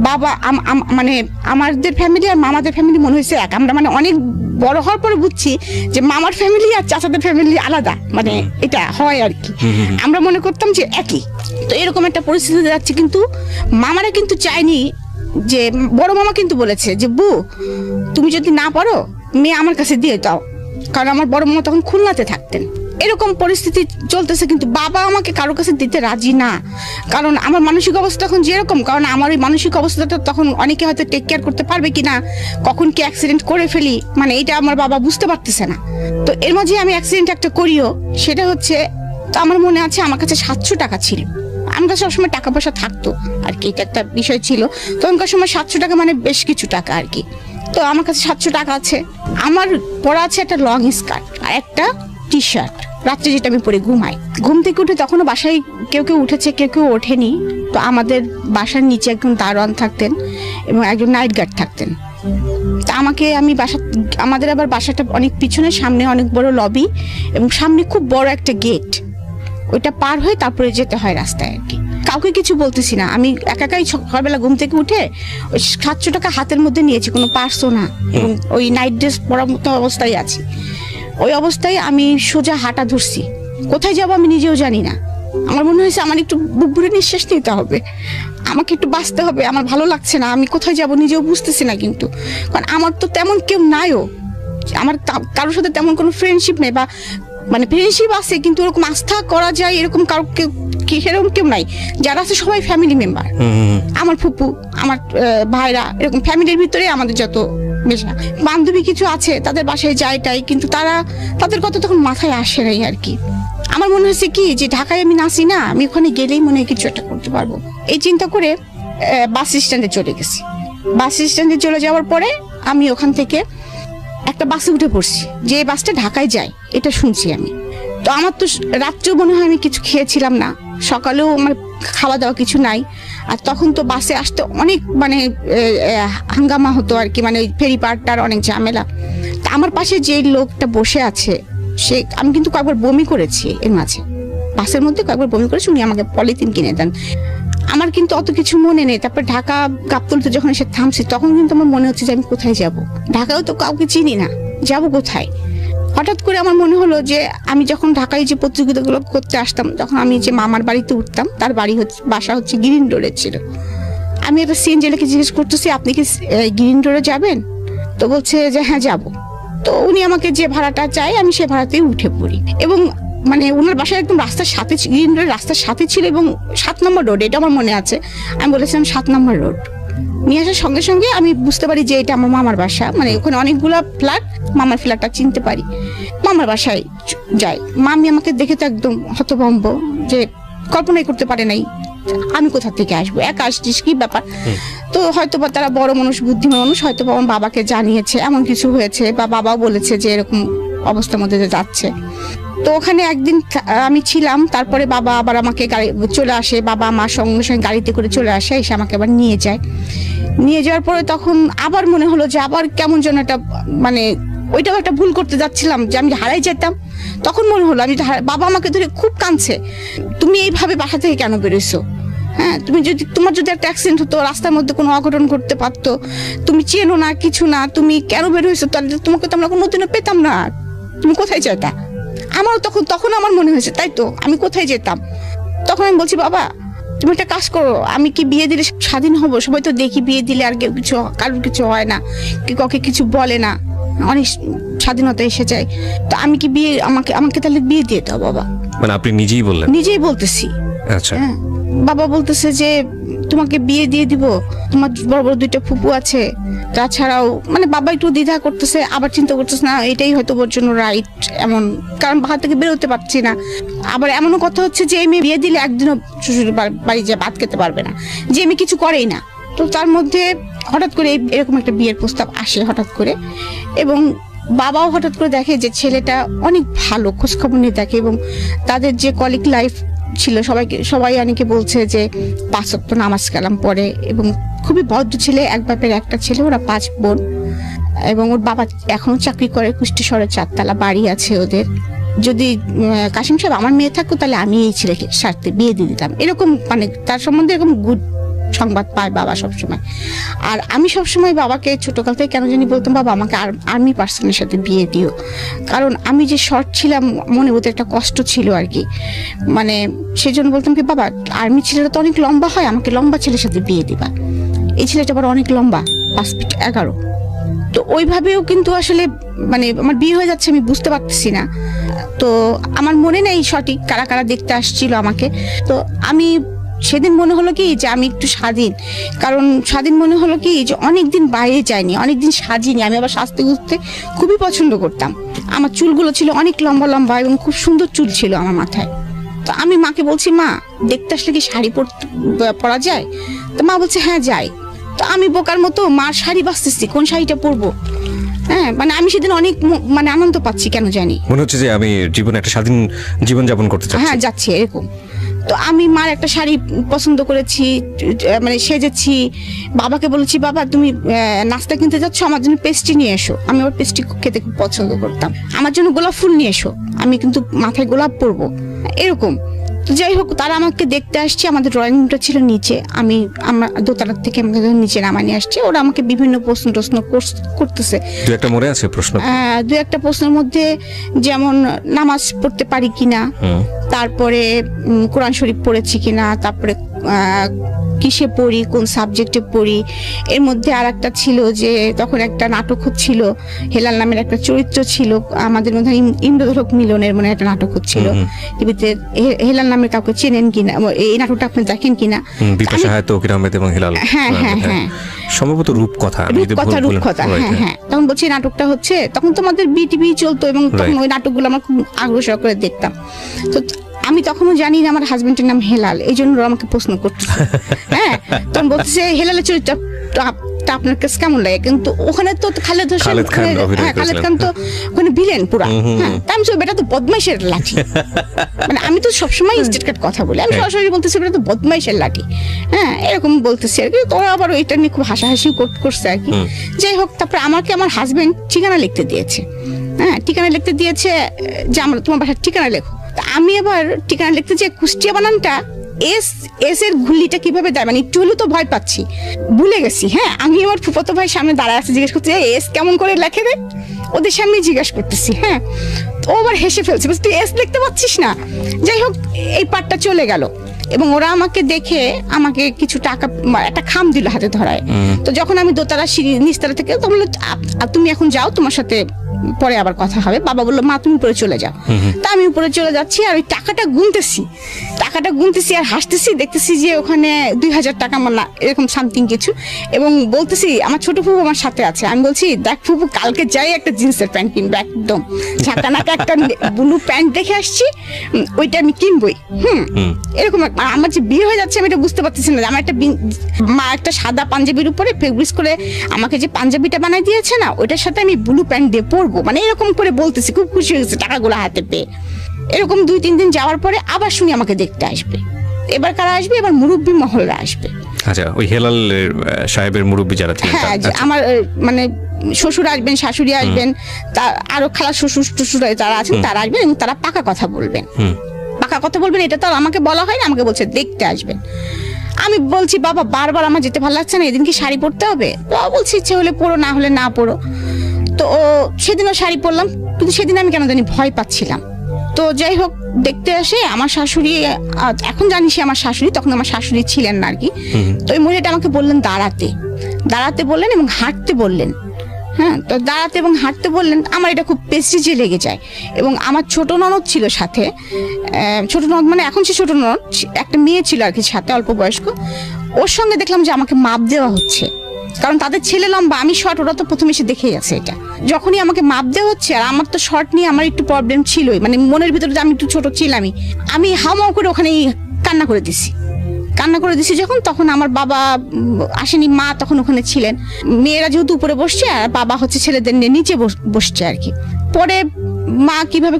বাবা মানে আমাদের ফ্যামিলি আর মামাদের ফ্যামিলি মনে হয়েছে এক। আমরা মানে অনেক বড় হওয়ার পরে বুঝছি যে মামার ফ্যামিলি আর চাচাদের ফ্যামিলি আলাদা, মানে এটা হয় আর কি। আমরা মনে করতাম যে একই। তো এরকম একটা পরিস্থিতি যাচ্ছে, কিন্তু মামারা কিন্তু চায়নি যে, বড় মামা কিন্তু বলেছে যে বউ তুমি যদি না পারো মেয়ে আমার কাছে দিয়ে দাও, কারণ আমার বড় মামা তখন খুলনাতে থাকতেন। এরকম পরিস্থিতি চলতেছে, কিন্তু বাবা আমাকে কারো কাছে দিতে রাজি না, কারণ আমার মানসিক অবস্থা তখন যেরকম, কারণ আমার ওই মানসিক অবস্থাটা তখন অনেকে হয়তো টেক কেয়ার করতে পারবে কিনা, কখন কি অ্যাক্সিডেন্ট করে ফেলি, মানে এটা আমার বাবা বুঝতে পারতেছে না। তো এর মাঝে আমি অ্যাক্সিডেন্ট একটা করিও, সেটা হচ্ছে, তো আমার মনে আছে আমার কাছে 700 টাকা ছিল। আমার কাছে সবসময় টাকা পয়সা থাকতো আর কি, এটা একটা বিষয় ছিল তখনকার সময়। 700 টাকা মানে বেশ কিছু টাকা আর কি। তো আমার কাছে 700 টাকা আছে, আমার পরা আছে একটা লং স্কার্ট আর একটা টি শার্ট, রাত্রে যেটা আমি পরে ঘুমাই। ঘুম থেকে উঠে তখনও বাসায় কেউ কেউ উঠেছে, কেউ কেউ ওঠেনি। তো আমাদের বাসার নিচে একজন দারোয়ান থাকতেন এবং একজন নাইট গার্ড থাকতেন। তা আমাদের আবার বাসাটা অনেক পিছনে, সামনে অনেক বড় লবি এবং সামনে খুব বড় একটা গেট, ওইটা পার হয়ে তারপরে যেতে হয় রাস্তায় আর কি। কাউকে কিছু বলতেছি না, আমি একাই সকালবেলা ঘুম থেকে উঠে ওই 700 টাকা হাতের মধ্যে নিয়েছি, কোনো পার্সও না, এবং ওই নাইট ড্রেস পরার মতো অবস্থায় আছি। ওই অবস্থায় আমি সোজা হাঁটা ধরছি, কোথায় যাবো আমি নিজেও জানি না। আমার মনে হয়েছে আমার একটু বুক ভরে নিঃশ্বাস নিতে হবে, আমাকে একটু বাঁচতে হবে, আমার ভালো লাগছে না, আমি কোথায় যাব নিজেও বুঝতেছি না। কিন্তু কারণ আমার তো তেমন কেউ নাইও, আমার কারোর সাথে তেমন কোনো ফ্রেন্ডশিপ নেই, বা মানে ফ্রেন্ডশিপ আছে কিন্তু ওরকম আস্থা করা যায় এরকম কারো সেরকম কেউ নাই। যারা আছে সবাই ফ্যামিলি মেম্বার, আমার ফুপু, আমার ভাইরা, এরকম ফ্যামিলির ভিতরে আমাদের যত মেশা। বান্ধবী কিছু আছে, তাদের বাসায় যাইটাই, কিন্তু তাদের কথা তখন মাথায় আসে নাই আর কি। আমার মনে হচ্ছে কি যে ঢাকায় আমি নাচি না, আমি ওখানে গেলেই মনে হয় কিছু একটা করতে পারবো। এই চিন্তা করে বাস স্ট্যান্ডে চলে গেছি। বাস স্ট্যান্ডে চলে যাওয়ার পরে আমি ওখান থেকে একটা বাসে উঠে পড়ছি, যে বাসটা ঢাকায় যায় এটা শুনছি আমি। তো আমার তো রাত্রেও মনে হয় আমি কিছু খেয়েছিলাম না, সকালেও আমার খাওয়া দাওয়া কিছু নাই। আর তখন তো বাসে আসতে অনেক মানে হাঙ্গামা হতো আর কি, মানে ওই ফেরি পার্টটার অনেক ঝামেলা। তা আমার পাশে যে লোকটা বসে আছে সে, আমি কিন্তু কয়েকবার বমি করেছি এর মাঝে, বাসের মধ্যে কয়েকবার বমি করেছি, উনি আমাকে পলিথিন কিনে দেন। আমার কিন্তু অত কিছু মনে নেই। তারপর ঢাকা গাবতলীতে যখন এসে থামছি তখন কিন্তু আমার মনে হচ্ছে যে আমি কোথায় যাব, ঢাকাও তো কাউকে চিনি না, যাব কোথায়। হঠাৎ করে আমার মনে হলো যে আমি যখন ঢাকায় যে প্রতিযোগিতাগুলো করতে আসতাম, তখন আমি যে মামার বাড়িতে উঠতাম, তার বাসা হচ্ছে গ্রিন রোডে ছিল। আমি একটা সিএনজিকে জিজ্ঞেস করতেছি, আপনি কি গ্রিন রোডে যাবেন? তো বলছে যে হ্যাঁ যাব। তো উনি আমাকে যে ভাড়াটা চাই আমি সে ভাড়াতেই উঠে পড়ি। এবং মানে ওনার বাসায় একদম রাস্তার সাথে, গ্রিন রোডের রাস্তার সাথে ছিল, এবং 7 নম্বর রোড, এটা আমার মনে আছে। আমি বলেছিলাম 7 নম্বর রোড। নিয়ে আসার সঙ্গে সঙ্গে আমি বুঝতে পারি যে এটা আমার মামার বাসা, মানে ওখানে অনেকগুলো ফ্ল্যাট, মামার ফ্ল্যাটটা চিনতে পারি। মামার বাসায় যাই, মামি আমাকে দেখে তো একদম হতভম্ব, যে কল্পনাই করতে পারে নাই আমি কোথা থেকে আসবো, একা আসছিস কি ব্যাপার। তো হয়তো বা তারা বড় মানুষ, বুদ্ধিমান মানুষ, হয়তো বা আমার বাবাকে জানিয়েছে এমন কিছু হয়েছে, বা বাবাও বলেছে যে এরকম অবস্থার মধ্যে যাচ্ছে। তো ওখানে একদিন আমি ছিলাম, তারপরে বাবা আবার আমাকে গাড়ি চলে আসে, বাবা মা সঙ্গে সঙ্গে গাড়িতে করে চলে আসে, এসে আমাকে আবার নিয়ে যায়। নিয়ে যাওয়ার পরে তখন আবার মনে হলো যে আবার কেমন যেন একটা, মানে ওইটাও একটা ভুল করতে যাচ্ছিলাম, যে আমি হারাই যেতাম। তখন মনে হলো আমি, বাবা আমাকে ধরে খুব কাঁদছে, তুমি এইভাবে বাসা থেকে কেন বেরোইছো? হ্যাঁ, তোমার যদি একটা অ্যাক্সিডেন্ট হতো, রাস্তার মধ্যে কোনো অঘটন ঘটতে পারতো, তুমি চেনো না কিছু না, তুমি কেন বের হয়েছো? তাহলে তোমাকে তো আমরা কোনোদিনও পেতাম না, তুমি কোথায় যেতা? আমারও তখন আমার মনে হয়েছে, তাই তো আমি কোথায় যেতাম? তখন আমি বলছি, বাবা তুমি একটা কাজ করো, আমি কি বিয়ে দিলে স্বাধীন হব? সবাই তো দেখি বিয়ে দিলে আর কেউ কিছু, কারোর কিছু হয় না, কাউকে কিছু বলে না, অনেক স্বাধীনতা এসে যায়। তো আমি কি বিয়ে, আমাকে তাহলে বিয়ে দিয়ে দাও বাবা। মানে আপনি নিজেই বললেন? নিজেই বলতেছি। আচ্ছা। বাবা বলতেছে যে তোমাকে বিয়ে দিয়ে দিব, তোমার বড় বড় 2টা ফুপু আছে, তাছাড়াও মানে বাবা একটু দ্বিধা করতেছে, আবার চিন্তা করতেছে না এটাই হয়তো ওর জন্য রাইট, এমন কারণ বাসা থেকে বেরোতে পারছি না। আবার এমনও কথা হচ্ছে যে আমি বিয়ে দিলে একদিনও শ্বশুর বাড়ি যে ভাত খেতে পারবে না, যে আমি কিছু করেই না। তো তার মধ্যে হঠাৎ করে এরকম একটা বিয়ের প্রস্তাব আসে হঠাৎ করে, এবং বাবাও হঠাৎ করে দেখে যে ছেলেটা অনেক ভালো, খোঁজখবর নিয়ে দেখে, এবং তাদের যে কলিগ লাইফ ছিল, সবাই অনেকে বলছে যে 5 ওয়াক্ত নামাজ কালাম পড়ে, এবং খুবই ভদ্র ছেলে, এক বাপের একটা ছেলে, ওরা 5 বোন, এবং ওর বাবা এখনো চাকরি করে, কুষ্টিশ্বরে 4 তলা বাড়ি আছে ওদের। যদি কাশিম সাহেব আমার মেয়ে থাকতো তাহলে আমি এই ছেলেকে সাথে বিয়ে দিয়ে দিতাম, এরকম মানে তার সম্বন্ধে এরকম গুড সংবাদ পায় বাবা সবসময়। আর আমি সবসময় বাবাকে ছোটকাল থেকে কেন জানি বলতাম, বাবা আমাকে আর্মি পার্সনের সাথে বিয়ে দিও, কারণ আমি যে শর্ট ছিলাম মনে ওদের একটা কষ্ট ছিল আর কি, মানে সেজন্য বলতাম কি, বাবা আর্মি ছেলেরা তো অনেক লম্বা হয়, আমাকে লম্বা ছেলের সাথে বিয়ে দিবা। এই ছেলেটা আবার অনেক লম্বা, 5 ফিট 11। তো ওইভাবেও কিন্তু আসলে মানে আমার বিয়ে হয়ে যাচ্ছে আমি বুঝতে পারতেছি না। তো আমার মনে নেই সঠিক কারা কারা দেখতে আসছিল আমাকে। তো আমি সেদিন মনে হলো কি যে আমি একটু স্বাধীন, কারণ স্বাধীন মনে হলো কি যে অনেকদিন বাইরে যাইনি, অনেকদিন সাজিনি। আমি আবার সাজতে গুজতে খুবই পছন্দ করতাম, আমার চুলগুলো ছিল অনেক লম্বা লম্বা এবং খুব সুন্দর চুল ছিল আমার মাথায়। তো আমি মাকে বলছি, মা দেখতে আসলে কি শাড়ি পরা যায়? তো মা বলছে হ্যাঁ যাই। তো আমি বোকার মতো মার শাড়ি বাঁচতেছি, কোন শাড়িটা পরবো। হ্যাঁ, মানে আমি সেদিন অনেক মানে আনন্দ পাচ্ছি, কেন জানি মনে হচ্ছে যে আমি জীবনে একটা স্বাধীন জীবন যাপন করতে চাচ্ছি, হ্যাঁ যাচ্ছি এরকম। তো আমি মার একটা শাড়ি পছন্দ করেছি, মানে সেজেছি, বাবাকে বলেছি বাবা তুমি নাস্তা কিনতে যাচ্ছ, আমার জন্য পেস্ট্রি নিয়ে এসো। আমি আবার পেস্ট্রি খেতে খুব পছন্দ করতাম। আমার জন্য গোলাপ ফুল নিয়ে এসো, আমি কিন্তু মাথায় গোলাপ পরবো, এরকম। তো যাই হোক, তারা আমাকে দেখতে আসছে, আমাদের ড্রয়িং রুমটা ছিল নিচে, আমরা দোতলার থেকে আমাকে নিচে নামায় নিয়ে আসছে। ওরা আমাকে বিভিন্ন প্রশ্ন করতেছে। দু একটা প্রশ্নের মধ্যে যেমন নামাজ পড়তে পারি কিনা, তারপরে কোরআন শরীফ পড়েছি কিনা, তারপরে কিসে পড়ি, কোন সাবজেক্টে পড়ি। এর মধ্যে আর একটা ছিল যে তখন একটা নাটক হচ্ছিল, হেলাল নামের একটা চরিত্র ছিল আমাদের মধ্যে, ইন্দ্রধরক মিলনের মনে একটা নাটক হচ্ছিল টিভিতে। হেলাল নামের কাউকে চেনেন কিনা, এই নাটকটা আপনি দেখেন কিনা? বিপাশা হায়াত, তৌকির আহমেদ এবং হেলাল। হ্যাঁ হ্যাঁ হ্যাঁ, সম্ভবত রূপকথা। হ্যাঁ হ্যাঁ। তখন বলছি নাটকটা হচ্ছে, তখন তো আমাদের বিটিভি চলতো এবং তখন ওই নাটকগুলো আমরা খুব আগ্রহ সহকারে দেখতাম। তো আমি তখনও জানি না আমার হাজবেন্ডের নাম হেলাল, এই জন্য ওরা আমাকে প্রশ্ন করতেছে। হ্যাঁ, তখন বলতেছে হেলালের চরিত্র আপনার কাছে কেমন লাগে? কিন্তু ওখানে তো খালেদ খান তো ওখানে ভিলেন পুরা। আমি বেটা তো বদমাইশের লাঠি, মানে আমি তো সবসময় স্টেট কাট কথা বলি, আমি সরাসরি বলতেছি বেটা তো বদমাইশের লাঠি। হ্যাঁ, এরকম বলতেছি আর কি। তোরা আবার ওইটা নিয়ে খুব হাসাহাসি করছে আর কি। যাই হোক, তারপরে আমাকে আমার হাজবেন্ড ঠিকানা লিখতে দিয়েছে। হ্যাঁ, ঠিকানা লিখতে দিয়েছে যে আমরা তোমার বাসার ঠিকানা লেখো। আমি এবার ঠিকানা লিখতে যে কুষ্টিয়া বানানটা এস এর ঘুলিটা কিভাবে দেয়, মানে একটু হলেও তো ভয় পাচ্ছি, ভুলে গেছি। হ্যাঁ, আমি আমার ফুফাতো ভাই সামনে দাঁড়ায় আছে, জিজ্ঞেস করতে এস কেমন করে লেখে রে, ওদের সামনে জিজ্ঞেস করতেছি। হ্যাঁ, ও আবার হেসে ফেলছে, তুই এস লিখতে পারছিস না। যাই হোক, এই পার্টটা চলে গেল এবং ওরা আমাকে দেখে আমাকে কিছু টাকা, একটা খাম দিল হাতে ধরায়। তো যখন আমি দোতলা সিঁড়ি নিচতলা থেকে, তখন তুমি এখন যাও, তোমার সাথে পরে আবার কথা হবে। বাবা বললো মা তুমি উপরে চলে যাও। তা আমি উপরে চলে যাচ্ছি আর ওই টাকাটা গুনতেছি আর হাসতেছি, দেখতেছি যে ওখানে 2000 টাকা আমার না এরকম সামথিং কিছু, এবং বলতেছি আমার ছোট ফুপু আমার সাথে আছে। আমি বলছি দেখ ফুপু, কালকে যাই একটা জিন্সের প্যান্ট কিনবো, একদম ঝাঁকানাকা একটা ব্লু প্যান্ট দেখে আসছি, ওইটা আমি কিনবই। এরকম আমার যে বিয়ে হয়ে যাচ্ছে আমি এটা বুঝতে পারতেছি না। আমার মা একটা সাদা পাঞ্জাবির উপরে ফেব্রিক্স করে আমাকে যে পাঞ্জাবিটা বানাই দিয়েছে না, ওইটার সাথে আমি ব্লু প্যান্ট দিয়ে পরবো, মানে এরকম করে বলতেছি। খুব খুশি হয়েছে টাকাগুলো হাতে পেয়ে। এরকম 2-3 দিন যাওয়ার পরে আবার শুনি আমাকে দেখতে আসবে। এবার কারা আসবে? এবার মুরব্বী মহলরা আসবে। আচ্ছা, ওই হেলাল সাহেবের মুরব্বী যারা ছিলেন, হ্যাঁ, আমার মানে শ্বশুর আসবেন, শাশুড়ি আসবেন, তার আরো খালা শ্বশুর যারা আছেন তারা আসবেন এবং তারা পাকা কথা বলবেন। এটা তো আমাকে বলা হয় না, আমাকে বলছে দেখতে আসবেন। আমি বলছি বাবা বারবার আমার যেতে ভালো লাগছে না, এদিন কি শাড়ি পরতে হবে? বাবা বলছে ইচ্ছে হলে পরো, না হলে না পরো। তো সেদিনও শাড়ি পরলাম, কিন্তু সেদিন আমি কেন জানি ভয় পাচ্ছিলাম। তো যাই হোক, দেখতে আসে আমার শাশুড়ি, এখন জানি সে আমার শাশুড়ি, তখন আমার শাশুড়ি ছিলেন না আর কি। তো ওই মহিলাটা আমাকে বললেন দাঁড়াতে বললেন এবং হাঁটতে বললেন। হ্যাঁ, তো দাঁড়াতে এবং হাঁটতে বললেন। আমার এটা খুব প্রেস্টিজে লেগে যায়। এবং আমার ছোট ননদ ছিল সাথে, ছোট ননদ মানে এখন সে ছোট ননদ, একটা মেয়ে ছিল আর কি সাথে, অল্প বয়স্ক। ওর সঙ্গে দেখলাম যে আমাকে মাপ দেওয়া হচ্ছে, কারণ তাদের ছেলে লম্বা, আমি শর্ট, ওরা তো প্রথমে এসে দেখে গেছে এটা। যখনই আমাকে মাপ দেওয়া হচ্ছে, আর আমার তো শর্ট নিয়ে আমার একটু প্রবলেম ছিলই, মানে মনের ভিতরে আমি একটু ছোট ছিলামই, আমি হাওমাও করে ওখানে কান্না করে দিছি যখন, তখন আমার বাবা আসেনি, মা তখন ওখানে ছিলেন। মেয়েরা যেহেতু উপরে বসছে আর বাবা হচ্ছে ছেলেদের নিয়ে নিচে বসছে আর কি। পরে মা কিভাবে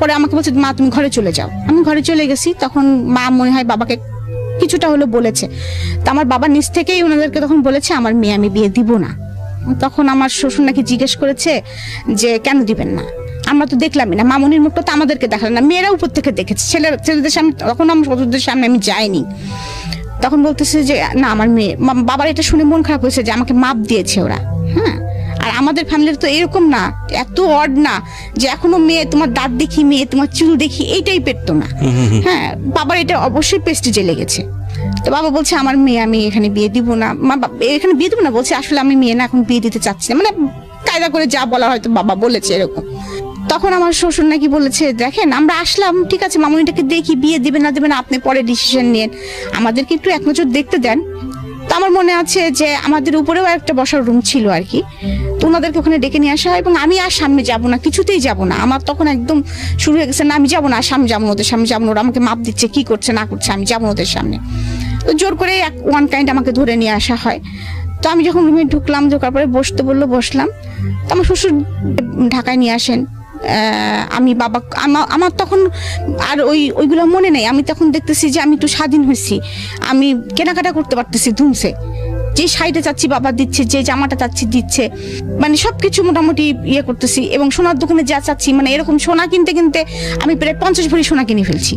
পরে আমাকে বলছে মা তুমি ঘরে চলে যাও। আমি ঘরে চলে গেছি। তখন মা মনে হয় বাবাকে কিছুটা হলো বলেছে। তা আমার বাবা নিজ থেকেই ওনাদেরকে তখন বলেছে আমার মেয়ে আমি বিয়ে দিব না। তখন আমার শ্বশুর নাকি জিজ্ঞেস করেছে যে কেন দিবেন না, আমরা তো দেখলামই না, মামনির মুখটা তো আমাদেরকে দেখালেন না, মেয়েরা উপর থেকে দেখেছে, ছেলেদের সামনে, তখন আমার শ্বশুরদের সামনে আমি যাইনি। তখন বলতেছে যে না আমার মেয়ে, বাবার এটা শুনে মন খারাপ হয়েছে যে আমাকে মাপ দিয়েছে ওরা। হ্যাঁ, আর আমাদের ফ্যামিলির তো এরকম না, এত অড না যে এখনো মেয়ে তোমার দাঁত দেখি, মেয়ে তোমার চুল দেখি, এই টাইপের তো না। হ্যাঁ, বাবার এটা অবশ্যই প্রেস্টিজে লেগেছে। তো বাবা বলছে আমার মেয়ে আমি এখানে বিয়ে দিব না, এখানে বিয়ে দিব না বলছে, আসলে আমি মেয়ে না এখন বিয়ে দিতে চাচ্ছি না, মানে কায়দা করে যা বলা হয়তো বাবা বলেছে এরকম। তখন আমার শ্বশুর নাকি বলেছে দেখেন আমরা আসলাম, ঠিক আছে মামুনিটাকে দেখি, বিয়ে দিবেন না দেবেন আপনি পরে ডিসিশন নিন, আমাদেরকে একটু এক নজর দেখতে দেন। তো আমার মনে আছে যে আমাদের উপরেও একটা বসার রুম ছিল আর কি, তো ওনাদেরকে ওখানে ডেকে নিয়ে আসা হয় এবং আমি আর সামনে যাব না, কিছুতেই যাব না। আমার তখন একদম শুরু হয়ে গেছে, না আমি যাবো না, সামনে যাবো, ওদের সামনে যাবো, ওরা আমাকে মাপ দিচ্ছে, কি করছে না করছে, আমি যাবো ওদের সামনে। তো জোর করে ওয়ান কাইন্ড আমাকে ধরে নিয়ে আসা হয়। তো আমি যখন রুমে ঢুকলাম, ঢোকার পরে বসতে বললো, বসলাম। তো আমার শ্বশুর ঢাকায় নিয়ে আসেন, আমি বাবা আমার তখন আর ওইগুলো মনে নেই। আমি তখন দেখতেছি যে আমি একটু স্বাধীন হয়েছি, আমি কেনাকাটা করতে পারতেছি ধুমসে, যে শাড়িটা চাচ্ছি বাবা দিচ্ছে, যে জামাটা চাচ্ছি দিচ্ছে, মানে সবকিছু মোটামুটি ইয়ে করতেছি। এবং সোনার দোকানে যা চাচ্ছি, মানে এরকম সোনা কিনতে কিনতে আমি প্রায় 50 ভরি সোনা কিনে ফেলছি।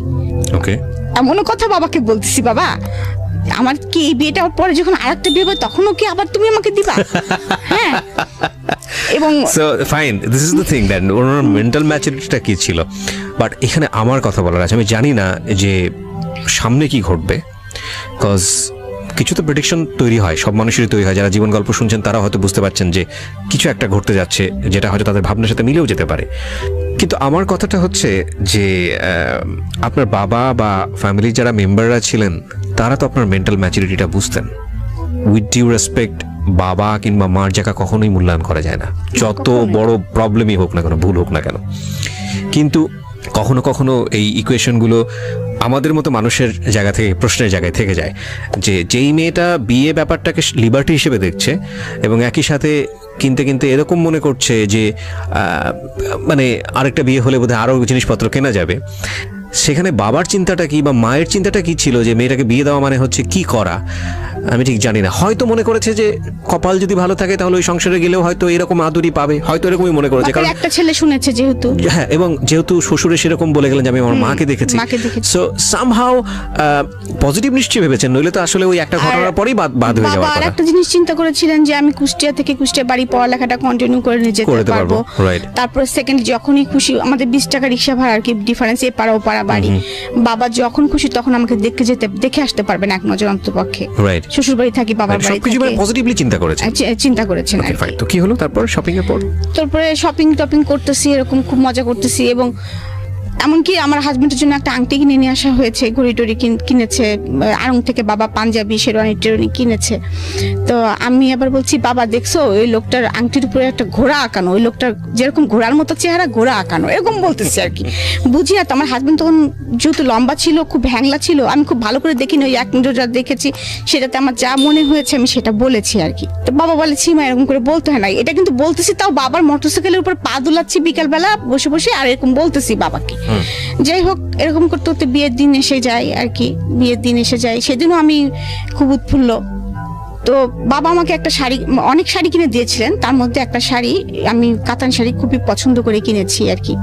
ওকে, এমনও কথা বাবাকে বলতেছি, বাবা আমার কি এই বিয়েটা পরে যখন আরেকটা বিয়ে হবে তখনও কি আবার তুমি আমাকে দিবা? হ্যাঁ, এবং so fine, this is the thing that ওনার মেন্টাল ম্যাচুরিটিটা কি ছিল। বাট এখানে আমার কথা বলার আছে, আমি জানি না যে সামনে কি ঘটবে, কজ কিছু তো প্রেডিকশন তৈরি হয়, সব মানুষেরই তৈরি হয়। যারা জীবন গল্প শুনছেন তারা হয়তো বুঝতে পারছেন যে কিছু একটা ঘটতে যাচ্ছে, যেটা হয়তো তাদের ভাবনার সাথে মিলেও যেতে পারে। কিন্তু আমার কথাটা হচ্ছে যে আপনার বাবা বা ফ্যামিলির যারা মেম্বাররা ছিলেন তারা তো আপনার মেন্টাল ম্যাচুরিটিটা বুঝতেন। উইথ ডিউ রেসপেক্ট, বাবা কিংবা মার জায়গা কখনোই মূল্যায়ন করা যায় না, যত বড় প্রবলেমই হোক না কেন, ভুল হোক না কেন। কিন্তু কখনো কখনো এই ইকুয়েশনগুলো আমাদের মতো মানুষের জায়গা থেকে, প্রশ্নের জায়গায় থেকে যায় যে যেই মেয়েটা বিয়ে ব্যাপারটাকে লিবার্টি হিসেবে দেখছে এবং একই সাথে কিনতে কিনতে এরকম মনে করছে যে মানে আরেকটা বিয়ে হলে বোধহয় আরও জিনিসপত্র কেনা যাবে, সেখানে বাবার চিন্তাটা কি বা মায়ের চিন্তাটা কি ছিল যে মেয়েটাকে বিয়ে দেওয়া মানে হচ্ছে কি করা, আমি ঠিক জানি না। হয়তো মনে করেছে যে কপাল যদি ভালো থাকে তাহলে ওই সংসারে গেলেও হয়তো এরকম আদুরি পাবে, হয়তো এরকমই মনে করেছে, কারণ একটা ছেলে শুনেছে যেহেতু। হ্যাঁ, এবং যেহেতু শ্বশুরে সেরকম বলে গেলেন যে আমি আমার মাকে দেখেছি, সো সামহাউ পজিটিভ নিশ্চয়ই ভেবেছেন, নইলে তো আসলে ওই একটা ঘটনার পরেই বাদ হয়ে যাওয়ার কথা। একটা জিনিস চিন্তা করেছিলেন যে আমি কুষ্টিয়া থেকে কুষ্টিয়া বাড়ি পড়ালেখাটা কন্টিনিউ করে নিয়ে যেতে পারবো। তারপর সেকেন্ড যখনই খুশি, আমাদের 20 টাকা রিক্সা ভাড়া আর কি ডিফারেন্স, এ পাড়া ও পাড়া বাড়ি, বাবা যখন খুশি তখন আমাকে দেখে আসতে পারবেন এক নজর অন্তপক্ষে। শ্বশুর বাড়ি থাকি, বাবার বাড়ি থাকি, পজিটিভলি চিন্তা করেছেন। তো কি হলো তারপর? শপিং এর পর তারপরে শপিং টপিং করতেছি, এরকম খুব মজা করতেছি, এবং এমনকি আমার হাজবেন্ডের জন্য একটা আংটি কিনে নিয়ে আসা হয়েছে, ঘড়ি টড়ি কিনেছে আড়ং থেকে, বাবা পাঞ্জাবি শেরওয়ানি টেরওয়ানি কিনেছে। তো আমি আবার বলছি, বাবা দেখছো ওই লোকটার আংটির উপরে একটা ঘোড়া আঁকানো, ওই লোকটার যেরকম ঘোড়ার মতো চেহারা, ঘোড়া আঁকানো, এরকম বলতেছি আর কি। বুঝি না তো, আমার হাজবেন্ড তখন যেহেতু লম্বা ছিল, খুব হ্যাংলা ছিল, আমি খুব ভালো করে দেখিনি, ওই এক নজর যা দেখেছি সেটাতে আমার যা মনে হয়েছে আমি সেটা বলেছি আর কি। তো বাবা বলে, সীমা এরকম করে বলতে হয় না, এটা কিন্তু বলতেছি, তাও বাবার মোটরসাইকেলের উপর পা দুলাচ্ছি বিকালবেলা বসে বসে, আর এরকম বলতেছি বাবাকে। যাই হোক, এরকম করতে করতে বিয়ের দিন এসে যায় আর কি। বিয়ের দিন এসে যায়, সেদিনও আমি খুব উৎফুল্ল। তো বাবা আমাকে একটা শাড়ি, অনেক শাড়ি কিনে দিয়েছিলেন, তার মধ্যে একটা শাড়ি আমি কাতান শাড়ি খুবই পছন্দ করে কিনেছি আর কি,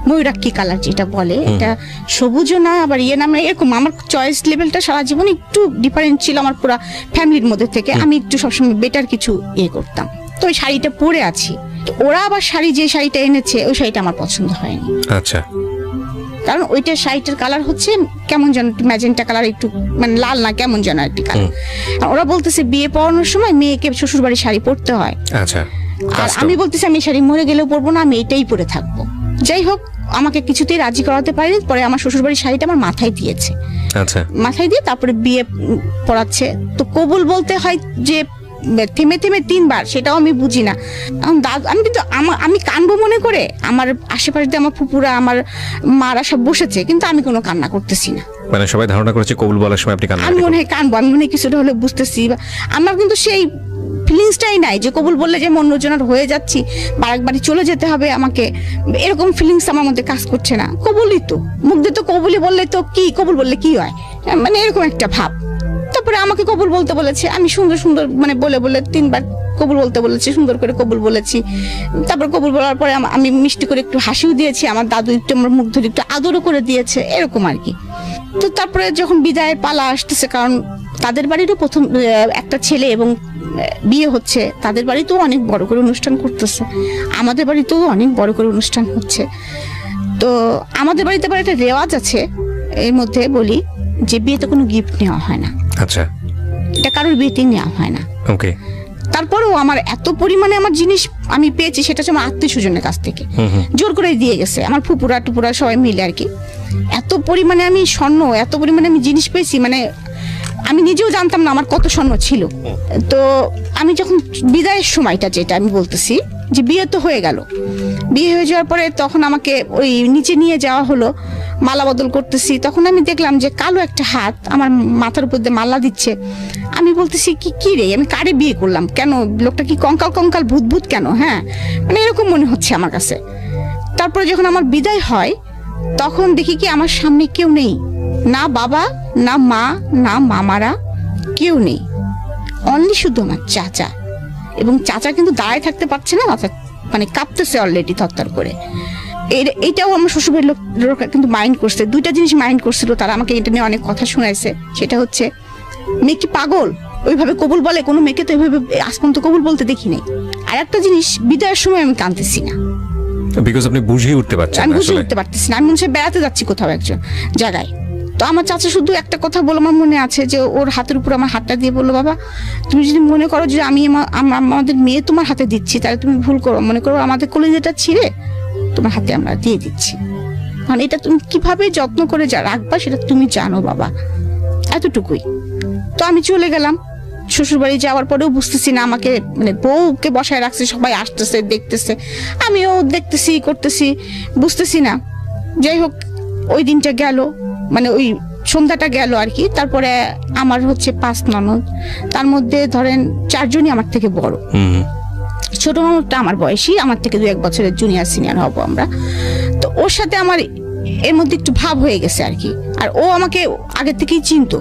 ময়ূরাক্ষী কালার যেটা বলে, এটা সবুজও না আবার ইয়ে না, এরকম আমার চয়েস লেভেলটা সারা জীবন একটু ডিফারেন্ট ছিল আমার পুরো ফ্যামিলির মধ্যে থেকে। আমি একটু সবসময় বেটার কিছু ইয়ে করতাম, তো ওই শাড়িটা পরে আছি। ওরা আবার শাড়ি, যে শাড়িটা এনেছে ওই শাড়িটা আমার পছন্দ হয়নি। আচ্ছা, কারণ ওইটা শাড়িটার কালার হচ্ছে কেমন যেন ম্যাজেন্টা কালার, একটু মানে লাল না, কেমন যেন একটি কালার। ওরা বলতেছে বিয়ে পড়ানোর সময় মেয়েকে শ্বশুর বাড়ি শাড়ি পরতে হয়। আচ্ছা, আর আমি বলতেছি আমি শাড়ি মরে গেলেও পরবো না, আমি এইটাই পরে থাকবো। যাই হোক, আমাকে কিছুতেই রাজি করাতে পারেনি। পরে আমার শ্বশুর বাড়ির শাড়িটা আমার মাথায় দিয়েছে। আচ্ছা, মাথায় দিয়ে তারপরে বিয়ে পড়াচ্ছে। তো কবুল বলতে হয় যে থেমে থেমে 3 বার, সেটাও আমি বুঝি না। আমি কিন্তু আমি কানবো মনে করে, আমার আশেপাশে আমার ফুপুরা, আমার মারা সব বসেছে, কিন্তু আমি কোনো কান্না করতেছি না। মানে সবাই ধারণা করেছে কবুল বলার সময় আপনি কান্না, আমি মনে হয় কানবো, আমি মনে হয় কিছুটা হলে বুঝতেছি। আমার কিন্তু সেই ফিলিংসটাই নাই যে কবুল বললে যে অন্যজনের হয়ে যাচ্ছি, বাড়ি চলে যেতে হবে আমাকে, এরকম ফিলিংস আমার মধ্যে কাজ করছে না। কবুলই তো, মুখ দিয়ে তো কবুলই বললে তো কি, কবুল বললে কি হয়, মানে এরকম একটা ভাব। তারপরে আমাকে কবুল বলতে বলেছে, আমি সুন্দর সুন্দর মানে বলে 3 বার কবুল বলতে বলেছে, সুন্দর করে কবুল বলেছি। তারপর কবুল বলার পরে আমি মিষ্টি করে একটু হাসিও দিয়েছি, আমার দাদু একটু আমার মুখ ধরে একটু আদরও করে দিয়েছে, এরকম আর কি। তো তারপরে যখন বিদায়ের পালা আসতেছে, কারণ তাদের বাড়িরও প্রথম একটা ছেলে এবং বিয়ে হচ্ছে, তাদের বাড়িতেও অনেক বড় করে অনুষ্ঠান করতেছে, আমাদের বাড়িতেও অনেক বড় করে অনুষ্ঠান হচ্ছে। তো আমাদের বাড়িতে আবার একটা রেওয়াজ আছে, এর মধ্যে বলি যে বিয়েতে কোনো গিফট নেওয়া হয় না। আচ্ছা, এটা কারোর বিয়েতে নেওয়া হয় না। ওকে। তারপরেও আমার এত পরিমাণে আমার জিনিস আমি পেয়েছি, সেটা হচ্ছে আমার আত্মীয় স্বজনের কাছ থেকে জোর করে দিয়ে গেছে, আমার ফুপুরা টুপুরা সবাই মিলে আর কি। এত পরিমাণে আমি স্বর্ণ, এত পরিমাণে আমি জিনিস পেয়েছি, মানে আমি নিজেও জানতাম না আমার কত স্বর্ণ ছিল। তো আমি যখন বিদায়ের সময়টা, যেটা আমি বলতেছি যে বিয়ে তো হয়ে গেল, বিয়ে হয়ে যাওয়ার পরে তখন আমাকে ওই নিচে নিয়ে যাওয়া হলো, মালা বদল করতেছি। তখন আমি দেখলাম যে কালো একটা হাত আমার মাথার উপর দিয়ে মালা দিচ্ছে। আমি বলতেছি কি রে, আমি কারে বিয়ে করলাম, কেন লোকটা কি কঙ্কাল ভূত কেন, হ্যাঁ মানে এরকম মনে হচ্ছে আমার কাছে। তারপরে যখন আমার বিদায় হয়, তখন দেখি কি আমার সামনে কেউ নেই, না বাবা, না মা, না মামারা, কেউ নেই, অনলি শুধু আমার চাচা। এবং চাচা কিন্তু দাঁড়ায় থাকতে পারছে না, মানে কাঁপতেছে অলরেডি থরথর করে। এইটাও আমার শ্বশুরের লোক কিন্তু মাইন্ড করছে, 2টা জিনিস মাইন্ড করছিল, তারা আমাকে এটা নিয়ে অনেক কথা শোনাইছে। সেটা হচ্ছে, মেয়ে কি পাগল, ওইভাবে কবুল বলে? কোনো মেয়েকে তো ওইভাবে আজ পর্যন্ত কবুল বলতে দেখি নাই। আর একটা জিনিস, বিদায়ের সময় আমি কাঁদতেছি না, বিকজ আপনি বুঝিয়ে উঠতে পারছেন না, আমি বুঝে উঠতে পারতেছি না। আমি মনে হচ্ছে বেড়াতে যাচ্ছি কোথাও একজন জায়গায়, তো আমার চাচা শুধু একটা কথা বলে আমার মনে আছে, যে ওর হাতের উপর আমার হাতটা দিয়ে বললো, বাবা তুমি যদি মনে করো যে আমি আমাদের মেয়ে তোমার হাতে দিচ্ছি, তাহলে তুমি ভুল করো, মনে করো আমাদের কলিজাটা ছিঁড়ে তোমার হাতে আমরা দিয়ে দিচ্ছি, কারণ এটা তুমি কিভাবে যত্ন করে রাখবা সেটা তুমি জানো বাবা, এতটুকুই। তো আমি চলে গেলাম। শ্বশুরবাড়ি যাওয়ার পরেও বুঝতেছি না, আমাকে মানে বউকে বসায় রাখছে, সবাই আসতেছে দেখতেছে, আমিও দেখতেছি করতেছি, বুঝতেছি না। যাই হোক ওই দিনটা গেল, মানে ওই সন্ধ্যাটা গেল আর কি। তারপরে আমার হচ্ছে 5 ননদ, তার মধ্যে ধরেন 4 জনই আমার থেকে বড়। ছোট ননদটা আমার বয়সী, আমার থেকে 2-1 বছরের জুনিয়র সিনিয়র হব আমরা। তো ওর সাথে আমার এর মধ্যে একটু ভাব হয়ে গেছে আর কি। আর ও আমাকে আগে থেকেই চিনতো,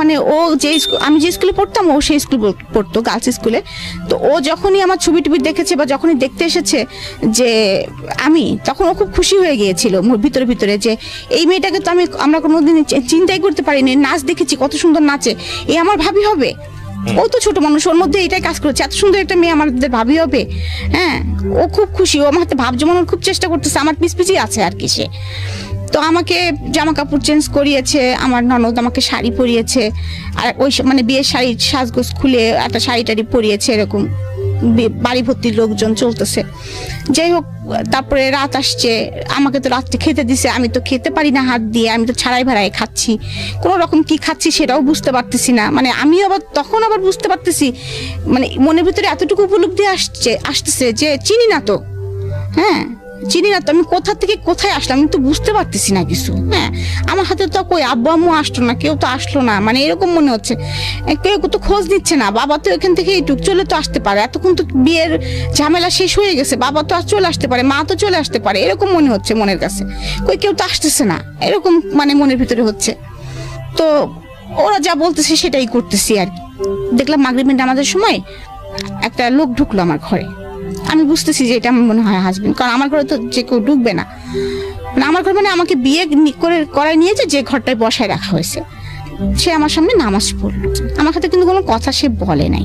মানে ও যে আমি যে স্কুলে পড়তাম ও সেই স্কুলে পড়তো, গার্লস স্কুলে। তো ও যখনই আমার ছবি টবি দেখেছে বা যখনই দেখতে এসেছে যে আমি, তখন ও খুব খুশি হয়ে গিয়েছিল ভিতরে ভিতরে, যে এই মেয়েটাকে তো আমরা কোনোদিন চিন্তাই করতে পারিনি, নাচ দেখেছি কত সুন্দর নাচে, এ আমার ভাবি হবে। ও তো ছোট মানুষ, ওর মধ্যে এটাই কাজ করেছে, এত সুন্দর একটা মেয়ে আমাদের ভাবি হবে। হ্যাঁ, ও খুব খুশি, ও আমার হাতে ভাব জমানোর খুব চেষ্টা করতেছে, আমার পিছিয়ে আছে আর কি সে। তো আমাকে জামা কাপড় চেঞ্জ করিয়েছে, আমার ননদ আমাকে শাড়ি পরিয়েছে, আর ওই মানে বিয়ের শাড়ি সাজগোজ খুলে একটা শাড়ি টাড়ি পরিয়েছে, এরকম বাড়ি ভর্তি লোকজন চলতেছে। যাই হোক, তারপরে রাত আসছে, আমাকে তো রাত্রে খেতে দিছে, আমি তো খেতে পারি না হাত দিয়ে, আমি তো ছাড়াই ভাড়াই খাচ্ছি, কোনো রকম কি খাচ্ছি সেটাও বুঝতে পারতেছি না। মানে আমি তখন আবার বুঝতে পারতেছি, মানে মনের ভিতরে এতটুকু উপলব্ধি আসতেছে যে চিনি না তো, হ্যাঁ চিনি না তো, আমি কোথা থেকে কোথায় আসলাম আমি তো বুঝতে পারতেছি না কিছু। হ্যাঁ, আমার হাতে তো কই আব্বু আম্মু আসলো না, কেউ তো আসলো না, মানে এরকম মনে হচ্ছে। কেউ তো খোঁজ নিচ্ছে না, বাবা তো এখান থেকে এইটুক চলে তো আসতে পারে, এতক্ষণ তো বিয়ের ঝামেলা শেষ হয়ে গেছে, বাবা তো আর চলে আসতে পারে, মা তো চলে আসতে পারে, এরকম মনে হচ্ছে মনের কাছে। কই কেউ তো আসতেছে না, এরকম মানে মনের ভিতরে হচ্ছে। তো ওরা যা বলতেছে সেটাই করতেছি আর কি। দেখলাম মাগরিবের নামাজের সময় একটা লোক ঢুকলো আমার ঘরে। আমি বুঝতেছি যে এটা আমার মনে হয় হাজবেন্ড, কারণ আমার ঘরে তো যে কেউ ঢুকবে না। মানে আমার ঘর মানে আমাকে বিয়ে করায় নিয়েছে যে ঘরটায় বসায় রাখা হয়েছে, সে আমার সামনে নামাজ পড়লো। আমার সাথে কিন্তু কোনো কথা সে বলে নাই,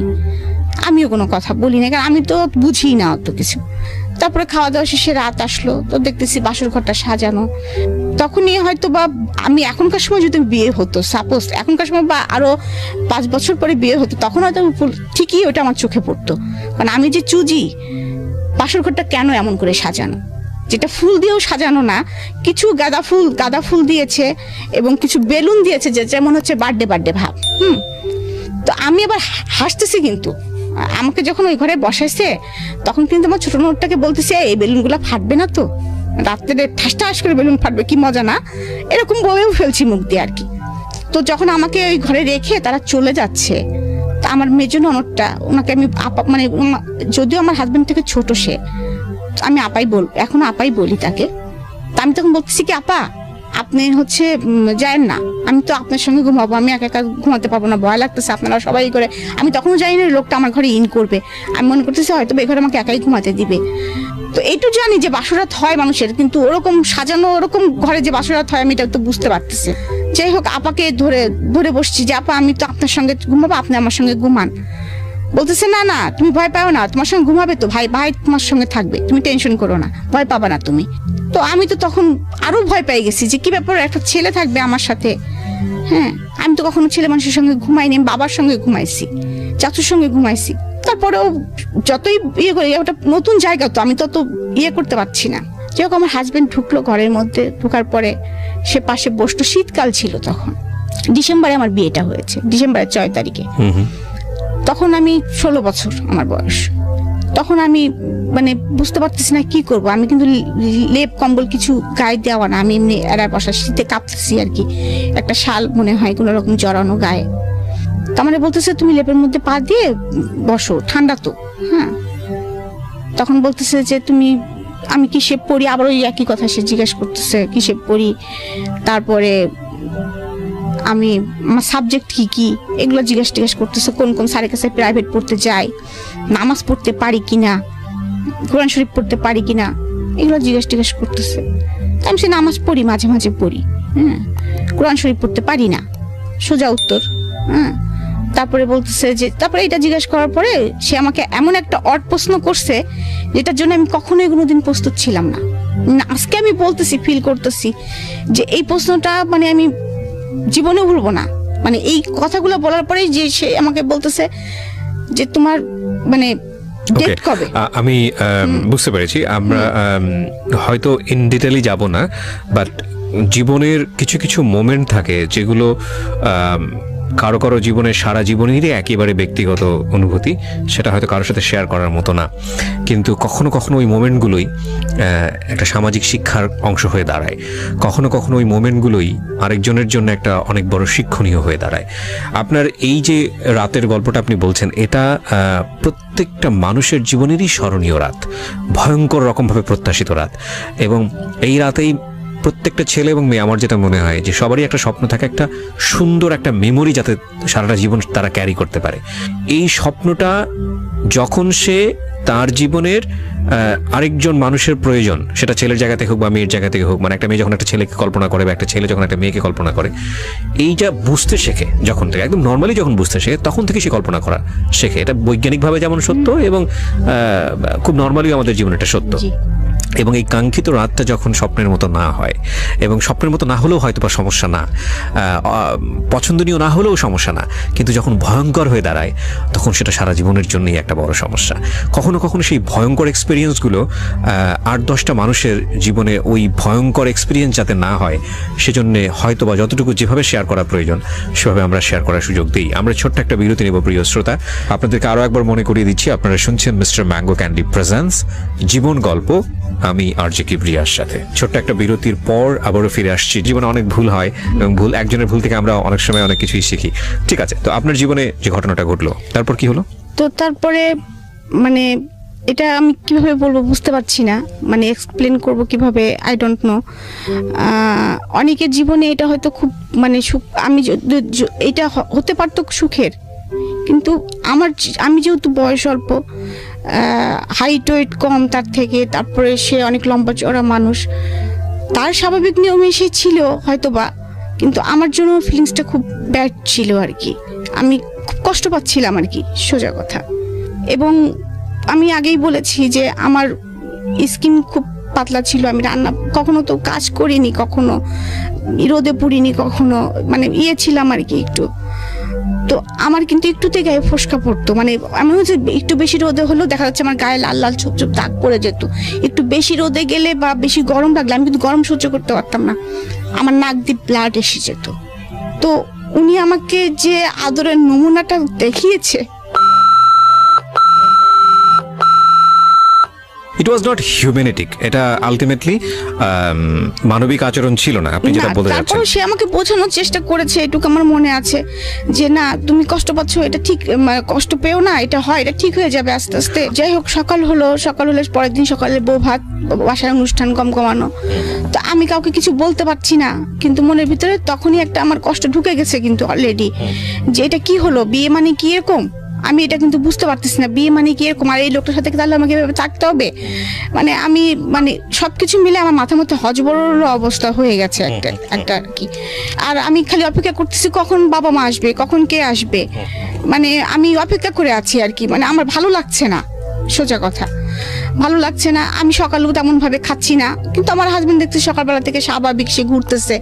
আমিও কোনো কথা বলি না, কারণ আমি তো বুঝি না অত কিছু। তারপরে খাওয়া দাওয়া শেষে রাত আসলো, তো দেখতেছি বাসর ঘরটা সাজানো। তখনই হয়তো বা আমি এখনকার সময় যদি বিয়ে হতো, সাপোজ এখনকার সময় বা আরো 5 বছর পরে বিয়ে হতো, তখন হয়তো ঠিকই ওটা আমার চোখে পড়তো। কারণ আমি যে চুজি, বাসর ঘরটা কেন এমন করে সাজানো, যেটা ফুল দিয়েও সাজানো না, কিছু গাঁদা ফুল দিয়েছে এবং কিছু বেলুন দিয়েছে, যে যেমন হচ্ছে বার্থডে ভাব। তো আমি আবার হাসতেছি, কিন্তু আমাকে যখন ওই ঘরে বসাইছে তখন কিন্তু আমার ছোট নোটটাকে বলতেছে, এই বেলুনগুলো ফাটবে না তো, রাত্রে ঠাস করে বেলুন ফাটবে, কি মজা না, এরকম বলেও ফেলছি মুখ দিয়ে আর কি। তো যখন আমাকে ওই ঘরে রেখে তারা চলে যাচ্ছে, তা আমার মেজো ননদটা, ওনাকে আমি আপা, মানে যদিও আমার হাজবেন্ড থেকে ছোট সে, আমি এখনো আপাই বলি তাকে। তা আমি তখন বলতেছি কি, আপা আপনি হচ্ছে যায়েন না, আমি তো আপনার সঙ্গে ঘুমাবো, আমি একা একা ঘুমাতে পারবো না, ভয় লাগতেছে, আপনারা সবাই করে। আমি তখনও জানি না লোকটা আমার ঘরে ইন করবে, আমি মনে করতেছি হয়তো এই ঘরে আমাকে একাই ঘুমাতে দিবে। তো এইটু জানি যে বাসরাত হয় মানুষের, কিন্তু ওরকম সাজানো ওরকম ঘরে যে বাসরাত হয় আমি এটা তো বুঝতে পারতেছি। যাই হোক, আপাকে ধরে বসছি যে আপা আমি তো আপনার সঙ্গে ঘুমাবো, আপনি আমার সঙ্গে ঘুমান। বলতেছে না তুমি ভয় পাও না, তোমার সঙ্গে ঘুমাবে তো, ভাই তোমার সঙ্গে থাকবে, তুমি টেনশন করো না, ভয় পাবা না তুমি। তো আমি তো তখন আরো ভয় পেয়ে গেছি যে কি ব্যাপার, একটা ছেলে থাকবে আমার সাথে। হ্যাঁ, আমি তো কখনো ছেলে মানুষের সঙ্গে ঘুমাইনি, বাবার সঙ্গে ঘুমাইছি, চাচুর সঙ্গে ঘুমাইছি। তারপরেও যতই ইয়ে করি, ওটা নতুন জায়গা, তো আমি তত ইয়ে করতে পারছি না। যাই হোক, আমার হাজবেন্ড ঢুকলো ঘরের মধ্যে, ঢোকার পরে সে পাশে বসতো, শীতকাল ছিল তখন, ডিসেম্বরে আমার বিয়েটা হয়েছে, ডিসেম্বরের 6 তারিখে। তখন আমি 16 বছর আমার বয়স। তখন আমি মানে বুঝতে পারতেছি না কি করব। আমি কিন্তু লেপ কম্বল কিছু গায়ে দেওয়া না, আমি এমনি এরা বসা, শীতে কাঁপতেছি আর কি, একটা শাল মনে হয় কোনো রকম জড়ানো গায়ে। তার মানে বলতেছে তুমি লেপের মধ্যে পা দিয়ে বসো, ঠান্ডা তো। হ্যাঁ, তখন বলতেছে যে আমি কিসে পড়ি, আবার ওই একই কথা সে জিজ্ঞেস করতেছে কিসে পড়ি, তারপরে আমি আমার সাবজেক্ট কি এগুলো জিজ্ঞেস করতেছে, কোন স্যারের কাছে প্রাইভেট পড়তে যাই, নামাজ পড়তে পারি কিনা, কোরআন শরীফ পড়তে পারি কিনা, এগুলো জিজ্ঞেস করতেছে। আমি সে নামাজ পড়ি, মাঝে মাঝে পড়ি, কোরআন শরীফ পড়তে পারি না, সোজা উত্তর। তারপরে বলতেছে যে, তারপরে এটা জিজ্ঞেস করার পরে সে আমাকে এমন একটা অড প্রশ্ন করছে যেটার জন্য আমি কখনোই কোনোদিন প্রস্তুত ছিলাম না। আজকে আমি বলতেছি, ফিল করতেছি যে এই প্রশ্নটা মানে আমি জীবনেও ভুলবো না। মানে এই কথাগুলো বলার পরেই যে সে আমাকে বলতেছে যে তোমার মানে ডেট কবে। আমি বুঝতে পেরেছি। আমরা হয়তো ইন ডিটেইলি যাব না, বাট জীবনের কিছু কিছু মোমেন্ট থাকে যেগুলো কারো কারো জীবনের সারা জীবনেরই একেবারে ব্যক্তিগত অনুভূতি, সেটা হয়তো কারোর সাথে শেয়ার করার মতো না, কিন্তু কখনো কখনো ওই মোমেন্টগুলোই একটা সামাজিক শিক্ষার অংশ হয়ে দাঁড়ায়। কখনো কখনো ওই মোমেন্টগুলোই আরেকজনের জন্য একটা অনেক বড় শিক্ষণীয় হয়ে দাঁড়ায়। আপনার এই যে রাতের গল্পটা আপনি বলছেন, এটা প্রত্যেকটা মানুষের জীবনেরই স্মরণীয় রাত, ভয়ঙ্কর রকমভাবে প্রত্যাশিত রাত। এবং এই রাতেই প্রত্যেকটা ছেলে এবং মেয়ে, আমার যেটা মনে হয় যে সবারই একটা স্বপ্ন থাকে, একটা সুন্দর একটা মেমোরি যাতে সারাটা জীবন তারা ক্যারি করতে পারে। এই স্বপ্নটা যখন সে তার জীবনের আরেকজন মানুষের প্রয়োজন, সেটা ছেলের জায়গা থেকে হোক বা মেয়ের জায়গা থেকে হোক, মানে একটা মেয়ে যখন একটা ছেলেকে কল্পনা করে বা একটা ছেলে যখন একটা মেয়েকে কল্পনা করে, এইটা বুঝতে শেখে যখন থেকে, একদম নর্মালি যখন বুঝতে শেখে তখন থেকে সে কল্পনা করা শেখে। এটা বৈজ্ঞানিকভাবে যেমন সত্য এবং খুব নর্মালিও আমাদের জীবনে এটা সত্য। এবং এই কাঙ্ক্ষিত রাতটা যখন স্বপ্নের মতো না হয়, এবং স্বপ্নের মতো না হলেও হয়তো বা সমস্যা না, পছন্দনীয় না হলেও সমস্যা না, কিন্তু যখন ভয়ঙ্কর হয়ে দাঁড়ায় তখন সেটা সারা জীবনের জন্যই একটা বড় সমস্যা। কখনো কখনো সেই ভয়ঙ্কর এক্সপিরিয়েন্সগুলো 8-10টা মানুষের জীবনে ওই ভয়ঙ্কর এক্সপিরিয়েন্স যাতে না হয়, সেজন্য হয়তো বা যতটুকু যেভাবে শেয়ার করা প্রয়োজন সেভাবে আমরা শেয়ার করার সুযোগ দিই। আমরা ছোট্ট একটা বিরতি নেব প্রিয় শ্রোতা। আপনাদেরকে আরও একবার মনে করিয়ে দিচ্ছি, আপনারা শুনছেন মিস্টার ম্যাঙ্গো ক্যান্ডি প্রেজেন্স জীবন গল্প, আমি আরজে কিবরিয়ার সাথে। ছোট্ট একটা বিরতির পর আবারও ফিরে আসছি। জীবনে অনেক ভুল হয় এবং একজনের ভুল থেকে আমরা অনেক সময় অনেক কিছুই শিখি। ঠিক আছে, তো আপনার জীবনে যে ঘটনাটা ঘটলো তারপর কি হলো? তো তারপরে মানে এটা আমি কিভাবে বলবো বুঝতে পারছি না, মানে এক্সপ্লেন করব কিভাবে, আই ডোন্ট নো। অনেকের জীবনে এটা হয়তো খুব মানে সুখ, আমি এটা হতে পারতো সুখের, কিন্তু আমি যেহেতু বয়স অল্প, হাইট ওয়েট কম তার থেকে, তারপরে সে অনেক লম্বা চড়া মানুষ, তার স্বাভাবিক নিয়মে সে ছিল হয়তোবা, কিন্তু আমার জন্য ফিলিংসটা খুব ব্যাড ছিল আর কি। আমি খুব কষ্ট পাচ্ছিলাম আর কি, সোজা কথা। এবং আমি আগেই বলেছি যে আমার স্কিন খুব পাতলা ছিল, আমি রান্না কখনো তো কাজ করিনি, কখনো রোদে পুড়িনি, কখনো মানে ছিলাম আর কি একটু। তো আমার কিন্তু একটুতে গায়ে ফোসকা পড়তো, মানে এমন হচ্ছে একটু বেশি রোদে হলেও দেখা যাচ্ছে আমার গায়ে লাল লাল ছোপ ছোপ দাগ পড়ে যেত। একটু বেশি রোদে গেলে বা বেশি গরম লাগলে আমি কিন্তু গরম সহ্য করতে পারতাম না, আমার নাক দিয়ে ব্লাড এসে যেত। তো উনি আমাকে যে আদরের নমুনাটা দেখিয়েছে, ইট ওয়াজ নট হিউম্যানিটিক, এটা আলটিমেটলি মানবিক আচরণ ছিল না, আপনি যেটা বলতে যাচ্ছেন। তারপর সে আমাকে বোঝানোর চেষ্টা করেছে, এটুকু আমার মনে আছে যে না তুমি কষ্ট পাচ্ছ, এটা ঠিক, কষ্ট পেও না, এটা হয়, এটা ঠিক হয়ে যাবে আস্তে আস্তে। যাই হোক, সকাল হলে পরের দিন সকালে বউ ভাত, বাসায় অনুষ্ঠান কম কমানো। তো আমি কাউকে কিছু বলতে পারছি না, কিন্তু মনের ভিতরে তখনই একটা আমার কষ্ট ঢুকে গেছে কিন্তু অলরেডি, যে এটা কি হলো, বিয়ে মানে কি এরকম, আমি এটা কিন্তু বুঝতে পারতেছি না, বিয়ে মানে কি এরকম, আর এই লোকটার সাথে তাহলে আমাকে এভাবে থাকতে হবে। মানে আমি মানে সবকিছু মিলে আমার মাথার মধ্যে হজবরল অবস্থা হয়ে গেছে একটা আর কি। আর আমি খালি অপেক্ষা করতেছি কখন বাবা মা আসবে, কখন কে আসবে, মানে আমি অপেক্ষা করে আছি আর কি। মানে আমার ভালো লাগছে না, সোজা কথা ভালো লাগছে না। আমি সকালেও তেমন ভাবে খাচ্ছি না, কিন্তু আমার হাজবেন্ড দেখতে সকালবেলা থেকে স্বাভাবিক, সে ঘুরতেছে,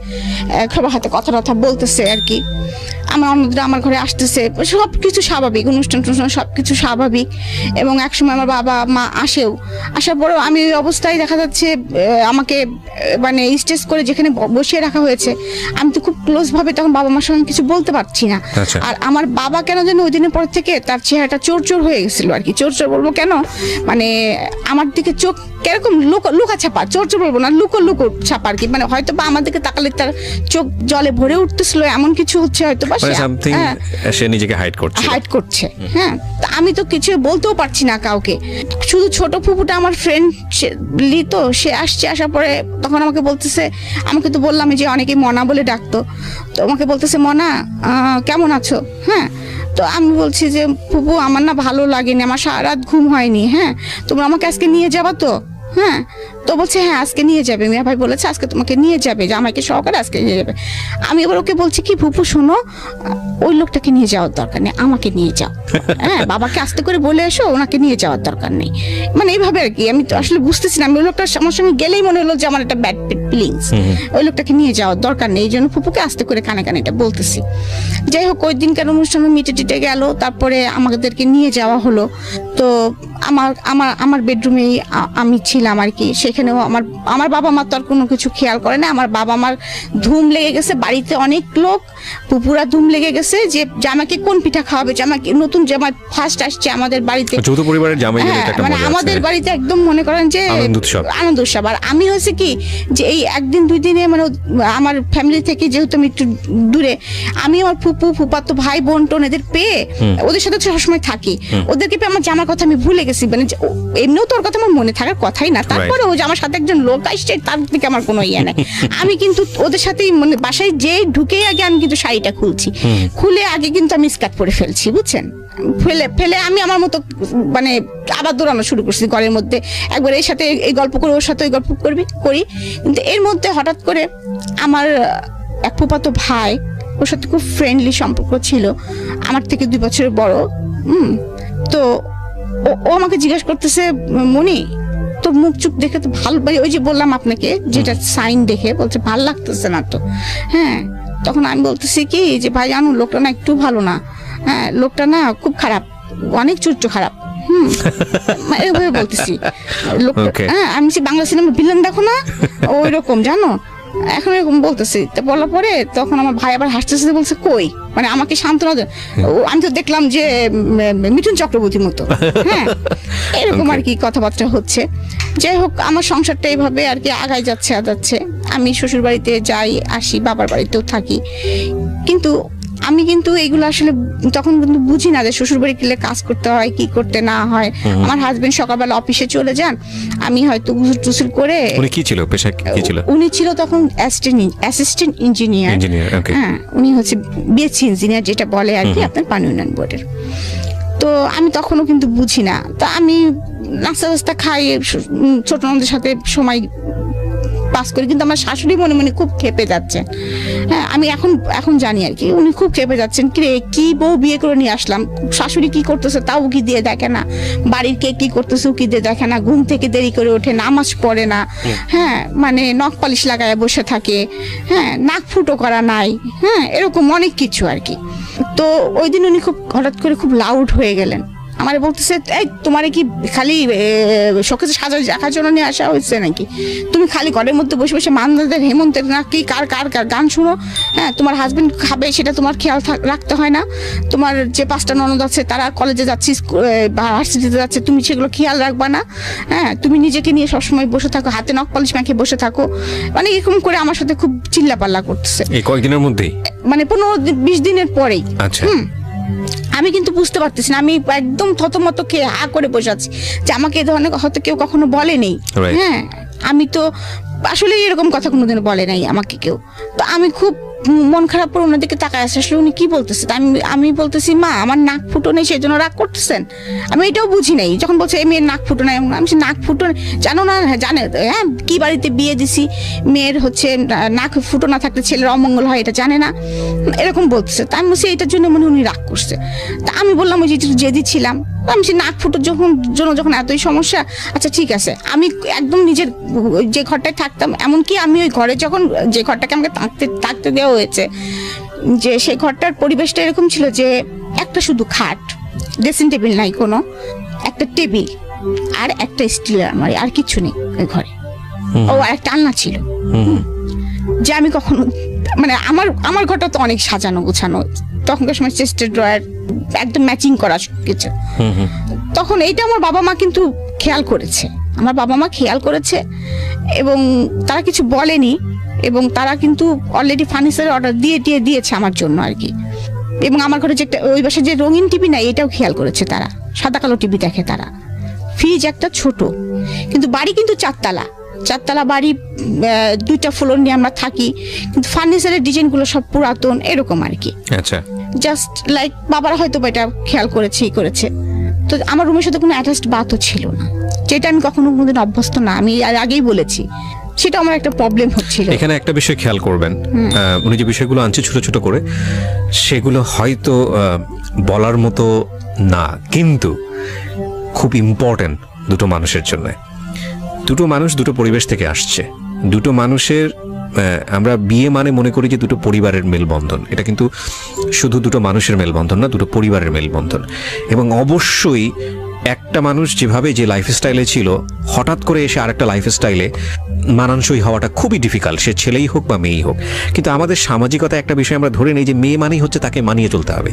সবার হাতে কথা বলতেছে আর কি, আমার অন্যদের আমার ঘরে আসতেছে, সব কিছু স্বাভাবিক, অনুষ্ঠান সব কিছু স্বাভাবিক। এবং একসময় আমার বাবা মা আসার পরেও আমি ওই অবস্থায় দেখা যাচ্ছে আমাকে মানে স্টেজ করে যেখানে বসিয়ে রাখা হয়েছে, আমি তো খুব ক্লোজ ভাবে তখন বাবা মার সঙ্গে কিছু বলতে পারছি না। আর আমার বাবা কেন যেন ওই দিনের পর থেকে তার চেহারাটা চোর হয়ে গেছিল আর কি। চোর বলবো কেন, মানে আমার দিকে চোখ কিরকম লুকা ছাপা, চোর বলবো না, লুকো ছাপা আর কি। মানে হয়তো বা আমার দিকে তাকালে তার চোখ জলে ভরে উঠতেছিল, এমন কিছু হচ্ছে হয়তো বা সে নিজেকে হাইড করছে। হ্যাঁ, আমি তো কিছু বলতেও পারছি না কাউকে। শুধু ছোট ফুপুটা আমার ফ্রেন্ড তো, সে আসার পরে তখন আমাকে বলতেছে, আমাকে তো বললাম যে অনেকে মনা বলে ডাকতো, তো আমাকে বলতেছে মনা কেমন আছো। হ্যাঁ, তো আমি বলছি যে ফুপু আমার না ভালো লাগেনি, আমার সারা রাত ঘুম হয়নি, হ্যাঁ তোমরা আমাকে আজকে নিয়ে যাবা তো। হ্যাঁ, তো বলছে হ্যাঁ আজকে নিয়ে যাবে, মিয়া ভাই বলেছে আজকে তোমাকে নিয়ে যাবে, যে আমাকে সহকারে আজকে নিয়ে যাবে। আমি এবার ওকে বলছি কি ফুপু শোনো, ওই লোকটাকে নিয়ে যাওয়ার দরকার নেই, আমাকে নিয়ে যাও, হ্যাঁ বাবাকে আস্তে করে বলে এসো, ওনাকে নিয়ে যাওয়ার দরকার নেই। মানে এইভাবে আর কি। আমি তো আসলে বুঝতেছি না, আমি ওই লোকটা আমার সঙ্গে গেলেই মনে হলো যে আমার একটা ব্যাড ফিলিংস, ওই লোকটাকে নিয়ে যাওয়ার দরকার নেই, এই জন্য ফুপুকে আস্তে করে কানে কানে এটা বলতেছি। যাই হোক ওই দিনকার অনুষ্ঠানে মিটে টিটে গেল, তারপরে আমাদেরকে নিয়ে যাওয়া হলো। তো আমার আমার আমার বেডরুমেই আমি ছিলাম আর কি। সেখানেও আমার বাবা মা তো আর কোনো কিছু খেয়াল করে না। আমার বাবা মার ধুম লেগে গেছে, বাড়িতে অনেক লোক, পুপুরা ধুম লেগে গেছে যে জামাকে কোন পিঠা খাওয়াবে, জামাকে নতুন জামা ফার্স্ট আসছে আমাদের বাড়িতে, যৌথ পরিবারের জামাই গেলে এটা একটা মানে মজা আছে। আমাদের বাড়িতে একদম মনে করেন যে আনন্দ উৎসব। আর আমি হয়েছে কি যে এই একদিন দুই দিনে মানে আমার ফ্যামিলি থেকে যেহেতু আমি একটু দূরে, আমি আমার ফুপু ফুপাতো ভাই বোন টোন এদের পেয়ে ওদের সাথে সবসময় থাকি, ওদেরকে পেয়ে আমার জামার কথা আমি ভুলে গেছি। মানে এমনিও তোর কথা আমার মনে থাকার কথাই না, তারপরে ও যে আমার সাথে একজন লোক আসছে তার থেকে আমার কোনো ইয়ে নাই। আমি কিন্তু ওদের সাথেই মানে বাসায় যে ঢুকেই আগে আমি কিন্তু শাড়িটা খুলছি, খুলে আগে কিন্তু আমি স্কার্ট পরে ফেলছি, বুঝছেন, ফেলে আমি আমার মতো মানে আবার দৌড়ানো শুরু করছি ঘরের মধ্যে। একবার এর সাথে এই গল্প করে, ওর সাথে ওই গল্প করি। কিন্তু এর মধ্যে হঠাৎ করে আমার এক ফুফাতো ভাই, ওর সাথে খুব ফ্রেন্ডলি সম্পর্ক ছিল, আমার থেকে 2 বছরের বড়। তো ও আমাকে জিজ্ঞেস করতেছে, মনি তোর মুখ চুপ দেখে তো ভালো, ওই যে বললাম আপনাকে যেটা সাইন দেখে, বলছে ভালো লাগতেছে না তো। হ্যাঁ তখন আমি বলতেছি কি যে ভাই জানো লোকটা না একটু ভালো না, হ্যাঁ লোকটা না খুব খারাপ, অনেক চরিত্র খারাপ। এভাবে বলতেছি লোকটা। হ্যাঁ আমি বাংলা সিনেমা ভিলেন দেখো না, ওই রকম জানো, এখন এরকম বলতেছি। তো বলার পরে তখন আমার ভাই আবার হাসতে বলছে কই, মানে আমাকে সান্ত্বনা আমি তো দেখলাম যে মিঠুন চক্রবর্তীর মতো। হ্যাঁ এরকম আর কি কথাবার্তা হচ্ছে। যাই হোক আমার সংসারটা এইভাবে আর কি আগায় যাচ্ছে। আমি শ্বশুর বাড়িতে যাই আসি, বাবার বাড়িতেও থাকি, কিন্তু আমি কিন্তু এগুলো আসলে তখন কিন্তু বুঝি না যে শ্বশুর বাড়ি গেলে কাজ করতে হয় কি করতে না হয়। আমার হাজবেন্ড সকালবেলা অফিসে চলে যান, আমি হয়তো গুসল করে। উনি কি ছিল, পেশা কি ছিল? উনি ছিল তখন অ্যাসিস্ট্যান্ট ইঞ্জিনিয়ার। হ্যাঁ উনি হচ্ছে বিএসসি ইঞ্জিনিয়ার যেটা বলে আর কি আপনার পানি উন্নয়ন বোর্ডের। তো আমি তখনও কিন্তু বুঝি না, তা আমি নাস্তা খাই, ছোট ননদের সাথে সময় পাস করি। কিন্তু আমার শাশুড়ি মনে মনে খুব খেপে যাচ্ছেন। হ্যাঁ আমি এখন জানি আর কি উনি খুব খেপে যাচ্ছেন, কি বউ বিয়ে করে নিয়ে আসলাম, শাশুড়ি কি করতেছে তাও উকি দিয়ে দেখে না, বাড়ির কে কি করতেছে উকি দিয়ে দেখে না, ঘুম থেকে দেরি করে ওঠে, নামাজ পড়ে না, হ্যাঁ মানে নখ পালিশ লাগায় বসে থাকে, হ্যাঁ নাক ফুটো করা নাই, হ্যাঁ এরকম অনেক কিছু আর কি। তো ওই দিন উনি খুব হঠাৎ করে খুব লাউড হয়ে গেলেন, আমারে বলতেছে এই তোমারে কি খালি শোকেসে সাজা রাখার জন্য নিয়ে আসা হয়েছে নাকি, তুমি খালি ঘরের মধ্যে বসে বসে মান্দাদের হেমন্তের না কি কার গান শুনো, হ্যাঁ তোমার হাজবেন্ড খাবে সেটা তোমার খেয়াল রাখতে হয় না, তোমার যে 5টা ননদ আছে তারা কলেজে যাচ্ছে ভার্সিটিতে যাচ্ছে তুমি সেগুলো খেয়াল রাখবা না, হ্যাঁ তুমি নিজেকে নিয়ে সবসময় বসে থাকো, হাতে নখ পলিশ মাখিয়ে বসে থাকো, মানে এরকম করে আমার সাথে খুব চিল্লাপাল্লা করতেছে এই কয়েকদিনের মধ্যেই, মানে 15-20 দিনের পরেই। আচ্ছা আমি কিন্তু বুঝতে পারতেছি না, আমি একদম থতমত খেয়ে হা করে বসে আছি যে আমাকে এই ধরনের হয়তো কেউ কখনো বলেনি। হ্যাঁ আমি তো আসলে এরকম কথা কোনোদিন বলে নাই আমাকে কেউ। তো আমি খুব মন খারাপ করে ওনার দিকে তাকায় আসলে উনি কি বলতেছে, আমি বলতেছি মা আমার নাক ফুটো নেই সেই জন্য রাগ করতেছেন, আমি এটাও বুঝি নাই। যখন বলছে এই মেয়ের নাক ফুটো নাই, আমি নাক ফুটো জানো না, জানে হ্যাঁ কি বাড়িতে বিয়ে দিছি, মেয়ের হচ্ছে নাক ফুটো না থাকলে ছেলের অমঙ্গল হয় এটা জানে না, এরকম বলতেছে। তা আমি বলছি এটার জন্য মনে উনি রাগ করছে। তা আমি বললাম ওই যে জেদি ছিলাম, আমি নাক ফুটোর যখন এতই সমস্যা, আচ্ছা ঠিক আছে। আমি একদম নিজের যে ঘরটায় থাকতাম, এমনকি আমি ওই ঘরে যখন যে ঘরটাকে আমাকে থাকতে দেওয়া হয়েছে, যে সেই ঘরটার পরিবেশটা এরকম ছিল যে একটা শুধু খাট, ড্রেসিং টেবিল নাই কোনো, একটা টেবিল আর একটা স্টিলের আলমারি, আর কিছু নেই ওই ঘরে। ও আর একটা আলনা ছিল, যে আমি কখনো মানে আমার ঘরটা তো অনেক সাজানো গোছানো, তখনকার সময় চেস্টের ড্রয়ার একদম ম্যাচিং করা কিছু। তখন এইটা আমার বাবা মা কিন্তু খেয়াল করেছে, আমার বাবা মা খেয়াল করেছে এবং তারা কিছু বলেনি, এবং তারা কিন্তু অলরেডি ফার্নিচারের অর্ডার দিয়েছে আমার জন্য আর কি। এবং আমার ঘরে যে ওই বাসায় যে রঙিন টিভি নাই এটাও খেয়াল করেছে তারা, সাদা কালো টিভি দেখে তারা। ফ্রিজ একটা ছোট, কিন্তু বাড়ি কিন্তু 4 বাড়ি, 2টা ফ্লোর নিয়ে আমরা থাকি, কিন্তু ফার্নিচারের ডিজাইনগুলো সব পুরাতন এরকম আর কি। আচ্ছা জাস্ট লাইক বাবারা হয়তো এটা খেয়াল করেছে। তো আমার রুমের সাথে কোনো অ্যাটাচড বাথও ছিল না, যেটা আমি কখনো কোনোদিন অভ্যস্ত না, আমি আগেই বলেছি, সেটা আমার একটা প্রবলেম হচ্ছিল। এখানে একটা বিষয় খেয়াল করবেন, উনি যে বিষয়গুলো আনছে ছোট ছোট করে, সেগুলো হয়তো বলার মতো না, কিন্তু খুব ইম্পর্টেন্ট দুটো মানুষের জন্য। দুটো মানুষ দুটো পরিবেশ থেকে আসছে, দুটো মানুষের আমরা বিয়ে মানে মনে করি যে দুটো পরিবারের মেলবন্ধন, এটা কিন্তু শুধু দুটো মানুষের মেলবন্ধন না, দুটো পরিবারের মেলবন্ধন। এবং অবশ্যই একটা মানুষ যেভাবে যে লাইফস্টাইলে ছিল, হঠাৎ করে এসে আরেকটা লাইফস্টাইলে মানানসই হওয়াটা খুবই ডিফিকাল্ট, সে ছেলেই হোক বা মেয়েই হোক। কিন্তু আমাদের সামাজিকতা একটা বিষয় আমরা ধরে নেই যে মেয়ে মানেই হচ্ছে তাকে মানিয়ে চলতে হবে,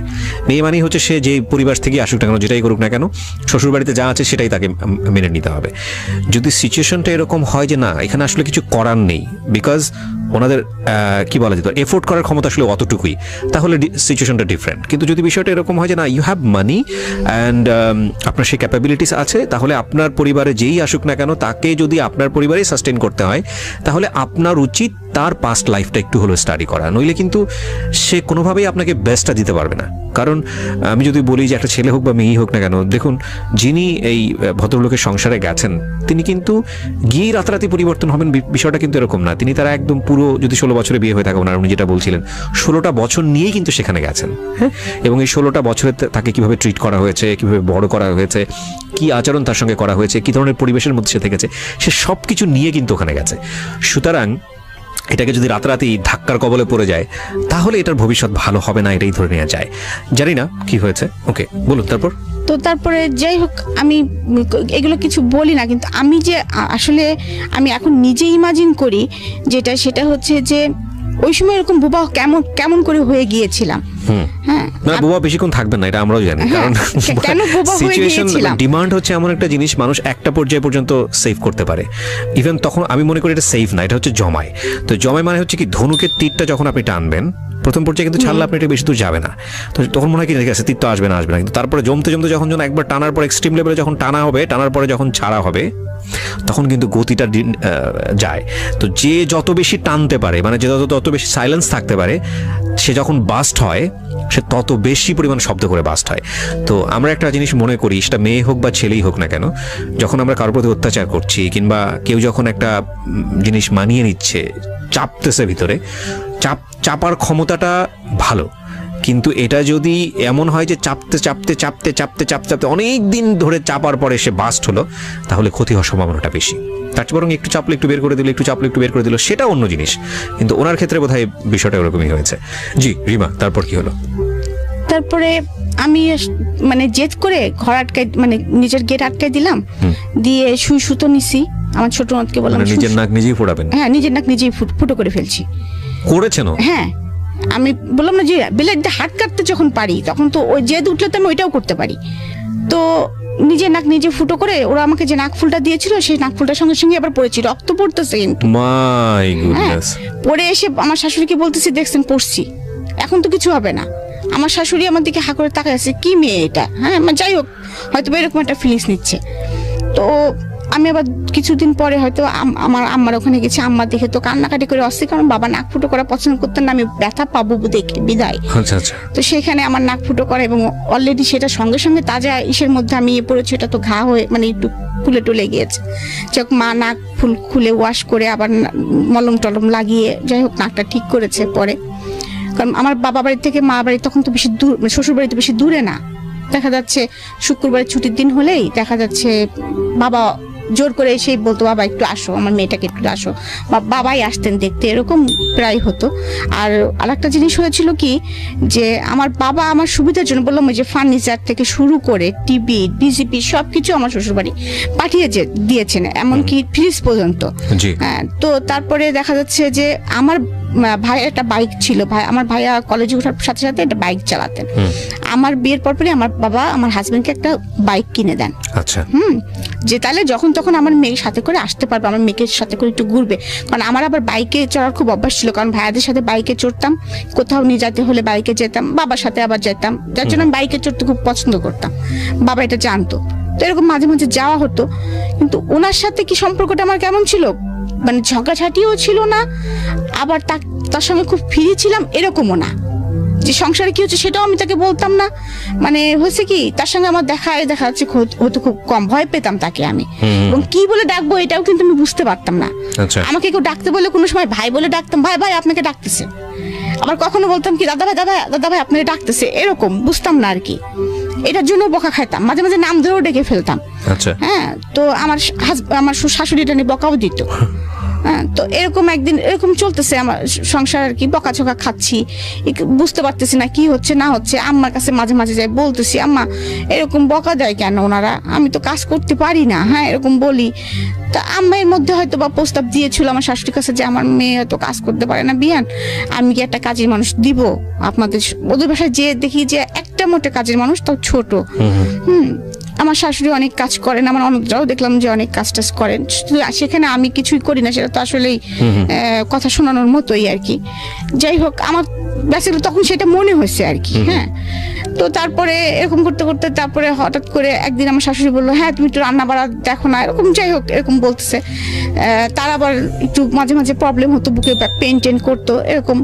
মেয়ে মানেই হচ্ছে সে যে পরিবার থেকে আসুক না কেন, যেটাই করুক না কেন, শ্বশুরবাড়িতে যা আছে সেটাই তাকে মেনে নিতে হবে। যদি সিচুয়েশনটা এরকম হয় যে না, এখানে আসলে কিছু করার নেই, বিকজ ওনাদের কি বলা যেত, এফোর্ট করার ক্ষমতা আসলে অতটুকুই, তাহলে সিচুয়েশনটা ডিফারেন্ট। কিন্তু যদি বিষয়টা এরকম হয় যে না, ইউ হ্যাভ মানি অ্যান্ড আপনার সেই ক্যাপাবিলিটিস আছে, তাহলে আপনার পরিবারে যেই আসুক না কেন, তাকে যদি আপনার পরিবারেই সাস্টেন করতে হয়, তাহলে আপনার উচিত তার পাস্ট লাইফটা একটু হলো স্টাডি করা, নইলে কিন্তু সে কোনোভাবেই আপনাকে বেস্টটা দিতে পারবে না। কারণ আমি যদি বলি যে একটা ছেলে হোক বা মেয়েই হোক না কেন, দেখুন যিনি এই ভদ্রলোকের সংসারে গেছেন, তিনি কিন্তু গিয়েই রাতারাতি পরিবর্তন হবেন, বিষয়টা কিন্তু এরকম না। তিনি তারা একদম পুরো, যদি 16 বছরে বিয়ে হয়ে থাকে ওনার, উনি যেটা বলছিলেন 16টা বছর নিয়েই কিন্তু সেখানে গেছেন, হ্যাঁ। এবং এই 16টা বছরে তাকে কিভাবে ট্রিট করা হয়েছে, কিভাবে বড় করা হয়েছে, কি আচরণ তার সঙ্গে করা হয়েছে, কি ধরনের পরিবেশের মধ্যে সে থেকেছে, সে সব কিছু নিয়ে কিন্তু ওখানে গেছে। সুতরাং এটাকে যদি রাতারাতি ধাক্কার কবলে পড়ে যায়, তাহলে এটার ভবিষ্যৎ ভালো হবে না, এটাই ধরে নেওয়া যায়। জানি না কি হয়েছে, ওকে বলুন তারপর। তো তারপরে যাই হোক, আমি এগুলো কিছু বলি না, কিন্তু আমি যে আসলে আমি এখন নিজে ইমাজিন করি যেটা, সেটা হচ্ছে যে ওই সময় এরকম বোবা কেমন করে হয়ে গিয়েছিলাম। হ্যাঁ, না বোবা বেশিক্ষণ থাকবেন না, এটা আমরাও জানি। কারণ সিচুয়েশন, ডিমান্ড হচ্ছে এমন একটা জিনিস, মানুষ একটা পর্যায় পর্যন্ত সেভ করতে পারে। ইভেন তখন আমি মনে করি এটা সেভ না, এটা হচ্ছে জমায়। তো জমায় মানে হচ্ছে কি, ধনুকের তীরটা যখন আপনি টানবেন প্রথম পর্যায়ে কিন্তু ছাড়লে আপনি এটা বেশি দূর যাবে না, তো তখন মনে হয় কি ঠিক আছে, তীর তো আসবে না, কিন্তু তারপরে জমতে জমতে যখন একবার টানার পর এক্সট্রিম লেভেলে যখন টানা হবে, টানার পরে যখন ছাড়া হবে, তখন কিন্তু গতিটা যায়। তো যে যত বেশি টানতে পারে, মানে যে তত বেশি সাইলেন্স থাকতে পারে, সে যখন বাস্ট হয়, সে তত বেশি পরিমাণ শব্দ করে বাস্ট হয়। তো আমরা একটা জিনিস মনে করি, সেটা মেয়ে হোক বা ছেলেই হোক না কেন, যখন আমরা কারোর প্রতি অত্যাচার করছি, কিংবা কেউ যখন একটা জিনিস মানিয়ে নিচ্ছে, চাপতেছে ভিতরে, চাপার ক্ষমতাটা ভালো, কিন্তু এটা যদি এমন হয় যে চাপতে চাপতে চাপতে চাপতে চাপতে চাপতে অনেক দিন ধরে চাপার পরে সে বাস্ট হলো, তাহলে ক্ষতি হওয়ার সম্ভাবনাটা বেশি। তার চেয়ে বরং একটু চাপলে একটু বের করে দিল, একটু চাপলে একটু বের করে দিল, সেটা অন্য জিনিস। কিন্তু ওনার ক্ষেত্রে বোধহয় বিষয়টা ওরকমই হয়েছে। জি রিমা, তারপর কি হলো? তারপরে আমি মানে জেদ করে ঘর আটকাই, মানে নিজের গেট আটকাই দিলাম, দিয়ে সুতো নিছি। আমার ছোট নদকে বললাম নিজের নাক নিজেই ফোড়াবেন। হ্যাঁ, নিজের নাক নিজেই ফুটো করে ফেলছি। করেছেন? হ্যাঁ, আমি বললাম না যে বেলেট দিয়ে হাত কাটতে যখন পারি, তখন তো ওই জেদ উঠলে তো আমি ওইটাও করতে পারি। তো নিজের নাক নিজে ফুটো করে, ওরা আমাকে যে নাক ফুলটা দিয়েছিল, সেই নাক ফুলটার সঙ্গে সঙ্গে আবার পড়েছি, রক্ত পড়তেছে কিন্তু। My goodness. পরে এসে আমার শাশুড়িকে বলতেছি, দেখছেন পড়ছি, এখন তো কিছু হবে না। আমার শাশুড়ি আমার দিকে হা করে তাকায় আছে, কি মেয়ে এটা। হ্যাঁ, যাই হোক, হয়তো এরকম একটা ফিলিংস নিচ্ছে। তো আমি আবার কিছুদিন পরে হয়তো আমার আম্মার ওখানে গেছি, আম্মা দেখে তো কান্নাকাটি করে আসছে, কারণ বাবা নাক ফুটো করা পছন্দ করতেন না, আমি ব্যথা পাবো দেখে বিদায়। আচ্ছা আচ্ছা। তো সেখানে আমার নাক ফুটো করা, এবং অলরেডি সেটা সঙ্গে সঙ্গে তাজা ইসের মধ্যে আমি পড়েছি, এটা তো ঘা হয়ে মানে একটু ফুলে টুলে গিয়েছে। যাক, মা নাক খুলে ওয়াশ করে আবার মলম টলম লাগিয়ে যাই হোক নাকটা ঠিক করেছে পরে। কারণ আমার বাবা বাড়ি থেকে মা বাড়ি তখন তো বেশি দূর, শ্বশুর বাড়ি তো বেশি দূরে না। দেখা যাচ্ছে শুক্রবারের ছুটির দিন হলেই দেখা যাচ্ছে বাবা জোর করে এসেই বলতো, বাবা একটু আসো, আমার মেয়েটাকে একটু আসো, বাবাই আসতেন দেখতে, এরকম প্রায় হতো। আর আরেকটা জিনিস হয়েছিল কি, যে আমার বাবা আমার সুবিধার জন্য, বললাম ওই যে ফার্নিচার থেকে শুরু করে টিভি বিজিপি সবকিছু আমার শ্বশুরবাড়ি পাঠিয়ে দিয়েছেন, এমনকি ফ্রিজ পর্যন্ত। হ্যাঁ, তো তারপরে দেখা যাচ্ছে যে আমার ভাইয়ের একটা বাইক ছিল, আমার ভাইয়া কলেজে ওঠার সাথে সাথে একটা বাইক চালাতেন। আমার বিয়ের পরপরই আমার বাবা আমার হাজবেন্ডকে একটা বাইক কিনে দেন। আচ্ছা। যে তাহলে যখন তখন আমার মেয়ের সাথে করে আসতে পারবে, আমার মেয়েকে সাথে করে একটু ঘুরবে। কারণ আমার আবার বাইকে চড়ার খুব অভ্যাস ছিল, কারণ ভাইয়াদের সাথে বাইকে চড়তাম, কোথাও নিয়ে যেতে হলে বাইকে যেতাম, বাবার সাথে আবার যেতাম, যার জন্য আমি বাইকে চড়তে খুব পছন্দ করতাম। বাবা এটা জানতো, তো এরকম মাঝে মাঝে যাওয়া হতো। কিন্তু ওনার সাথে কি সম্পর্কটা আমার কেমন ছিল, মানে ঝগড়াঝাটিও ছিল না, আবার তার সঙ্গে খুব ফ্রি ছিলাম এরকমও না। যে সংসারে কি হচ্ছে সেটাও আমি তাকে বলতাম না। মানে হয়েছে কি, তার সঙ্গে আমার দেখা যাচ্ছে হয়তো খুব কম, ভয় পেতাম তাকে আমি, এবং কি বলে ডাকবো এটাও কিন্তু আমি বুঝতে পারতাম না। আচ্ছা। আমাকে কেউ ডাকতে বলে কোনো সময় ভাই বলে ডাকতাম, ভাই ভাই আপনাকে ডাকতেছে। আবার কখনো বলতাম কি দাদা ভাই দাদা ভাই আপনাকে ডাকতেছে, এরকম বুঝতাম না আর কি। এটার জন্য বকা খাইতাম, মাঝে মাঝে নাম ধরেও ডেকে ফেলতাম। আচ্ছা। হ্যাঁ, তো আমার শাশুড়িটা নিয়ে বকাও দিত। হ্যাঁ, তো এরকম একদিন এরকম চলতেছে আমার সংসার আর কি, বকাঝকা খাচ্ছি, বুঝতে পারতেছি না কি হচ্ছে না হচ্ছে। আম্মার কাছে মাঝে মাঝে যাই, বলতেছি আম্মা এরকম বকা দেয় কেন ওনারা, আমি তো কাজ করতে পারি না। হ্যাঁ, এরকম বলি। তা আম্মা এর মধ্যে হয়তো বা প্রস্তাব দিয়েছিল আমার শাশুড়ির কাছে যে আমার মেয়ে হয়তো কাজ করতে পারে না বিয়ান, আমি কি একটা কাজের মানুষ দিব আপনাদের ওদের বাসায়। যে দেখি যে একটা মোটে কাজের মানুষ, তাও ছোট। আমার শাশুড়ি অনেক কাজ করেন, আমার অনেকরাও দেখলাম যে অনেক কাজ টাজ করেন, সেখানে আমি কিছুই করি না, সেটা তো আসলেই কথা শোনানোর মতোই আর কি। যাই হোক, আমার বেসিক্যালি তখন সেটা মনে হয়েছে আর কি। হ্যাঁ, তো তারপরে এরকম করতে করতে তারপরে হঠাৎ করে একদিন আমার শাশুড়ি বললো হ্যাঁ তুমি একটু রান্না বাড়া দেখো না, এরকম। যাই হোক, এরকম বলতেছে। তার আবার একটু মাঝে মাঝে প্রবলেম হতো, বুকে পেন টেন করতো, এরকম।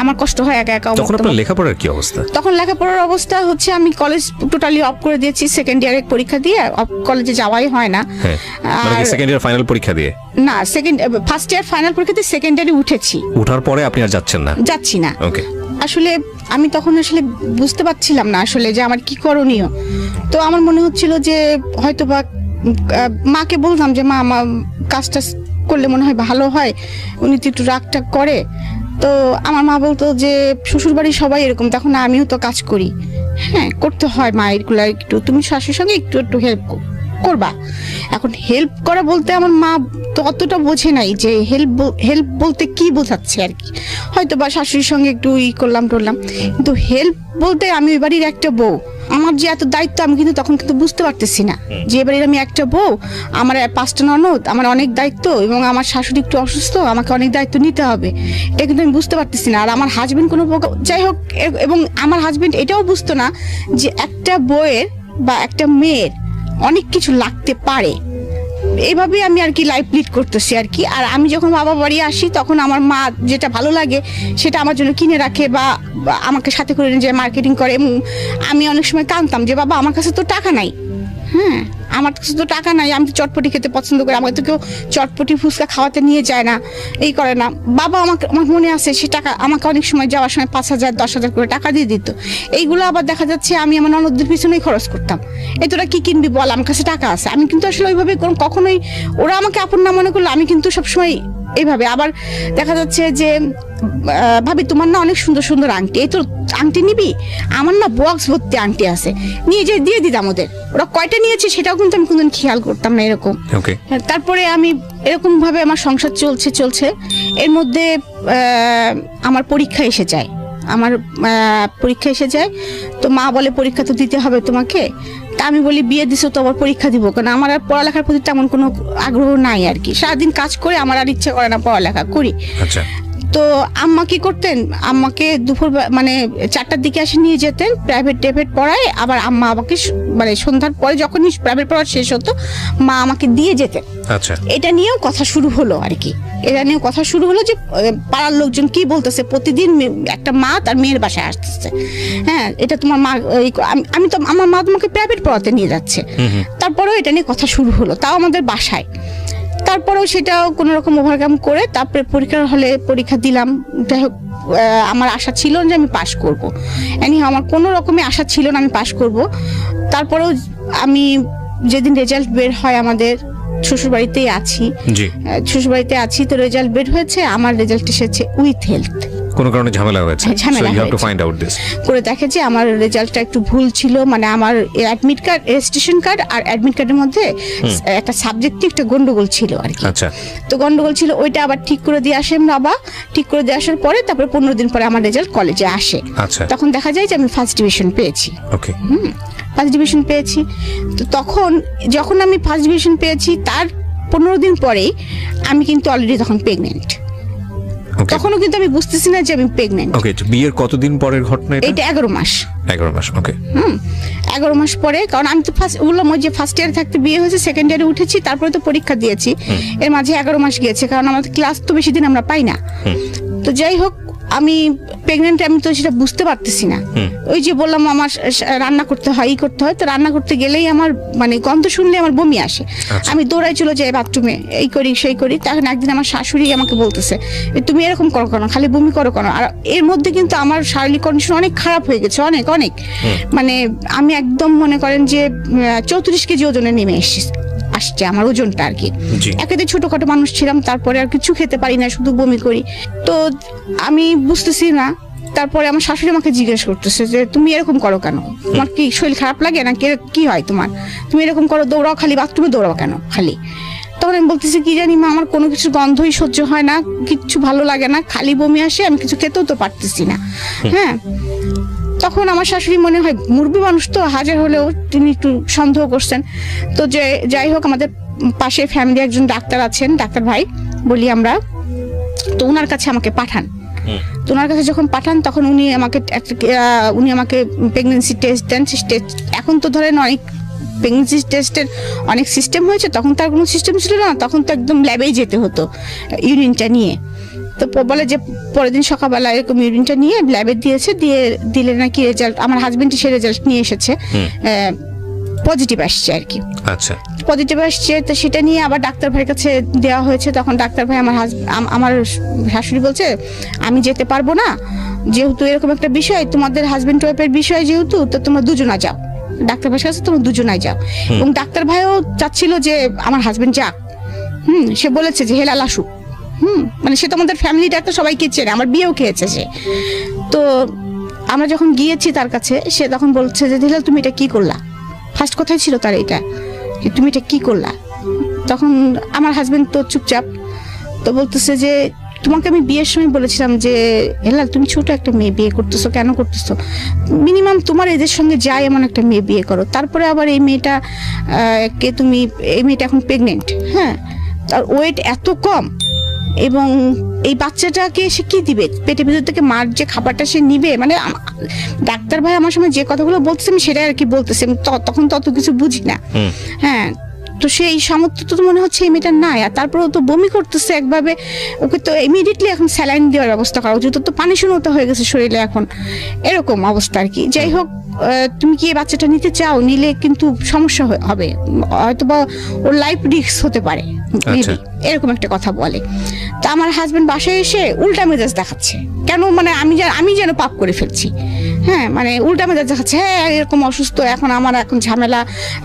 আমার কষ্ট হয় একা একা। তখন আপনার লেখাপড়ার কি অবস্থা? তখন লেখাপড়ার অবস্থা হচ্ছে আমি কলেজ টোটালি অফ করে দিয়েছি, সেকেন্ড ইয়ারে পরীক্ষা দিয়ে কলেজে যাওয়াই হয় না। মানে সেকেন্ড ইয়ার ফাইনাল পরীক্ষা দিয়ে? না, ফার্স্ট ইয়ার ফাইনাল পরীক্ষা দিয়ে সেকেন্ড ইয়ারে উঠেছি। ওঠার পরে আপনি আর যাচ্ছেন না? যাচ্ছি না। ওকে। আসলে আমি তখন আসলে বুঝতে পারছিলাম না আসলে যে আমার কি করণীয়। তো আমার মনে হচ্ছিল যে হয়তো বা মাকে বলতাম যে মা আমার কাজটা করলে মনে হয় ভালো হয়, উনি তো একটু রাগটা করে। তো আমার মা বলতো যে শ্বশুর বাড়ির সবাই এরকম, তখন আমিও তো কাজ করি। হ্যাঁ, করতে হয় মা এগুলো একটু, তুমি শাশুড়ির সঙ্গে একটু একটু হেল্প করবা। এখন হেল্প করা বলতে আমার মা তো অতটা বোঝে নাই যে হেল্প বলতে কি বোঝাচ্ছে আর কি। হয়তো বা শাশুড়ির সঙ্গে একটু করলাম টরলাম, কিন্তু হেল্প বলতে আমি ওই বাড়ির একটা বউ, আমার যে এত দায়িত্ব আমি কিন্তু তখন কিন্তু বুঝতে পারতেছি না যে এবারে আমি একটা বউ, আমার 5টা ননদ, আমার অনেক দায়িত্ব, এবং আমার শাশুড়ি একটু অসুস্থ, আমাকে অনেক দায়িত্ব নিতে হবে, এটা কিন্তু আমি বুঝতে পারতেছি না। আর আমার হাজবেন্ড কোনো যাই হোক, এবং আমার হাজবেন্ড এটাও বুঝতো না যে একটা বউয়ের বা একটা মেয়ের অনেক কিছু লাগতে পারে। এইভাবে আমি আর কি লাইফ লিড করতেছি আর কি। আর আমি যখন বাবা বাড়ি আসি তখন আমার মা যেটা ভালো লাগে সেটা আমার জন্য কিনে রাখে, বা আমাকে সাথে করে নিয়ে যায়, মার্কেটিং করে। এবং আমি অনেক সময় কাঁদতাম যে বাবা আমার কাছে তো টাকা নাই। হ্যাঁ, আমার কাছে তো টাকা নাই, আমি তো চটপটি খেতে পছন্দ করি, আমাকে তো কেউ চটপটি ফুচকা খাওয়াতে নিয়ে যায় না, এই করে না। বাবা আমার মনে আছে সে টাকা আমাকে অনেক সময় যাওয়ার সময় 5,000 10,000 করে টাকা দিয়ে দিত। এইগুলো আবার দেখা যাচ্ছে আমি আমার ননদদের পিছনেই খরচ করতাম। এই তোরা কি কিনবি বল, আমার কাছে টাকা আছে। আমি কিন্তু আসলে ওইভাবে কখনোই, ওরা আমাকে আপন না মনে করলে আমি কিন্তু সবসময় এইভাবে। আবার দেখা যাচ্ছে যে ভাবি তোমার না অনেক সুন্দর সুন্দর আংটি, এই তো আংটি নিবি, আমার না বক্স ভর্তি আংটি আছে, নিয়ে যে দিয়ে দিতাম ওদের। ওরা কয়টা নিয়েছে সেটাও কিন্তু আমি কোনদিন খেয়াল করতাম না, এরকম। তারপরে আমি এরকম ভাবে আমার সংসার চলছে। এর মধ্যে আমার পরীক্ষা এসে যায়, তো মা বলে পরীক্ষা তো দিতে হবে তোমাকে। তা আমি বলি বিয়ে দিছো তো আবার পরীক্ষা দিব কেন, আমার আর পড়ালেখার প্রতি তেমন কোনো আগ্রহ নাই আর কি। সারাদিন কাজ করে আমার আর ইচ্ছে করে না পড়ালেখা করি। আচ্ছা। তো আম্মা কি করতেন, আম্মাকে দুপুর মানে 4টার দিকে এসে নিয়ে যেতেন, প্রাইভেট পড়ায়। আবার আম্মা আমাকে মানে সন্ধ্যার পরে যখনই প্রাইভেট পড়া শেষ হতো মা আমাকে দিয়ে যেতেন। আচ্ছা। এটা নিয়েও কথা শুরু হলো আর কি। যে পাড়ার লোকজন কি বলতেছে, প্রতিদিন একটা মা তার মেয়ের বাসায় আসতেছে। হ্যাঁ, এটা তোমার মা, আমি তো আমার মা তোমাকে প্রাইভেট পড়াতে নিয়ে যাচ্ছে। তারপরেও এটা নিয়ে কথা শুরু হলো, তাও আমাদের বাসায়। তারপরেও সেটাও কোনো রকম ওভারকাম করে তারপরে পরীক্ষার হলে পরীক্ষা দিলাম। যাই হোক, আমার আশা ছিল না যে আমি পাশ করব, আমার কোনো রকমের আশা ছিল না আমি পাশ করব। তারপরেও আমি যেদিন রেজাল্ট বের হয়, আমাদের শ্বশুরবাড়িতেই আছি, তো রেজাল্ট বের হয়েছে, আমার রেজাল্ট এসেছে উইথ হেলথ। কোনো কারণে ঝামেলা হয়েছে, করে দেখে যে আমার রেজাল্টটা একটু ভুল ছিল। মানে আমার অ্যাডমিট কার্ড, রেজিস্ট্রেশন কার্ড আর অ্যাডমিট কার্ডের মধ্যে একটা সাবজেক্টে একটা গন্ডগোল ছিল আর কি। আচ্ছা। তো গন্ডগোল ছিল, ওইটা আবার ঠিক করে দিয়ে আসেন বাবা। ঠিক করে দিয়ে আসার পরে তারপরে 15 দিন পরে আমার রেজাল্ট কলেজে আসে। আচ্ছা। তখন দেখা যায় যে আমি ফার্স্ট ডিভিশন পেয়েছি। ওকে। ফার্স্ট ডিভিশন পেয়েছি। তো তখন যখন আমি ফার্স্ট ডিভিশন পেয়েছি তার 15 দিন পরেই আমি কিন্তু অলরেডি তখন প্রেগনেন্ট। তখনও কিন্তু আমি বুঝতেছি না যে আমি প্রেগনেন্ট। ওকে, বিয়ের কতদিন পরের ঘটনা এটা? 11 মাস। 11 মাস। ওকে। 11 মাস পরে, কারণ আমি তো ফার্স্ট ইয়ার থাকতে বিয়ে হয়েছে, সেকেন্ড ইয়ারে উঠেছি, তারপরে তো পরীক্ষা দিয়েছি। এর মাঝে 11 মাস গিয়েছে, কারণ আমাদের ক্লাস তো বেশি দিন আমরা পাই না। তো যাই হোক, আমি প্রেগনেন্ট, আমি তো সেটা বুঝতে পারতেছি না। ওই যে বললাম আমার রান্না করতে হয়, করতে হয়, তো রান্না করতে গেলেই আমার মানে গন্ধ শুনলে আমার বমি আসে। আমি দৌড়াই চলে যাই বাথরুমে, এই করি সেই করি। তখন একদিন আমার শাশুড়ি আমাকে বলতেছে, তুমি এরকম করো কেন, খালি বমি করো কেন? আর এর মধ্যে কিন্তু আমার শারীরিক কন্ডিশন অনেক খারাপ হয়ে গেছে, অনেক অনেক। মানে আমি একদম মনে করেন যে 34 কেজি ওজনে নেমে আসছে আমার ওজনটা আর কি। একেতে ছোটখাটো মানুষ ছিলাম, তারপরে আর কিছু খেতে পারি না, শুধু বমি করি। তো আমি বুঝতেছি না। তারপরে আমার শাশুড়ি আমাকে জিজ্ঞেস করতেছে যে তুমি এরকম করো কেন, তোমার কি শরীর খারাপ লাগে না, কি হয় তোমার, তুমি এরকম করো, দৌড়াও, খালি বাথরুমে দৌড়াও কেন খালি? তখন আমি বলতেছি কি জানি মা, আমার কোনো কিছু গন্ধই সহ্য হয় না, কিচ্ছু ভালো লাগে না, খালি বমি আসে, আমি কিছু খেতেও তো পারতেছি না। হ্যাঁ, তখন আমার শাশুড়ি মনে হয় মুরব্বী মানুষ তো, হাজার হলেও তিনি একটু সন্দেহ করছেন। তো যাই হোক, আমাদের পাশে ফ্যামিলি একজন ডাক্তার আছেন, ডাক্তার ভাই বলি আমরা, তো ওনার কাছে আমাকে পাঠান। তো ওনার কাছে যখন পাঠান তখন উনি আমাকে প্রেগনেন্সি টেস্ট দেন। এখন তো ধরেন অনেক প্রেগনেন্সি টেস্টের অনেক সিস্টেম হয়েছে, তখন তার কোনো সিস্টেম ছিল না, তখন তো একদম ল্যাবেই যেতে হতো ইউরিনটা নিয়ে। তো বলে যে পরের দিন সকালবেলা এরকম ইউরিনটা নিয়ে ল্যাবে দিলে নাকি রেজাল্ট, আমার হাজবেন্ডই সে রেজাল্ট নিয়ে এসেছে, পজিটিভ আসছে আর কি। আচ্ছা, পজিটিভ আসছে। তো সেটা নিয়ে আবার ডাক্তার ভাইয়ের কাছে দেওয়া হয়েছে। তখন ডাক্তার ভাই আমার শাশুড়ি বলছে আমি যেতে পারবো না, যেহেতু এরকম একটা বিষয়, তোমাদের হাজবেন্ড ওয়াইফের বিষয় যেহেতু, তো তোমরা দুজনা যাও, ডাক্তার ভাইয়ের কাছে তোমরা দুজনাই যাও। এবং ডাক্তার ভাইও চাচ্ছিল যে আমার হাজবেন্ড যাক। সে বলেছে যে হেলাল আসুক। মানে সে তো আমাদের ফ্যামিলি ডাক্তার, সবাইকে চেনে, আমার বিয়েও খেয়েছে সে। তো আমরা যখন গিয়েছি তার কাছে, সে তখন বলছে যে হেলাল তুমি এটা কি করলা? ফার্স্ট কথাই ছিল তার এটা, যে তুমি এটা কি করলা? তখন আমার হাজবেন্ড তো চুপচাপ। তো বলতেছে যে তোমাকে আমি বিয়ের সময় বলেছিলাম যে হেলাল তুমি ছোট একটা মেয়ে বিয়ে করতেছো, কেন করতেছো? মিনিমাম তোমার এদের সঙ্গে যায় এমন একটা মেয়ে বিয়ে করো। তারপরে আবার এই মেয়েটা এখন প্রেগনেন্ট। হ্যাঁ, তার ওয়েট এত কম, এবং এই বাচ্চাটাকে সে কি দিবে? পেটের ভিতর থেকে মার যে খাবারটা সে নিবে। মানে ডাক্তার ভাই আমার সময় যে কথাগুলো বলতেছে আমি সেটাই আর কি বলতেছি, তখন তো অত কিছু বুঝি না। হ্যাঁ, তো সেই সামর্থ্য তো মনে হচ্ছে এই মেয়েটার নাই। আর তারপরেও তো বমি করতেছে একভাবে, ওকে তো ইমিডিয়েটলি এখন স্যালাইন দেওয়ার ব্যবস্থা করা উচিত, তো পানি শূন্যতা হয়ে গেছে শরীরে এখন, এরকম অবস্থা আর কি। যাই হোক, তুমি কি এই বাচ্চাটা নিতে চাও? নিলে কিন্তু সমস্যা হবে, হয়তো বা ওর লাইফ রিস্ক হতে পারে, মেবি এরকম একটা কথা বলে। তা আমার হাজবেন্ড বাসায় এসে উল্টা মেজাজ দেখাচ্ছে, কেন মানে আমি যেন পাপ করে ফেলছি। হ্যাঁ, মানে উল্টা মেজাজ দেখাচ্ছে, হ্যাঁ এরকম অসুস্থ, এখন আমার এখন ঝামেলা,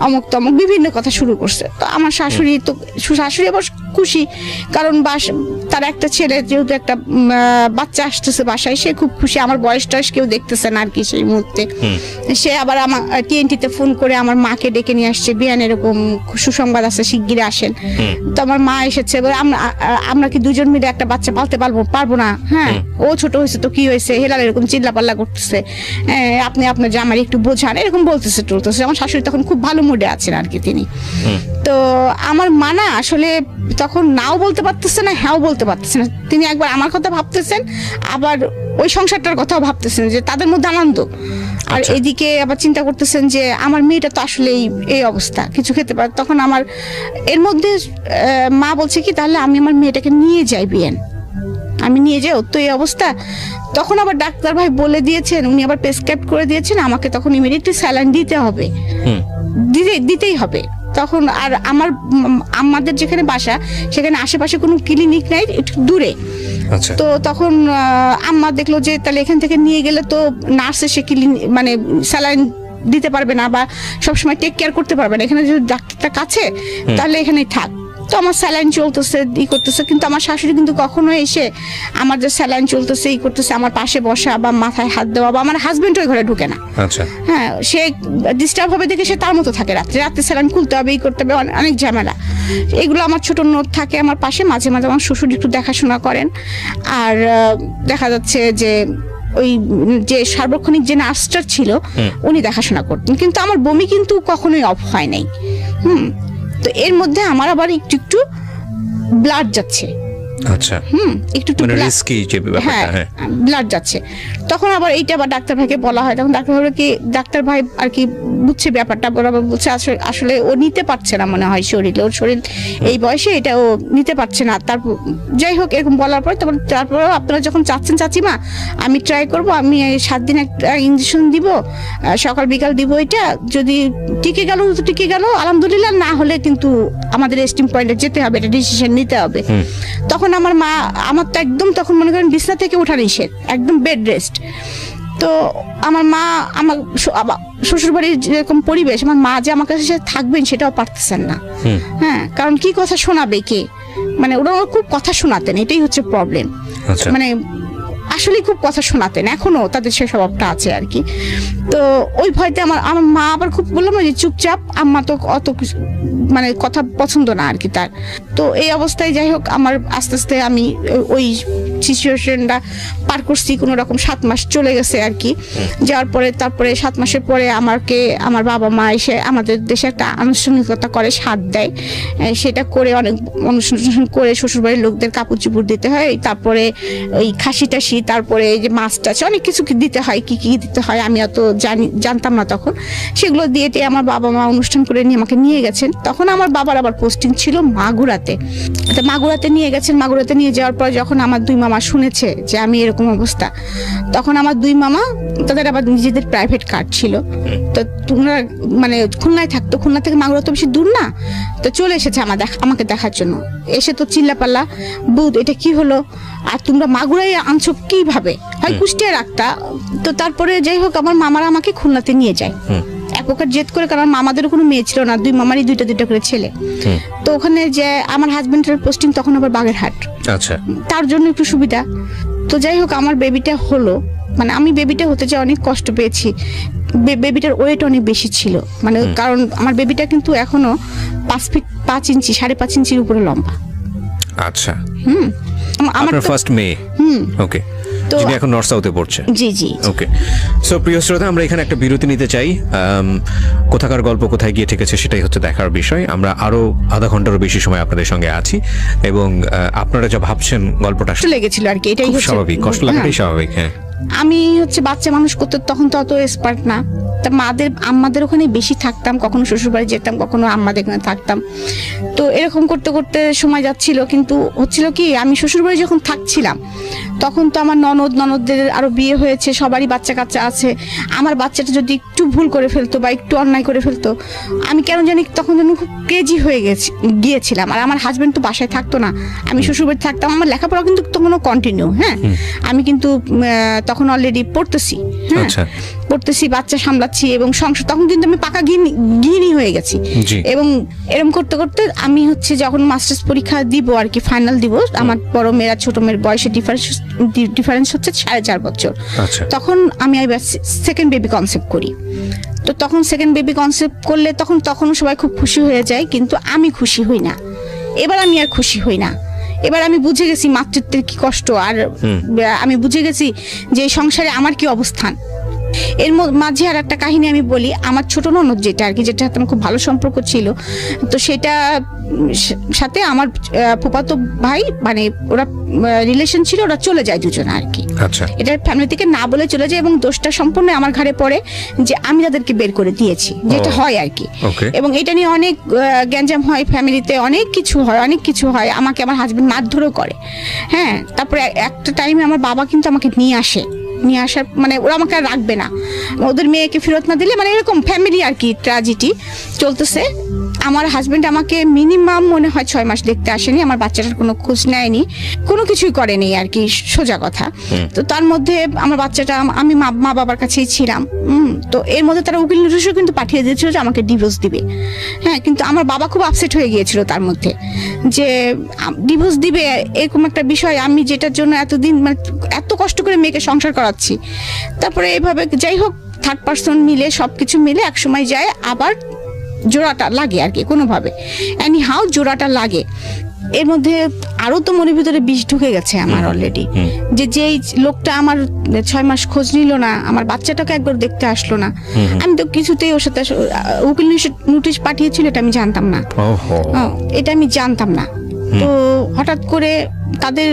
অমুক তমুক বিভিন্ন কথা শুরু করছে। তো আমার শাশুড়ি আবার খুশি, কারণ তার একটা ছেলে, যেহেতু একটা বাচ্চা আসতেছে বাসায়, সে খুব খুশি। আমার বয়স টয়স কেউ দেখতেছে না আর কি সেই মুহূর্তে। সে আবার আমার TNT-তে ফোন করে আমার মাকে ডেকে নিয়ে আসছে, বিয়ান এরকম সুসংবাদ আছে, শিগগিরই আসেন। তো আমার মা এসেছে, আমরা কি দুজন মিলে একটা বাচ্চা পালতে পারবো না? হ্যাঁ, ও ছোট হয়েছে তো কি হয়েছে, হেলাল এরকম চিল্লাপাল্লা করতেছে, আপনি আপনার জামাই একটু বোঝান, এরকম বলতেছে। আমার শাশুড়ি তখন খুব ভালো মুডে আছেন আর কি তিনি। তো আমার মা না আসলে তখন নাও বলতে পারতেছে না, হ্যাঁও বলতে পারতেছে না। তিনি একবার আমার কথা ভাবতেছেন, আবার ওই সংসারটার কথাও ভাবতেছেন, যে তাদের মধ্যে আনন্দ, আর এদিকে আবার চিন্তা করতেছেন যে আমার মেয়েটা তো আসলে এই অবস্থা, কিছু খেতে পারে। তখন আমার এর মধ্যে মা বলছে কি, তাহলে আমি আমার মেয়েটাকে নিয়ে যাই বিয়ান, আমি নিয়ে যাই, তো এই অবস্থা। তখন আবার ডাক্তার ভাই বলে দিয়েছেন, উনি আবার প্রেসক্রাইব করে দিয়েছেন আমাকে তখন ইমিডিয়েটলি স্যালাইন দিতে হবে, দিতেই হবে। তখন আর আমাদের যেখানে বাসা সেখানে আশেপাশে কোনো ক্লিনিক নাই, একটু দূরে। তো তখন আম্মা দেখলো যে তাহলে এখান থেকে নিয়ে গেলে তো নার্স এসে মানে স্যালাইন দিতে পারবে না, বা সবসময় টেক কেয়ার করতে পারবে না, এখানে যদি ডাক্তারটা কাছে, তাহলে এখানেই থাক। তো আমার স্যালাইন চলতেছে, করতেছে, কিন্তু আমার শাশুড়ি কিন্তু কখনো এসে আমার যে স্যালাইন চলতেছে করতেছে আমার পাশে বসা বা মাথায় হাত দেওয়া, বা আমার হাজবেন্ড ওই ঘরে ঢুকে না। হ্যাঁ, সে ডিস্টার্ব হবে দেখে সে তার মতো থাকে, রাত্রে স্যালাইন খুলতে হবে, করতে হবে, অনেক ঝামেলা। এগুলো আমার ছোট নোট থাকে আমার পাশে, মাঝে মাঝে আমার শ্বশুর একটু দেখাশোনা করেন। আর দেখা যাচ্ছে যে ওই যে সার্বক্ষণিক যে নার্সটা ছিল উনি দেখাশোনা করতেন, কিন্তু আমার বমি কিন্তু কখনোই অফ হয় নাই। তো এর মধ্যে আমার আবার একটু ব্লাড যাচ্ছে, আচ্ছা, একটু মানে রিস্কি যে ব্যাপারটা, হ্যাঁ ব্লাড যাচ্ছে। তখন আবার এইটা আবার ডাক্তার ভাইকে বলা হয়, তখন ডাক্তার ভাই ডাক্তার ভাই আর কি বুঝছে ব্যাপারটা, বরাবর বলছে আসলে ও নিতে পারছে না মনে হয় শরীরে, ওর শরীর এই বয়সে এটা ও নিতে পারছে না। তারপর যাই হোক এরকম বলার পর তারপরে আপনারা যখন চাচ্ছেন চাচিমা আমি ট্রাই করব, আমি 7 দিন একটা ইঞ্জেকশন দিব, সকাল বিকাল দিব, এটা যদি টিকে গেল তো টিকে গেল আলহামদুলিল্লাহ, না হলে কিন্তু আমাদের এস্টিম পয়েন্টে যেতে হবে, এটা ডিসিশন নিতে হবে। তখন আমার মা, আমার তো একদম তখন মনে করেন বিছনা থেকে ওঠা নিষেধ, একদম বেড রেস্ট। তো আমার মা, আমার শ্বশুরবাড়ির যেরকম পরিবেশ, আমার মা যে আমার কাছে থাকবেন সেটাও পারতেছেন না। হ্যাঁ, কারণ কি কথা শোনাবে কে, মানে ওরা খুব কথা শোনাতেন, এটাই হচ্ছে প্রবলেম। মানে আসলে খুব কথা শোনাতেন, এখনো তাদের সেই স্বভাবটা আছে আর কি। তো ওই ভয়তে আমার মা আবার খুব বললাম যে চুপচাপ, আম্মা তো অত মানে কথা পছন্দ না আর কি তার। তো এই অবস্থায় যাই হোক আমার আস্তে আস্তে আমি ওই সিচুয়েশনটা পার করছি, কোনো রকম 7 মাস চলে গেছে আর কি। যাওয়ার পরে তারপরে 7 মাসের পরে আমাকে আমার বাবা মা এসে আমাদের দেশে একটা আনুষ্ঠানিকতা করে, সাথ দেয়, সেটা করে অনেক অনুষ্ঠান করে শ্বশুরবাড়ির লোকদের কাপড় চুপড় দিতে হয়, তারপরে ওই খাসি টাসি, তারপরে এই যে মাছ টাছ অনেক কিছু দিতে হয়, কি কি দিতে হয় আমি অত জানতাম না তখন। সেগুলো দিয়ে আমার বাবা মা অনুষ্ঠান করে নিয়ে আমাকে নিয়ে গেছেন। তখন আমার বাবার আবার পোস্টিং ছিল মাগুরাতে, তো মাগুরাতে নিয়ে গেছেন। মাগুরাতে নিয়ে যাওয়ার পর যখন আমার 2 মামা শুনেছে যে আমি এরকম অবস্থা, তখন আমার 2 মামা, তাদের আবার নিজেদের প্রাইভেট কার ছিল, তো তোমরা মানে খুলনায় থাকতো, খুলনা থেকে মাগুরা তো বেশি দূর না, তো চলে এসেছে আমাকে দেখার জন্য। এসে তো চিল্লাপাল্লা, বুধ এটা কি হলো, আর তোমরা মাগুরায় আনছো কিভাবে, হয় কুষ্টিয়া রাখতা। তো তারপরে যাই হোক আমার মামারা আমাকে খুলনাতে নিয়ে যায় এক প্রকার জেদ করে, কারণ মামাদেরও কোনো মেয়ে ছিল না, 2 মামারই 2টা করে ছেলে। তো ওখানে যে আমার হাজবেন্ডের পোস্টিং তখন আবার বাগেরহাট, আচ্ছা, তার জন্য একটু সুবিধা। তো যাই হোক আমার বেবিটা হলো, মানে আমি বেবিটা হতে যে অনেক কষ্ট পেয়েছি, বেবিটার ওয়েট অনেক বেশি ছিল, মানে কারণ আমার বেবিটা কিন্তু এখনো 5 ফিট 5 ইঞ্চি 5.5 ইঞ্চির উপরে লম্বা। আচ্ছা, আমার ফার্স্ট মেয়ে, ওকে, যিনি এখন নর্থ সাউথে পড়ছে। জি জি, ওকে। সো প্রিয় শ্রোতা, আমরা এখানে একটা বিরতি নিতে চাই। কোথাকার গল্প কোথায় গিয়ে ঠেকেছে সেটাই হচ্ছে দেখার বিষয়। আমরা আরো আধা ঘন্টারও বেশি সময় আপনাদের সঙ্গে আছি, এবং আপনারা যা ভাবছেন গল্পটা লেগেছিল আর কি, এটাই স্বাভাবিক, কষ্ট লাগাটাই স্বাভাবিক। হ্যাঁ, আমি হচ্ছে বাচ্চা মানুষ করতে তখন তো অত এক্সপার্ট না, তা আম্মাদের ওখানে বেশি থাকতাম, কখনো শ্বশুরবাড়ি যেতাম, কখনো আম্মাদের ওখানে থাকতাম। তো এরকম করতে করতে সময় যাচ্ছিল, কিন্তু হচ্ছিল কি আমি শ্বশুরবাড়ি যখন থাকছিলাম তখন তো আমার ননদদের আরো বিয়ে হয়েছে, সবারই বাচ্চা কাচ্চা আছে। আমার বাচ্চাটা যদি একটু ভুল করে ফেলতো বা একটু অন্যায় করে ফেলতো, আমি কেন জানি তখন যেন খুব ক্রেজি হয়ে গিয়েছিলাম। আর আমার হাজবেন্ড তো বাসায় থাকতো না, আমি শ্বশুরবাড়ি থাকতাম। আমার লেখাপড়া কিন্তু তখনও কন্টিনিউ, হ্যাঁ, আমি কিন্তু তখন অলরেডি পড়তেছি, হ্যাঁ পড়তেছি, বাচ্চা সামলাচ্ছি এবং সংসার, তখন কিন্তু আমি পাকা গৃহিণী হয়ে গেছি। এবং এরকম করতে করতে আমি হচ্ছে যখন মাস্টার্স পরীক্ষা দিব আর কি, ফাইনাল দিব, আমার বড় মেয়েরা ছোট মেয়ের বয়সে ডিফারেন্স হচ্ছে 4.5 বছর। তখন আমি সেকেন্ড বেবি কনসেপ্ট করি। তো তখন সেকেন্ড বেবি কনসেপ্ট করলে তখন সবাই খুব খুশি হয়ে যায়, কিন্তু আমি খুশি হই না। এবার আমি আর খুশি হই না। এবার আমি বুঝে গেছি মাতৃত্বের কি কষ্ট, আর আমি বুঝে গেছি যে এই সংসারে আমার কি অবস্থান। এর মাঝে আর একটা কাহিনী আমি বলি। আমার ছোট ননদ যেটা আর কি, যেটা আমার খুব ভালো সম্পর্ক ছিল, তো সেটা সাথে আমার ফুফাতো ভাই, মানে ওরা রিলেশন ছিল, ওরা চলে যায় দুজনে আর কি। আচ্ছা, এটা ফ্যামিলি থেকে না বলে চলে যায়, এবং দোষটা সম্পূর্ণ আমার ঘাড়ে পড়ে যে আমি তাদেরকে বের করে দিয়েছি, যেটা হয় আর কি। এবং এটা নিয়ে অনেক গ্যাঞ্জাম হয় ফ্যামিলিতে, অনেক কিছু হয়। আমাকে আমার হাজবেন্ড মারধরও করে, হ্যাঁ। তারপরে একটা টাইমে আমার বাবা কিন্তু আমাকে নিয়ে আসার মানে ওরা আমাকে আর রাখবে না, ওদের মেয়েকে ফেরত না দিলে, মানে এরকম ফ্যামিলি আর কি ট্র্যাজেডি চলতেছে। আমার হাজবেন্ড আমাকে মিনিমাম মনে হয় 6 মাস দেখতে আসেনি, আমার বাচ্চাটার কোনো খোঁজ নেয়নি, কোনো কিছুই করেনি আর কি, সোজা কথা। তো তার মধ্যে আমার বাচ্চাটা, আমি মা বাবার কাছেই ছিলাম। তো এর মধ্যে তারা উকিল নোটিশও কিন্তু পাঠিয়ে দিয়েছিল যে আমাকে ডিভোর্স দিবে, হ্যাঁ। কিন্তু আমার বাবা খুব আপসেট হয়ে গিয়েছিল তার মধ্যে, যে ডিভোর্স দিবে এরকম একটা বিষয়, আমি যেটার জন্য এতদিন মানে এত কষ্ট করে মেয়েকে সংসার করাচ্ছি। তারপরে এইভাবে যাই হোক থার্ড পার্সন মিলে সবকিছু মিলে একসময় যায় আবার জোড়াটা লাগে আর কি, কোনোভাবে এনি হাউ জোড়াটা লাগে। এর মধ্যে আরো তো মনের ভিতরে বিষ ঢুকে গেছে আমার অলরেডি, যেই লোকটা আমার 6 মাস খোঁজ নিল না, আমার বাচ্চাটাকে একবার দেখতে আসলো না, আমি তো কিছুতেই ওর সাথে উকিল নোটিশ পাঠিয়েছিল, এটা আমি জানতাম না, এটা আমি জানতাম না। তো হঠাৎ করে তাদের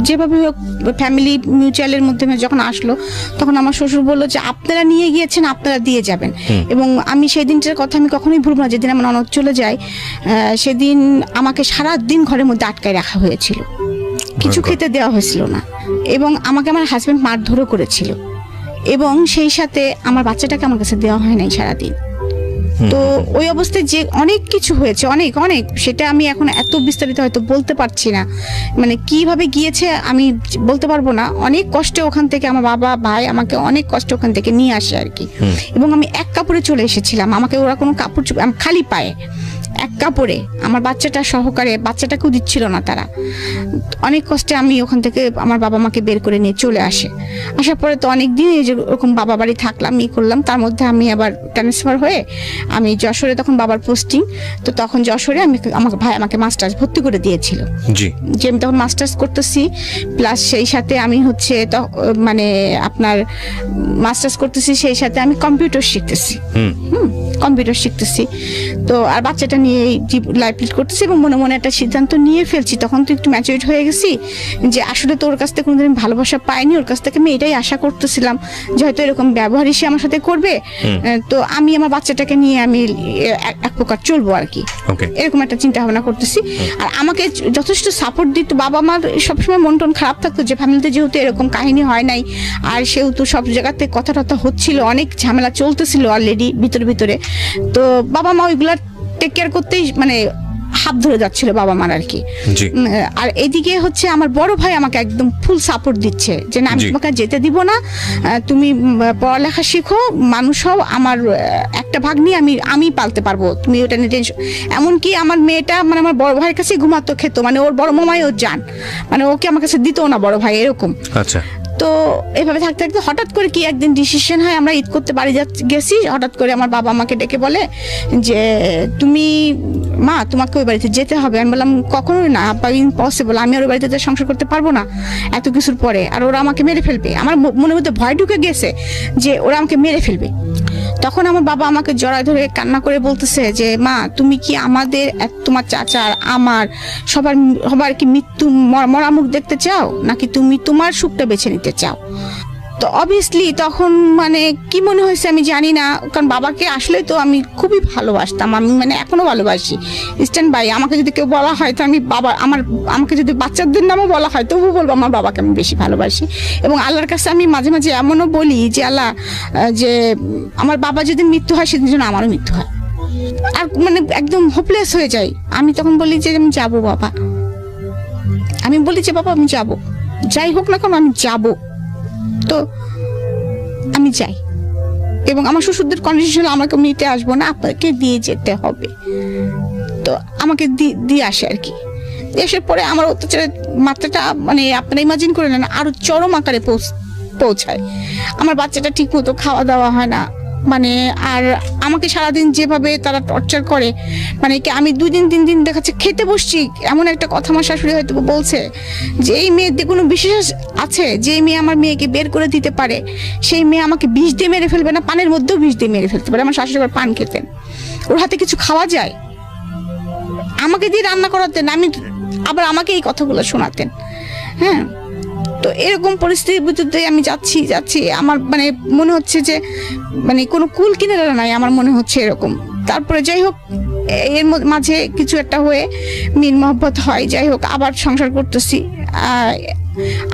যেভাবে হোক ফ্যামিলি মিউচুয়ালের মধ্যে যখন আসলো, তখন আমার শ্বশুর বললো যে আপনারা নিয়ে গিয়েছেন, আপনারা দিয়ে যাবেন। এবং আমি সেই দিনটার কথা আমি কখনোই ভুলব না, যেদিন আমার ননদ চলে যায় সেদিন আমাকে সারা দিন ঘরের মধ্যে আটকায় রাখা হয়েছিল, কিছু খেতে দেওয়া হয়েছিল না, এবং আমাকে আমার হাজবেন্ড মারধরও করেছিল, এবং সেই সাথে আমার বাচ্চাটাকে আমার কাছে দেওয়া হয় নাই সারাদিন। তো ওই অবস্থায় যে অনেক কিছু হয়েছে, অনেক অনেক, সেটা আমি এখন এত বিস্তারিত হয়তো বলতে পারছি না, মানে কিভাবে গিয়েছে আমি বলতে পারবো না। অনেক কষ্টে ওখান থেকে আমার বাবা ভাই আমাকে অনেক কষ্ট ওখান থেকে নিয়ে আসে আর কি। এবং আমি এক কাপড়ে চলে এসেছিলাম, আমাকে ওরা কোনো কাপড় খালি পায়ে এক কাপড়ে আমার বাচ্চাটা সহকারে, বাচ্চাটাকেও দিচ্ছিল না তারা। অনেক কষ্টে আমি ওখান থেকে আমার বাবা মাকে বের করে নিয়ে চলে আসে। আসার পরে তো অনেক দিন এই যে ওরকম বাবা বাড়ি থাকলাম, করলাম। তার মধ্যে আমি আবার ট্রান্সফার হয়ে আমি যশোরে, তখন বাবার পোস্টিং, তো তখন যশোরে আমাকে ভাই আমাকে মাস্টার্স ভর্তি করে দিয়েছিল, যে আমি তখন মাস্টার্স করতেছি, প্লাস সেই সাথে আমি হচ্ছে মানে আপনার মাস্টার্স করতেছি, সেই সাথে আমি কম্পিউটার শিখতেছি, কম্পিউটার শিখতেছি। তো আর বাচ্চাটা নিয়ে লাইফ লিড করতেছি, এবং মনে মনে একটা সিদ্ধান্ত নিয়ে ফেলছি, তখন তো একটু ম্যাচুরিট হয়ে গেছি, যে আসলে তো ওর কাছ থেকে কোনোদিন ভালোবাসা পাইনি, ওর কাছ থেকে আমি এটাই আশা করতেছিলাম যে হয়তো এরকম ব্যবহারই সে আমার সাথে করবে, তো আমি আমার বাচ্চাটাকে নিয়ে আমি এক প্রকার চলবো আর কি, এরকম একটা চিন্তা ভাবনা করতেছি। আর আমাকে যথেষ্ট সাপোর্ট দিত বাবা মার, সবসময় মন টন খারাপ থাকতো যে ফ্যামিলিতে যেহেতু এরকম কাহিনী হয় নাই, আর সেহেতু সব জায়গাতে কথা টথা হচ্ছিল, অনেক ঝামেলা চলতেছিল অলরেডি ভিতরে, তো বাবা মা ওইগুলা টেক কেয়ার করতেই মানে হাত ধরে যাচ্ছিল বাবা মার আর কি। আর এদিকে হচ্ছে আমার বড় ভাই আমাকে একদম ফুল সাপোর্ট দিচ্ছে যে না, আমি তোমাকে যেতে দিব না, তুমি পড়ালেখা শিখো, মানুষ হও, আমার একটা ভাগ নিয়ে আমি পালতে পারবো, তুমি ওটা নিয়ে টেনশন। এমনকি আমার মেয়েটা মানে আমার বড় ভাইয়ের কাছে ঘুমাতো, খেত, মানে ওর বড় মামাই ওর জান, মানে ওকে আমার কাছে দিত না বড় ভাই, এরকম। আচ্ছা। তো এভাবে থাকতে থাকতে হঠাৎ করে কি একদিন ডিসিশন হয়, আমরা ঈদ করতে বাড়ি গেছি, হঠাৎ করে আমার বাবা আমাকে ডেকে বলে যে তুমি মা, তোমাকে ওই বাড়িতে যেতে হবে। আমি বললাম কখনোই না আব্বা, ইম্পসিবল, আমি আর ওই বাড়িতে সংসার করতে পারবো না এত কিছুর পরে, আর ওরা আমাকে মেরে ফেলবে। আমার মনের মধ্যে ভয় ঢুকে গেছে যে ওরা আমাকে মেরে ফেলবে। তখন আমার বাবা আমাকে জড়ায় ধরে কান্না করে বলতেছে যে মা, তুমি কি আমাদের, তোমার চাচার, আমার সবার কি মৃত্যু মরা মুখ দেখতে চাও, নাকি তুমি তোমার সুখটা বেছে নিতে চাও? তো অবভিয়াসলি তখন মানে কি মনে হয়েছে আমি জানি না, কারণ বাবাকে আসলে তো আমি খুবই ভালোবাসতাম, আমি মানে এখনো ভালোবাসি। স্ট্যান্ড বাই, আমাকে যদি কেউ বলা হয় তো আমি আমাকে যদি বাচ্চাদের নামও বলা হয় তবু বলবো আমার বাবাকে আমি বেশি ভালোবাসি। এবং আল্লাহর কাছে আমি মাঝে মাঝে এমনও বলি যে আল্লাহ, যে আমার বাবা যদি মৃত্যু হয় সেদিন যেন আমারও মৃত্যু হয়। আর মানে একদম হোপলেস হয়ে যাই। আমি তখন বলি যে আমি যাবো বাবা, আমি বলি যে বাবা আমি যাবো, যাই হোক না কেন আমি যাবো। তো আমি যাই, এবং আমার শ্বশুরদের কন্ডিশন হলো আমাকে নিতে আসবো না, আপনাকে দিয়ে যেতে হবে। তো আমাকে দিয়ে আসে আর কি। এসে পরে আমার অত্যাচারের মাত্রাটা মানে আপনারা ইমাজিন করে নেন, আরো চরম আকারে পৌঁছায়। আমার বাচ্চাটা ঠিক মতো খাওয়া দাওয়া হয় না, মানে আর আমাকে সারাদিন যেভাবে তারা টর্চার করে, মানে কি আমি 2 দিন 3 দিন দেখাচ্ছে খেতে বসছি, এমন একটা কথা আমার শাশুড়ি হয়তো বলছে যে এই মেয়েদের কোনো বিশেষ আছে, যে মেয়ে আমার মেয়েকে বের করে দিতে পারে, সেই মেয়ে আমাকে বিষ দিয়ে মেরে ফেলবে না, পানের মধ্যেও বিষ দিয়ে মেরে ফেলতে পারে। আমার শাশুড়ি আবার পান খেতেন, ওর হাতে কিছু খাওয়া যায়, আমাকে দিয়ে রান্না করাতেন, আবার আমাকে এই কথাগুলো শোনাতেন। হ্যাঁ, তো এরকম পরিস্থিতির ভিতরে আমি যাচ্ছি, আমার মানে মনে হচ্ছে যে মানে কোনো কুল কিনারা নাই, আমার মনে হচ্ছে এরকম। তারপরে যাই হোক, এর মাঝে কিছু একটা হয়ে মিল মহব্বত হয়, যাই হোক আবার সংসার করতেছি।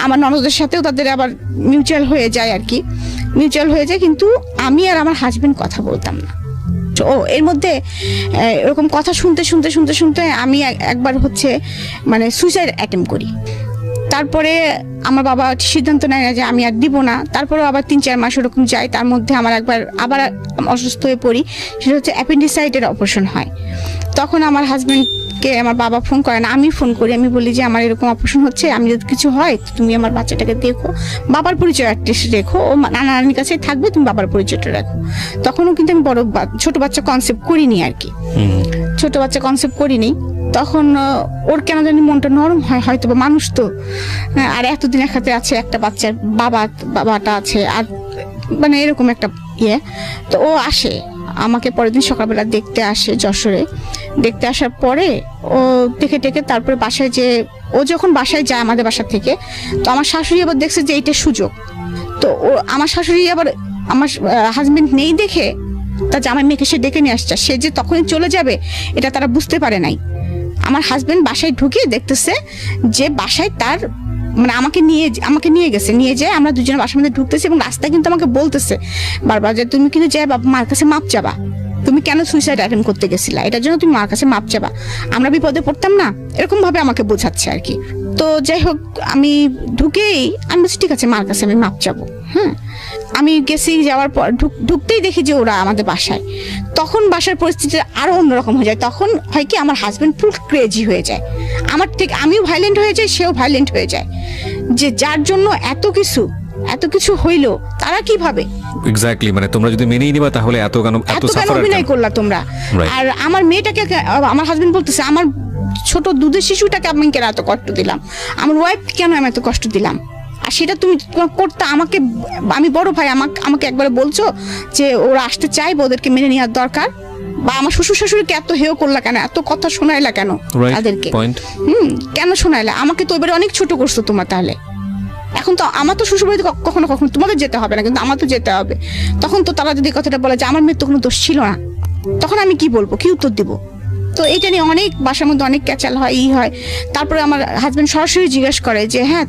আমার ননদের সাথেও তাদের আবার মিউচুয়াল হয়ে যায় আর কি, মিউচুয়াল হয়ে যায়, কিন্তু আমি আর আমার হাজবেন্ড কথা বলতাম না। ও এর মধ্যে এরকম কথা শুনতে আমি একবার হচ্ছে মানে সুইসাইড অ্যাটেম্প করি। তারপরে আমার বাবা সিদ্ধান্ত নেয় না যে আমি আর দিব না। তারপরেও আবার 3-4 মাস ওরকম যায়, তার মধ্যে আমার আবার অসুস্থ হয়ে পড়ি, সেটা হচ্ছে অ্যাপেন্ডিসাইটের অপারেশন হয়। তখন আমার হাজব্যান্ডকে আমার বাবা ফোন করে না, আমি ফোন করি, আমি বলি যে আমার এরকম অপারেশন হচ্ছে, আমি যদি কিছু হয় তুমি আমার বাচ্চাটাকে দেখো, বাবার পরিচয় অ্যাটলিস্ট রেখো, ও নানির কাছে থাকবে, তুমি বাবার পরিচয়টা রাখো। তখনও কিন্তু আমি ছোট বাচ্চা কনসেপ্ট করিনি আর কি, ছোট বাচ্চা কনসেপ্ট করিনি। তখন ওর কেন জানি মনটা নরম হয়, হয়তো বা মানুষ তো, আর এতদিন একসাথে আছে, একটা বাচ্চার বাবাটা আছে, আর মানে এরকম একটা ইয়ে। তো ও আসে, আমাকে পরের দিন সকালবেলা দেখতে আসে যশোরে। দেখতে আসার পরে ও দেখে তারপরে বাসায় যে ও যখন বাসায় যায় আমাদের বাসা থেকে, তো আমার শাশুড়ি আবার দেখছে যে এইটা সুযোগ। তো ও আমার শাশুড়ি আবার আমার হাজবেন্ড নেই দেখে তার জামাই মেয়েকে সে ডেকে নিয়ে আসছে, সে যে তখনই চলে যাবে এটা তারা বুঝতে পারে নাই। আমার হাজবেন্ড বাসায় ঢুকে দেখতেছে যে বাসায় তার মানে আমাকে নিয়ে গেছে, নিয়ে যায় আমরা দুজনে বাসার মধ্যে ঢুকতেছি এবং রাস্তায় কিন্তু আমাকে বলতেছে বারবার যে তুমি কিন্তু যাই বাবা মার কাছে মাপ চাবা, তুমি কেন সুইসাইড অ্যাটেম্প করতে গেছিলা, এটার জন্য তুমি মার কাছে মাপ চাবা, আমরা বিপদে পড়তাম না, এরকম ভাবে আমাকে বোঝাচ্ছে আর কি। তো যাই হোক আমি ঢুকেই আমি বলছি ঠিক আছে মার কাছে আমি মাপ চাবো। হ্যাঁ, আমি গেছি, যাওয়ার পর ঢুকতেই দেখি যে ওরা আমাদের বাসায়। তখন বাসার পরিস্থিতি আরো অন্যরকম হয়ে যায়। তখন হয় কি আমার হাজবেন্ড পুরো ক্রেজি হয়ে যায়, আমার ঠিক আমিও ভাইলেন্ট হয়ে যাই, সেও ভাইলেন্ট হয়ে যায়, যে যার জন্য এত কিছু হইলো তারা কিভাবে এক্স্যাক্টলি, মানে তোমরা যদি মেনেই নিবা তাহলে এত কেন অভিনয় করলা তোমরা। আর আমার মেয়েটাকে আমার হাজবেন্ড বলতেছে আমার ছোট দুধের শিশুটাকে আমি কেন এত কষ্ট দিলাম, আমার ওয়াইফ কেন আমি এত কষ্ট দিলাম, আর সেটা তুমি করতে আমাকে, আমি বড় ভাই আমাকে একবারে বলছো যে ওরা আসতে চাইবে, ওদেরকে মেনে নেওয়ার দরকার, বা আমার শ্বশুর শাশুড়িকে এত হেয় করলা কেন, এত কথা শোনাইলা কেন তাদেরকে, কেন শোনাইলা আমাকে, তো এবারে অনেক ছোট করছো তোমার। তাহলে এখন তো আমার তো শ্বশুর বাড়িতে কখনো তোমাদের যেতে হবে না, কিন্তু আমার তো যেতে হবে। তখন তো তারা যদি কথাটা বলে যে আমার মেয়ের তো কোনো দোষ ছিল না, তখন আমি কি বলবো, কি উত্তর দিব? তো এটা নিয়ে অনেক বাসার মধ্যে অনেক ক্যাচাল হয়, হয়। তারপরে আমার হাজবেন্ড সরাসরি জিজ্ঞেস করে যে হ্যাঁ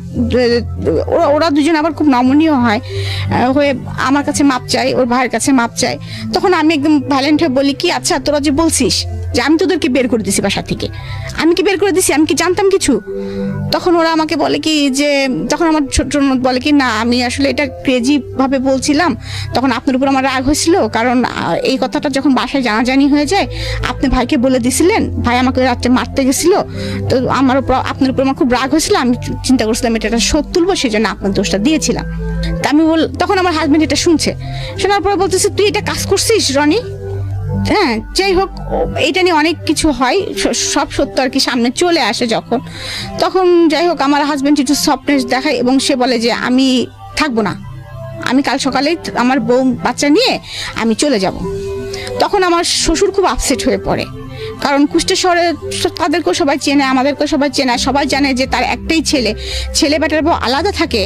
ওরা দুজন আবার খুব নমনীয় হয় হয়ে আমার কাছে মাপ চাই, ওর ভাইয়ের কাছে মাপ চাই। তখন আমি একদম ভাইলেন্ট হয়ে বলি কি আচ্ছা তোরা যে বলছিস যে আমি তোদেরকে বের করে দিছি বাসা থেকে, আমি কি বের করে দিছি, আমি কি জানতাম কিছু? তখন ওরা আমাকে বলে কি যে, তখন আমার ছোট ননদ বলে কি না আমি আসলে এটা ক্রেজি ভাবে বলছিলাম, তখন আপনার উপর আমার রাগ হয়েছিল, কারণ এই কথাটা যখন বাসায় জানাজানি হয়ে যায় আপনি ভাইকে বলে দিছিলেন, ভাই আমাকে রাত্রে মারতে গেছিল, তো আমার উপর আপনার উপর আমার খুব রাগ হয়েছিল, আমি চিন্তা করছিলাম এটা শোধ তুলবো, সেই জন্য আপনার দোষটা দিয়েছিলাম। তা আমি তখন আমার হাজবেন্ড এটা শুনছে, শোনার পরে বলতেছে তুই এটা কাজ করছিস রনি। হ্যাঁ, যাই হোক এটা নিয়ে অনেক কিছু হয়, সব সত্য আর কি সামনে চলে আসে যখন, তখন যাই হোক আমার হাজবেন্ড একটু সফটনেস দেখায় এবং সে বলে যে আমি থাকবো না, আমি কাল সকালে আমার বউ বাচ্চা নিয়ে আমি চলে যাব। তখন আমার শ্বশুর খুব আপসেট হয়ে পড়ে, কারণ কুষ্টিয়া শহরে তাদেরকেও সবাই চেনে, আমাদেরকেও সবাই চেনে, সবাই জানে যে তার একটাই ছেলে বেটার বউ আলাদা থাকে,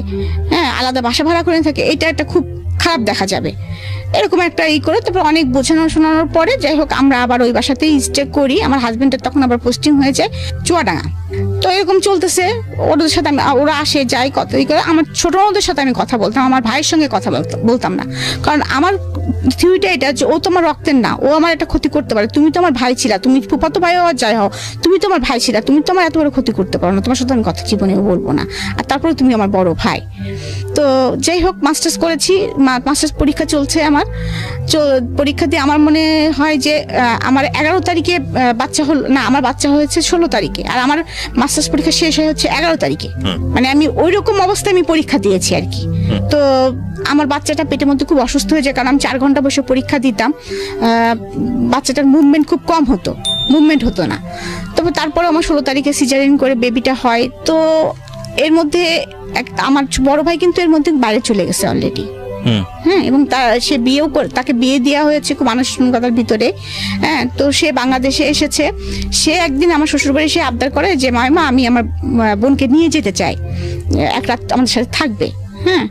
হ্যাঁ আলাদা বাসা ভাড়া করে থাকে, এটা একটা খুব খারাপ দেখা যাবে, এরকম একটা করে। তারপর অনেক বোঝানো শোনানোর পরে যাই হোক আমরা আবার ওই বাসাতেই স্টে করি। আমার হাজবেন্ডের তখন আবার পোস্টিং হয়ে যায় চুয়াডাঙ্গা। তো এরকম চলতেছে, ওদের সাথে ওরা আসে যায় কত করে, আমার ছোট ননদের সাথে আমি কথা বলতাম, আমার ভাইয়ের সঙ্গে কথা বলতাম না, কারণ আমার থিওরিটা এটা যে ও তোমার রক্তের না, ও আমার একটা ক্ষতি করতে পারে, তুমি তো আমার ভাই ছিলা, তুমি ফুফাতো ভাই হওয়া যাই হও, তুমি তো আমার ভাই ছিলা, তুমি তো আমার এত বড় ক্ষতি করতে পারো না, তোমার সাথে আমি কথা জীবনেও বলবো না, আর তারপরে তুমি আমার বড় ভাই। তো যাই হোক মাস্টার্স করেছি, মাস্টার্স পরীক্ষা চলছে আমার, পরীক্ষা দিয়ে আমার মনে হয় যে আমার 11 তারিখে বাচ্চা হল না, আমার বাচ্চা হয়েছে 16 তারিখে, আর আমার মাস্টার্স পরীক্ষা শেষ হচ্ছে 11 তারিখে, মানে আমি ওই রকম অবস্থায় আমি পরীক্ষা দিয়েছি আর কি। তো আমার বাচ্চাটা পেটের মধ্যে খুব অসুস্থ হয়ে যায়, কারণ আমি 4 ঘন্টা বসে পরীক্ষা দিতাম, বাচ্চাটার মুভমেন্ট খুব কম হতো, মুভমেন্ট হতো না। তবে তারপরে আমার 16 তারিখে সিজারিন করে বেবিটা হয়। তো এর মধ্যে আমার বড় ভাই কিন্তু এর মধ্যে বাইরে চলে গেছে অলরেডি, হ্যাঁ, এবং সে তাকে বিয়ে দেওয়া হয়েছে খুব আনুষ্ঠানিকতার ভিতরে। হ্যাঁ, তো সে বাংলাদেশে এসেছে, সে একদিন আমার শ্বশুরবাড়ি সে আবদার করে যে মামা আমি আমার বোনকে নিয়ে যেতে চাই, এক রাত আমাদের সাথে থাকবে। হ্যাঁ,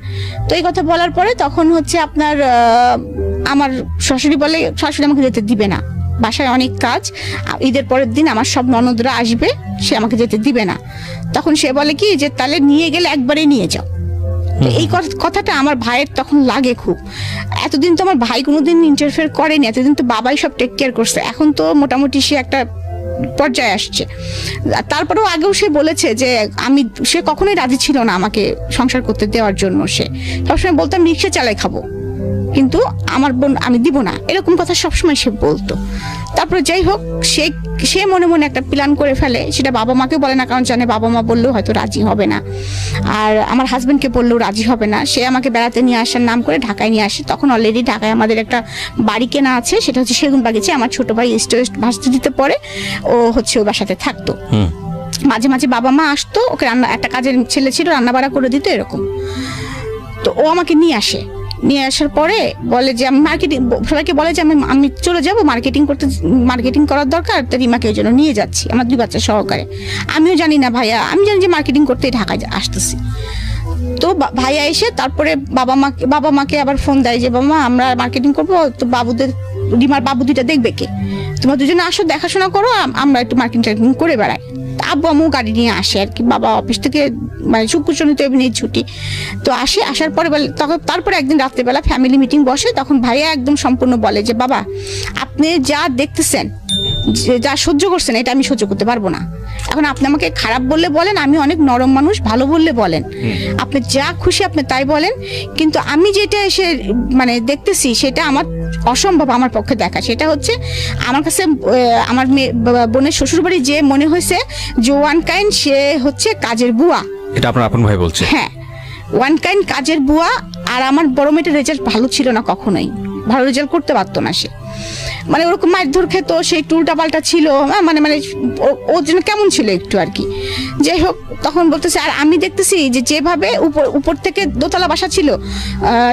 তো এই কথা বলার পরে তখন হচ্ছে আপনার আমার শাশুড়ি আমাকে যেতে দিবে না, বাসায় অনেক কাজ, ঈদের পরের দিন আমার সব ননদরা আসবে, সে আমাকে যেতে দিবে না। তখন সে বলে কি যে তাহলে নিয়ে গেলে একবারে নিয়ে যাও। এই কথাটা আমার ভাইয়ের তখন লাগে খুব, এতদিন তো আমার ভাই কোনোদিন ইন্টারফেয়ার করেনি, এতদিন তো বাবাই সব টেক কেয়ার করছে, এখন তো মোটামুটি সে একটা পর্যায়ে আসছে। তারপরেও আগেও সে বলেছে যে সে কখনোই রাজি ছিল না আমাকে সংসার করতে দেওয়ার জন্য, সে সবসময় বলতাম রিক্সা চালাই খাবো, কিন্তু আমার বোন আমি দিব না, এরকম কথা সবসময় সে বলতো। তারপরে যাই হোক সে মনে মনে একটা প্ল্যান করে ফেলে, সেটা বাবা মাকে বলে না, কারণ জানে বাবা মা বললেও হয়তো রাজি হবে না, আর আমার হাজবেন্ডকে বললেও রাজি হবে না। সে আমাকে বেড়াতে নিয়ে আসার নাম করে ঢাকায় নিয়ে আসে। তখন অলরেডি ঢাকায় আমাদের একটা বাড়ি কেনা আছে, সেটা হচ্ছে সেগুন বাগিচে, আমার ছোট ভাই ভার্সিটিতে পড়ে, ও হচ্ছে ওই বাসাতে থাকতো। মাঝে মাঝে বাবা মা আসতো, ওকে একটা কাজের ছেলে ছিল, রান্না বাড়া করে দিত এরকম। তো ও আমাকে নিয়ে আসে, নিয়ে আসার পরে বলে যে আমি মার্কেটিং, সবাইকে বলে যে আমি চলে যাব মার্কেটিং করার দরকার, তো রিমাকে ওই জন্য নিয়ে যাচ্ছি আমার 2 বাচ্চা সহকারে। আমিও জানি না ভাইয়া, আমি জানি যে মার্কেটিং করতে ঢাকায় আসতেছি। তো ভাইয়া এসে তারপরে বাবা মাকে আবার ফোন দেয় যে বাবা মা আমরা মার্কেটিং করবো, তো রিমার বাবু 2টা দেখবে কে, তোমরা দুজনে আসো দেখাশোনা করো, আমরা একটু মার্কেটিং করে বেড়াই। আব্বু আম্মু গাড়ি নিয়ে আসে আর কি, বাবা অফিস থেকে মানে শুক্র শনি তো এমনি ছুটি, তো আসার পরে বলে তারপরে একদিন রাত্রেবেলা ফ্যামিলি মিটিং বসে, তখন ভাইয়া একদম সম্পূর্ণ বলে যে বাবা আপনি যা দেখতেছেন, যা সহ্য করছেন, এটা আমি সহ্য করতে পারবো না। এখন আপনি আমাকে খারাপ বললে বলেন, আমি অনেক নরম মানুষ, ভালো বললে বলেন, আপনি যা খুশি আপনি তাই বলেন, কিন্তু আমি যেটা এসে মানে দেখতেছি সেটা আমার অসম্ভব আমার পক্ষে দেখা। সেটা হচ্ছে আমার কাছে আমার বোনের শ্বশুরবাড়ি যে মনে হয়েছে যে ওয়ান কাইন্ড সে হচ্ছে কাজের বুয়া। এটা আপনার আপন ভাই বলছে? হ্যাঁ, ওয়ান কাইন্ড কাজের বুয়া। আর আমার বড় মেয়েটার রেজাল্ট ভালো ছিল না, কখনোই ভালো রেজাল্ট করতে পারতো না সে, মানে ওরকম মারধর খেত, সেই উল্টা পাল্টা ছিল, মানে ওর জন্য কেমন ছিল একটু আর কি। যাই হোক, তখন বলতেছে আর আমি দেখতেছি যে যেভাবে উপর থেকে দোতলা বাসা ছিল,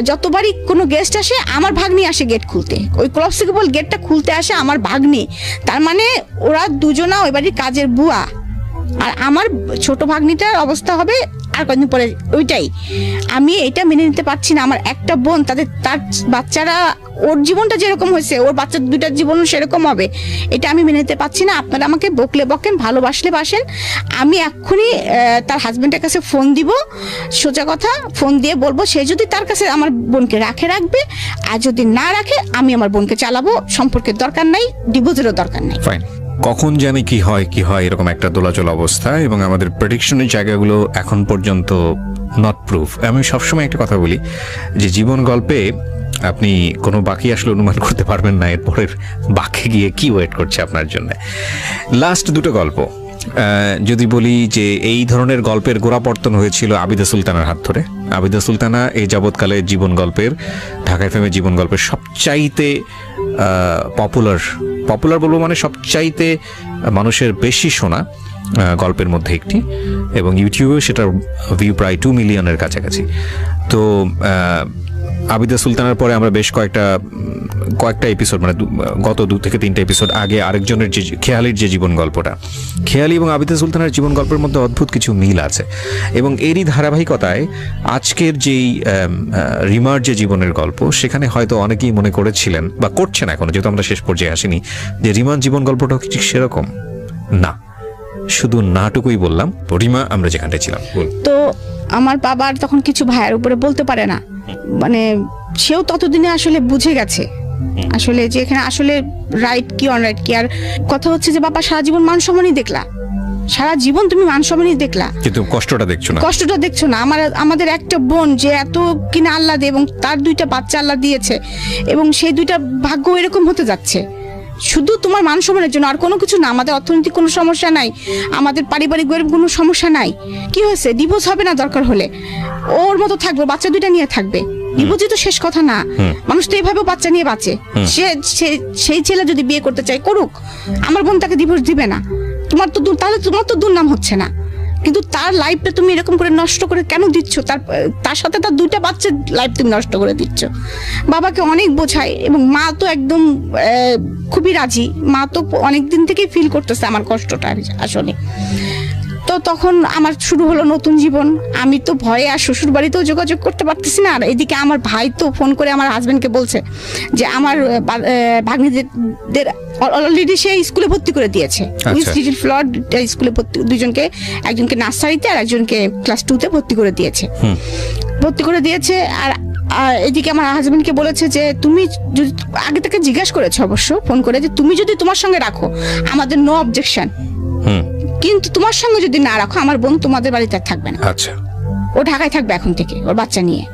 যতবারই কোনো গেস্ট আসে আমার ভাগ্নি আসে গেট খুলতে, ওই ক্লপসিকেবল গেটটা খুলতে আসে আমার ভাগ্নি। তার মানে ওরা দুজনা ওই বাড়ির কাজের বুয়া। আর আমার ছোট ভাগ্নিটার অবস্থা হবে আর কদিন পরে ওইটাই। আমি এটা মেনে নিতে পারছি না। আমার একটা বোন, তার বাচ্চারা, ওর জীবনটা যেরকম হয়েছে ওর বাচ্চা 2টার জীবনও সেরকম হবে, এটা আমি মেনে নিতে পারছি না। আপনারা আমাকে বকলে বকেন, ভালোবাসলে বাসেন। আমি এক্ষুনি তার হাজবেন্ডের কাছে ফোন দিব, সোজা কথা ফোন দিয়ে বলবো সে যদি তার কাছে আমার বোনকে রাখবে, আর যদি না রাখে আমি আমার বোনকে চালাবো। সম্পর্কের দরকার নাই, ডিভোর্সেরও দরকার নাই। ফাইন। কখন জানি কি হয় এরকম একটা দোলাচল অবস্থা, এবং আমাদের প্রেডিকশনের জায়গাগুলো এখন পর্যন্ত নট প্রুফ। আমি সবসময় একটা কথা বলি যে জীবন গল্পে আপনি কোনো বাকি আসলে অনুমান করতে পারবেন না এরপরের বাকি গিয়ে কি ওয়েট করছে আপনার জন্য। লাস্ট 2টো গল্প যদি বলি যে এই ধরনের গল্পের গোড়াপর্তন হয়েছিল আবিদা সুলতানার হাত ধরে। আবিদা সুলতানা এই যাবৎকালে জীবন গল্পের, ঢাকা এফএম জীবন গল্পের সবচাইতে পপুলার বলবো, মানে সবচাইতে মানুষের বেশি শোনা গল্পের মধ্যে একটি, এবং ইউটিউবেও সেটার ভিউ প্রায় 2 মিলিয়নের কাছাকাছি। তো আবিদা সুলতানার পরে আমরা বেশ কয়েকটা এপিসোড, মানে গত 2 থেকে 3টা এপিসোড আগে আরেকজনের যে খেয়ালির যে জীবন গল্পটা, খেয়ালি এবং আবিদা সুলতানার জীবন গল্পের মধ্যে অদ্ভুত কিছু মিল আছে। এবং এরই ধারাবাহিকতায় আজকের যেই রিমার যে জীবনের গল্প, সেখানে হয়তো অনেকেই মনে করেছিলেন বা করছেন এখনো, যেহেতু আমরা শেষ পর্যায়ে আসিনি, যে রিমার জীবন গল্পটাও ঠিক সেরকম না। শুধু নাটুকুই বললাম। রিমা, আমরা যেখানটায় ছিলাম, তো আমার বাবার তখন কিছু ভাইয়ের উপরে বলতে পারে না, মানে সেও ততদিনে আসলে বুঝে গেছে আসলে যে এখানে আসলে রাইট কি অনরাইট কি। আর কথা হচ্ছে যে বাবা সারা জীবন মান সম্মানই দেখলা, সারা জীবন তুমি মান সম্মানই দেখলা, কিন্তু কষ্টটা দেখছো না। আমাদের একটা বোন যে এত কিনা আল্লাহ দিয়ে, এবং তার 2টা বাচ্চা আল্লাহ দিয়েছে, এবং সেই 2টা ভাগ্য এরকম হতে যাচ্ছে শুধু তোমার মান সম্মানের জন্য, আর কোনো কিছু না। আমাদের অর্থনৈতিক কোনো সমস্যা নাই, আমাদের পারিবারিক কোনো সমস্যা নাই। কি হয়েছে, ডিভোর্স হবে না, দরকার হলে ওর মতো থাকবে, বাচ্চা 2টা নিয়ে থাকবে। ডিভোর্সই তো শেষ কথা না, মানুষ তো এইভাবে বাচ্চা নিয়ে বাঁচে। সেই ছেলে যদি বিয়ে করতে চায় করুক, আমার বোন তাকে ডিভোর্স দিবে না। তাহলে তোমার তো দুর্নাম হচ্ছে না, কিন্তু তার লাইফটা তুমি এরকম করে নষ্ট করে কেন দিচ্ছ? তার সাথে তার 2টা বাচ্চার লাইফ তুমি নষ্ট করে দিচ্ছ। বাবাকে অনেক বোঝায়, এবং মা তো একদম খুবই রাজি। মা তো অনেক দিন থেকেই ফিল করতেছে আমার কষ্টটা আসলে। তো তখন আমার শুরু হলো নতুন জীবন। আমি তো ভয়ে আর শ্বশুর বাড়িতেও যোগাযোগ করতে পারতেছি না। আর এদিকে আমার ভাই তো ফোন করে আমার হাজবেন্ডকে বলছে যে আমার ভাগ্নিদের অলরেডি সে স্কুলে ভর্তি করে দিয়েছে, ফ্লোর স্কুলে ভর্তি, 2জনকে, একজনকে নার্সারিতে আর একজনকে ক্লাস 2তে ভর্তি করে দিয়েছে। আর এদিকে আমার হাজবেন্ডকে বলেছে যে তুমি যদি, আগে থেকে জিজ্ঞাসা করেছো অবশ্য ফোন করে, যে তুমি যদি তোমার সঙ্গে রাখো আমাদের নো অবজেকশন, কিন্তু তোমার সঙ্গে যদি না রাখো আমার বোন তোমাদের বাড়িতে থাকবে না। আচ্ছা, ও ঢাকায় থাকবে এখন থেকে ওর বাচ্চা নিয়ে।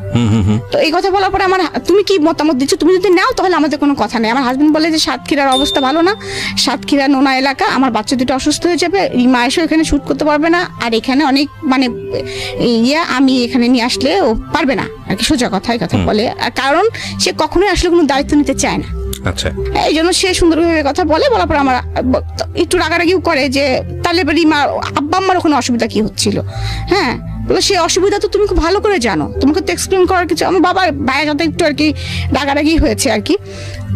তো এই কথা বলার পরে তুমি কি মতামত দিচ্ছ? তুমি যদি নাও তাহলে আমাদের কোনো কথা নেই। আমার হাজবেন্ড বলে যে সাতক্ষীরার অবস্থা ভালো না, সাতক্ষীরা নোনা এলাকা, আমার বাচ্চা 2টা অসুস্থ হয়ে যাবে, রিমা এসে এখানে শুট করতে পারবে না, আর এখানে অনেক মানে আমি এখানে নিয়ে আসলে ও পারবে না আর কি, সোজা কথা এই কথা বলে। আর কারণ সে কখনোই আসলে কোনো দায়িত্ব নিতে চায় না। আচ্ছা, এই জন্য সে সুন্দরভাবে কথা বলার পর আমার একটু রাগারাগিও করে যে তাহলে রিমা আব্বা আম্মার ওখানে অসুবিধা কি হচ্ছিল। হ্যাঁ, বলে সে অসুবিধা তো তুমি খুব ভালো করে জানো, তোমাকে তো এক্সপ্লেন করার কিছু। আমার বাবার ভাইয়ের সাথে একটু আর কি রাগারাগি হয়েছে আর কি।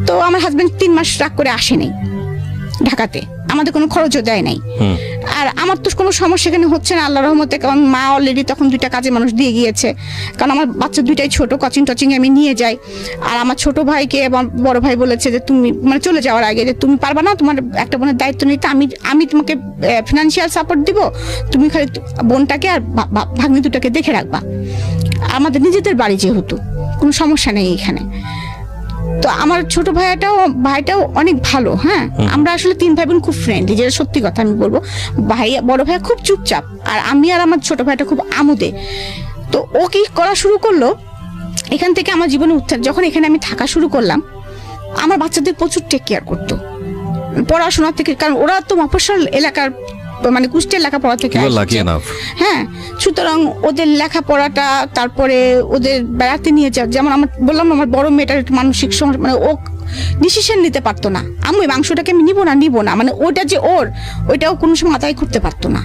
তো আমার হাজবেন্ড 3 মাস রাগ করে আসেনি ঢাকাতে, আমাদের কোনো খরচও দেয় নাই। আর আমার তো কোনো সমস্যা এখানে হচ্ছে না আল্লাহর রহমতে, কারণ মা অলরেডি তখন 2টা কাজে মানুষ দিয়ে গিয়েছে। কারণ আমার বাচ্চা 2টাই ছোট, কোচিং টচিং আমি নিয়ে যাই। আর আমার ছোট ভাইকে এবং বড় ভাই বলেছে যে তুমি মানে চলে যাওয়ার আগে যে তুমি পারবা না, তোমার একটা বোনের দায়িত্ব নিতে, আমি তোমাকে ফিনান্সিয়াল সাপোর্ট দিব, তুমি খালি বোনটাকে আর ভাগ্নি 2টাকে দেখে রাখবা। আমাদের নিজেদের বাড়ি যেহেতু কোনো সমস্যা নেই এখানে। তো আমার ছোট ভাইটাও অনেক ভালো। হ্যাঁ, আমরা আসলে 3 ভাই বোন খুব ফ্রেন্ডলি, যেটা সত্যি কথা আমি বলবো। বড় ভাই খুব চুপচাপ, আর আমি আর আমার ছোট ভাইটা খুব আমোদে। তো ও কি করা শুরু করলো, এখান থেকে আমার জীবনে উত্থান, যখন এখানে আমি থাকা শুরু করলাম, আমার বাচ্চাদের প্রচুর টেক কেয়ার করতো পড়াশোনা থেকে, কারণ ওরা তো মফস্বল এলাকার মানে কুষ্টিয়ার লেখাপড়া থেকে। হ্যাঁ, সুতরাং ওদের লেখাপড়াটা, তারপরে ওদের বেড়াতে নিয়ে যাওয়া, যেমন আমার বললাম আমার বড় মেয়েটার মানসিক সমস্যা, মানে ও ডিসিশন নিতে পারতো না, আমি ওই মাংসটাকে আমি নিব না, মানে ওইটা যে ওইটাও কোনো সময় আদায় করতে পারতো না,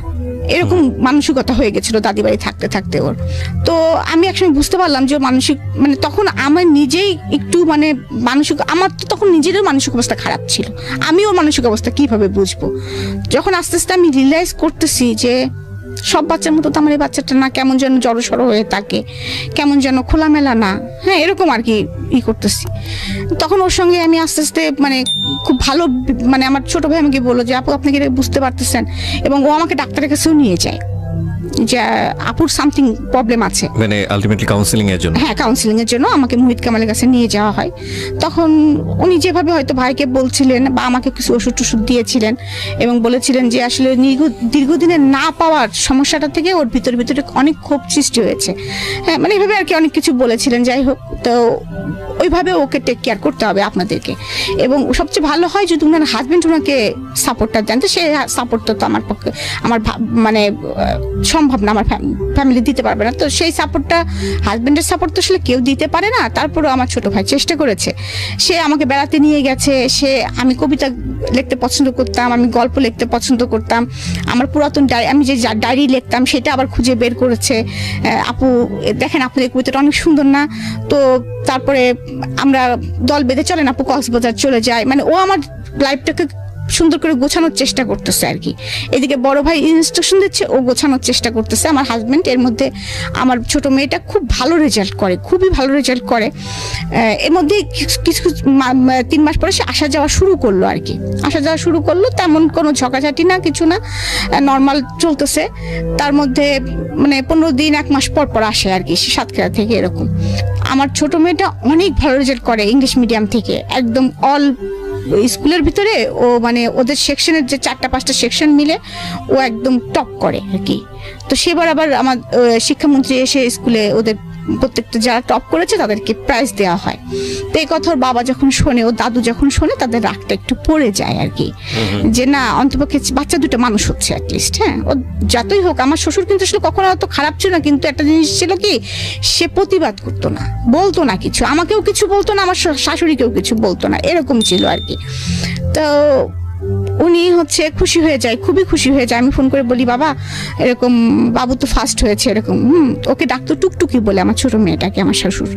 এরকম মানসিকতা হয়ে গেছিল দাদি বাড়ি থাকতে থাকতে ওর। তো আমি একসময় বুঝতে পারলাম যে মানসিক, মানে তখন আমার নিজেই একটু মানে মানসিক, আমার তো তখন নিজেরও মানসিক অবস্থা খারাপ ছিল, আমি ওর মানসিক অবস্থা কিভাবে বুঝবো। যখন আস্তে আস্তে আমি রিয়েলাইজ করতেছি যে সব বাচ্চার মতো তো আমার এই বাচ্চাটা না, কেমন যেন জড়সড় হয়ে থাকে, কেমন যেন খোলামেলা না, হ্যাঁ এরকম আর কি করতেছি। তখন ওর সঙ্গে আমি আস্তে আস্তে মানে খুব ভালো, মানে আমার ছোট ভাই আমাকে বললো যে আপু আপনি কি এটা বুঝতে পারতেছেন, এবং ও আমাকে ডাক্তারের কাছেও নিয়ে যায় যে আপুর সামথিং প্রবলেম আছে, মানে আলটিমেটলি কাউন্সেলিং এর জন্য। হ্যাঁ, কাউন্সেলিং এর জন্য আমাকে মুহিত কামালের কাছে নিয়ে যাওয়া হয়। তখন উনি যেভাবে হয়তো ভাইকে বলছিলেন বা আমাকে কিছু ওষুধ টষুধ দিয়েছিলেন এবং বলেছিলেন যে আসলে দীর্ঘদিনের না পাওয়ার সমস্যাটা থেকে ওর ভিতরে অনেক ক্ষোভ সৃষ্টি হয়েছে। হ্যাঁ, মানে এভাবে আর কি অনেক কিছু বলেছিলেন। যাই হোক, তো ওইভাবে ওকে টেক কেয়ার করতে হবে আপনাদেরকে, এবং সবচেয়ে ভালো হয় যদি উনার হাজবেন্ড ওনাকে সাপোর্টটা দেন। তো সেই সাপোর্টটা তো আমার পক্ষে মানে সম্ভব না, আমার ফ্যামিলি দিতে পারবে না। তো সেই সাপোর্টটা, হাজবেন্ডের সাপোর্ট তো আসলে কেউ দিতে পারে না। তারপরেও আমার ছোট ভাই চেষ্টা করেছে, সে আমাকে বেড়াতে নিয়ে গেছে, আমি কবিতা লিখতে পছন্দ করতাম, আমি গল্প লিখতে পছন্দ করতাম, আমার পুরাতন আমি যে ডায়েরি লিখতাম সেটা আবার খুঁজে বের করেছে। আপু দেখেন আপনাদের কবিতাটা অনেক সুন্দর না, তো তারপরে আমরা দল বেঁধে চলেন আপু কক্সবাজার চলে যায়। মানে ও আমার লাইফটাকে সুন্দর করে গোছানোর চেষ্টা করতেছে আর কি। এদিকে বড় ভাই ইনস্ট্রাকশন দিচ্ছে, ও গোছানোর চেষ্টা করতেছে। আমার হাজবেন্ড এর মধ্যে, আমার ছোট মেয়েটা খুব ভালো রেজাল্ট করে, খুবই ভালো রেজাল্ট করে। এর মধ্যে কিছু 3 মাস পরে সে আসা যাওয়া শুরু করলো আর কি, তেমন কোনো ঝগড়াঝাটি না, কিছু না, নর্মাল চলতেছে। তার মধ্যে মানে 15 দিন 1 মাস পর আসে আর কি, সাতক্ষীরা থেকে এরকম। আমার ছোট মেয়েটা অনেক ভালো রেজাল্ট করে ইংলিশ মিডিয়াম থেকে, একদম অল স্কুলের ভিতরে ও মানে ওদের সেকশনের যে 4-5টা সেকশন মিলে ও একদম টপ করে আর কি। তো সেবার আবার আমার শিক্ষামন্ত্রী এসে স্কুলে ওদের প্রত্যেকটা যারা টপ করেছে তাদেরকে প্রাইজ দেওয়া হয়। তো এই কথা ওর বাবা যখন শোনে, ও দাদু যখন শোনে, তাদের রাগটা একটু পড়ে যায় আর কি, যে না অন্তপক্ষে বাচ্চা 2টা মানুষ হচ্ছে অ্যাটলিস্ট। হ্যাঁ, ও যতই হোক, আমার শ্বশুর কিন্তু আসলে কখনো অত খারাপ ছিল না, কিন্তু একটা জিনিস ছিল কি, সে প্রতিবাদ করতো না, বলতো না কিছু, আমাকেও কিছু বলতো না, আমার শাশুড়িকেও কিছু বলতো না, এরকম ছিল আর কি। তো উনি হচ্ছে খুশি হয়ে যায়, খুবই খুশি হয়ে যায়। আমি ফোন করে বলি বাবা এরকম বাবু তো ফার্স্ট হয়েছে এরকম, ওকে ডাকতো টুকটুকি বলে আমার ছোট মেয়েটাকে, আমার শাশুড়।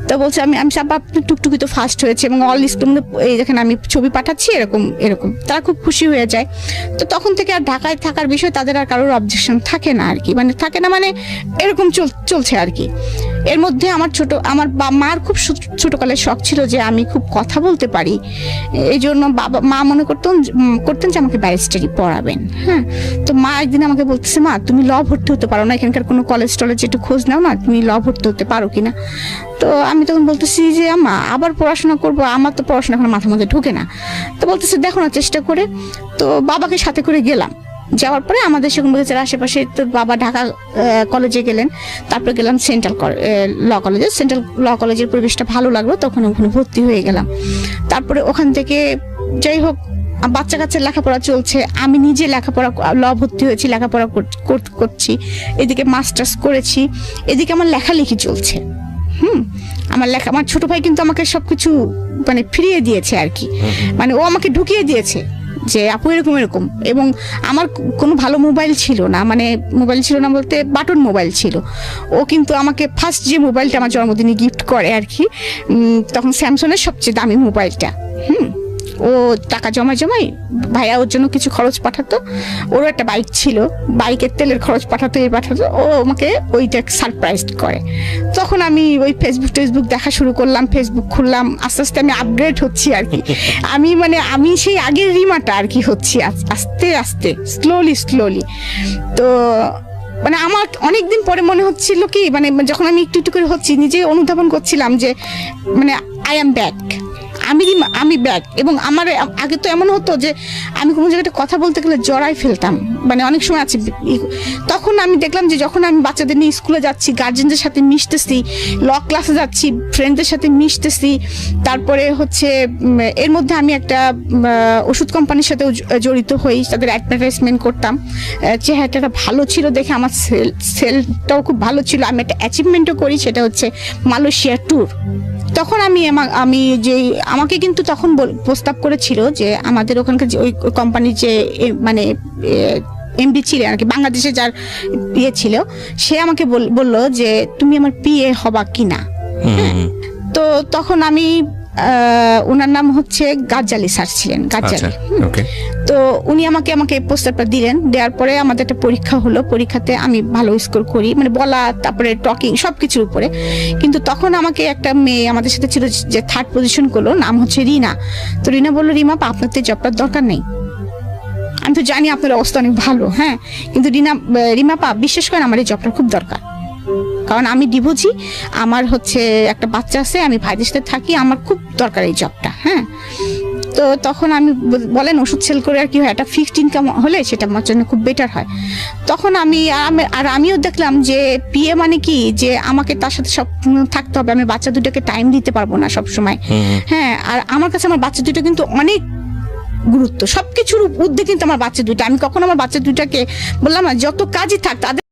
তো বলছে আমি আপনি টুকটুকি তো ফার্স্ট হয়েছে, এবং অল স্কুল এই দেখেন আমি ছবি পাঠাচ্ছি, এরকম তারা খুব খুশি হয়ে যায়। তো তখন থেকে আর ঢাকায় থাকার বিষয় তাদের আর কারোর অবজেকশন থাকে না আর কি, মানে থাকে না, মানে এরকম চলছে আর কি। এর মধ্যে আমার মার খুব ছোটকালের শখ ছিল যে আমি খুব কথা বলতে পারি, এই জন্য মা মনে করতেন যে আমাকে ব্যারিস্টারি পড়াবেন। হ্যাঁ, তো মা একদিন আমাকে বলতেছে মা তুমি ল ভর্তি হতে পারো না, এখানকার কোনো কলেজ টলেজ একটু খোঁজ নাও না, তুমি ল ভর্তি হতে পারো কিনা। তো আমি তখন বলতেছি যে আম্মা আবার পড়াশোনা করবো, আমার তো পড়াশোনা এখন মাথার মধ্যে ঢুকে না। তো বলতেছে দেখো না চেষ্টা করে। তো বাবাকে সাথে করে গেলাম, যাওয়ার পরে আমাদের সেখান আশেপাশে, তো বাবা ঢাকা কলেজে গেলেন, তারপরে গেলাম সেন্ট্রাল ল কলেজের পরিবেশটা ভালো লাগলো, তখন ওখানে ভর্তি হয়ে গেলাম। তারপরে ওখান থেকে যাই হোক বাচ্চা কাচ্চার লেখাপড়া চলছে, আমি নিজে লেখাপড়া ল ভর্তি হয়েছি, লেখাপড়া করছি, এদিকে মাস্টার্স করেছি, এদিকে আমার লেখালেখি চলছে। আমার ছোট ভাই কিন্তু আমাকে সবকিছু মানে ফিরিয়ে দিয়েছে আর কি, মানে ও আমাকে ঢুকিয়ে দিয়েছে যে আপু এরকম এরকম, এবং আমার কোনো ভালো মোবাইল ছিল না, মানে মোবাইল ছিল না বলতে বাটন মোবাইল ছিল। ও কিন্তু আমাকে ফার্স্ট যে মোবাইলটা আমার জন্মদিনে গিফট করে আর কি, তখন স্যামসংয়ের সবচেয়ে দামি মোবাইলটা। ও টাকা জমাই ভাইয়া ওর জন্য কিছু খরচ পাঠাতো, ওরও একটা বাইক ছিল, বাইকের তেলের খরচ পাঠাতো, ও আমাকে ওইটা সারপ্রাইজ করে। তখন আমি ওই ফেসবুক দেখা শুরু করলাম, ফেসবুক খুললাম, আস্তে আস্তে আমি আপগ্রেড হচ্ছি আর কি। আমি সেই আগের রিমাটা আর কি হচ্ছি আস্তে আস্তে, স্লোলি। তো মানে আমার অনেকদিন পরে মনে হচ্ছিল কি, মানে যখন আমি একটু একটু করে হচ্ছি, নিজে অনুধাবন করছিলাম যে মানে আই অ্যাম ব্যাক, আমি ব্যাক। এবং আমার আগে তো এমন হতো যে আমি কোনো জায়গায় কথা বলতে গেলে জড়াই ফেলতাম, মানে অনেক সময় আছে। তখন আমি দেখলাম যে যখন আমি বাচ্চাদের নিয়ে স্কুলে যাচ্ছি, গার্জেনদের সাথে মিশতেছি, ল ক্লাসে যাচ্ছি, ফ্রেন্ডদের সাথে মিশতেছি, তারপরে হচ্ছে এর মধ্যে আমি একটা ওষুধ কোম্পানির সাথে জড়িত হই, তাদের অ্যাডভার্টাইজমেন্ট করতাম। চেহারাটা ভালো ছিল দেখে আমার সেলটাও খুব ভালো ছিল। আমি একটা অ্যাচিভমেন্টও করি, সেটা হচ্ছে মালয়েশিয়া ট্যুর। তখন আমি যে আমাকে কিন্তু তখন প্রস্তাব করেছিল যে আমাদের ওখানকার যে ওই কোম্পানির যে মানে এমডি ছিলেন আর কি, বাংলাদেশে যার ইয়ে ছিল, সে আমাকে বললো যে তুমি আমার পিএ হবা কিনা। তো তখন আমি ওনার নাম হচ্ছে গাজ্জালি স্যার ছিলেন, গাজ্জালি। তো উনি আমাকে প্রস্তাবটা দিলেন, দেওয়ার পরে আমাদের একটা পরীক্ষা হলো, পরীক্ষাতে আমি ভালো স্কোর করি, মানে বলা, তারপরে টকিং, সবকিছুর উপরে। কিন্তু তখন আমাকে একটা মেয়ে আমাদের সাথে ছিল যে থার্ড পজিশন করলো, নাম হচ্ছে রিনা। তো রিনা বললো, রিমা আপনার তো জবটার দরকার নেই, আমি তো জানি আপনার অবস্থা অনেক ভালো, হ্যাঁ, কিন্তু রিমা বিশ্বাস করেন আমার এই জবটা খুব দরকার, কারণ আমি ডিভোর্সি, আমার হচ্ছে একটা বাচ্চা আছে, আমি ভাইদের সাথে থাকি, আমার খুব দরকার এই জবটা। হ্যাঁ, তো তখন আমি বলেন ওষুধ সেল করে আর কি হয়, একটা ফিক্সড ইনকাম হলে সেটা আমার জন্য খুব বেটার হয়। তখন আমিও দেখলাম যে পিএ মানে কি, যে আমাকে তার সাথে সব থাকতে হবে, আমি বাচ্চা দুটোকে টাইম দিতে পারবো না সব সময়। হ্যাঁ, আর আমার কাছে আমার বাচ্চা দুটো কিন্তু অনেক গুরুত্ব, সবকিছুর ঊর্ধ্বে কিন্তু আমার বাচ্চা দুটো। আমি কখনো আমার বাচ্চা দুটাকে বললাম না, যত কাজই থাক তাদের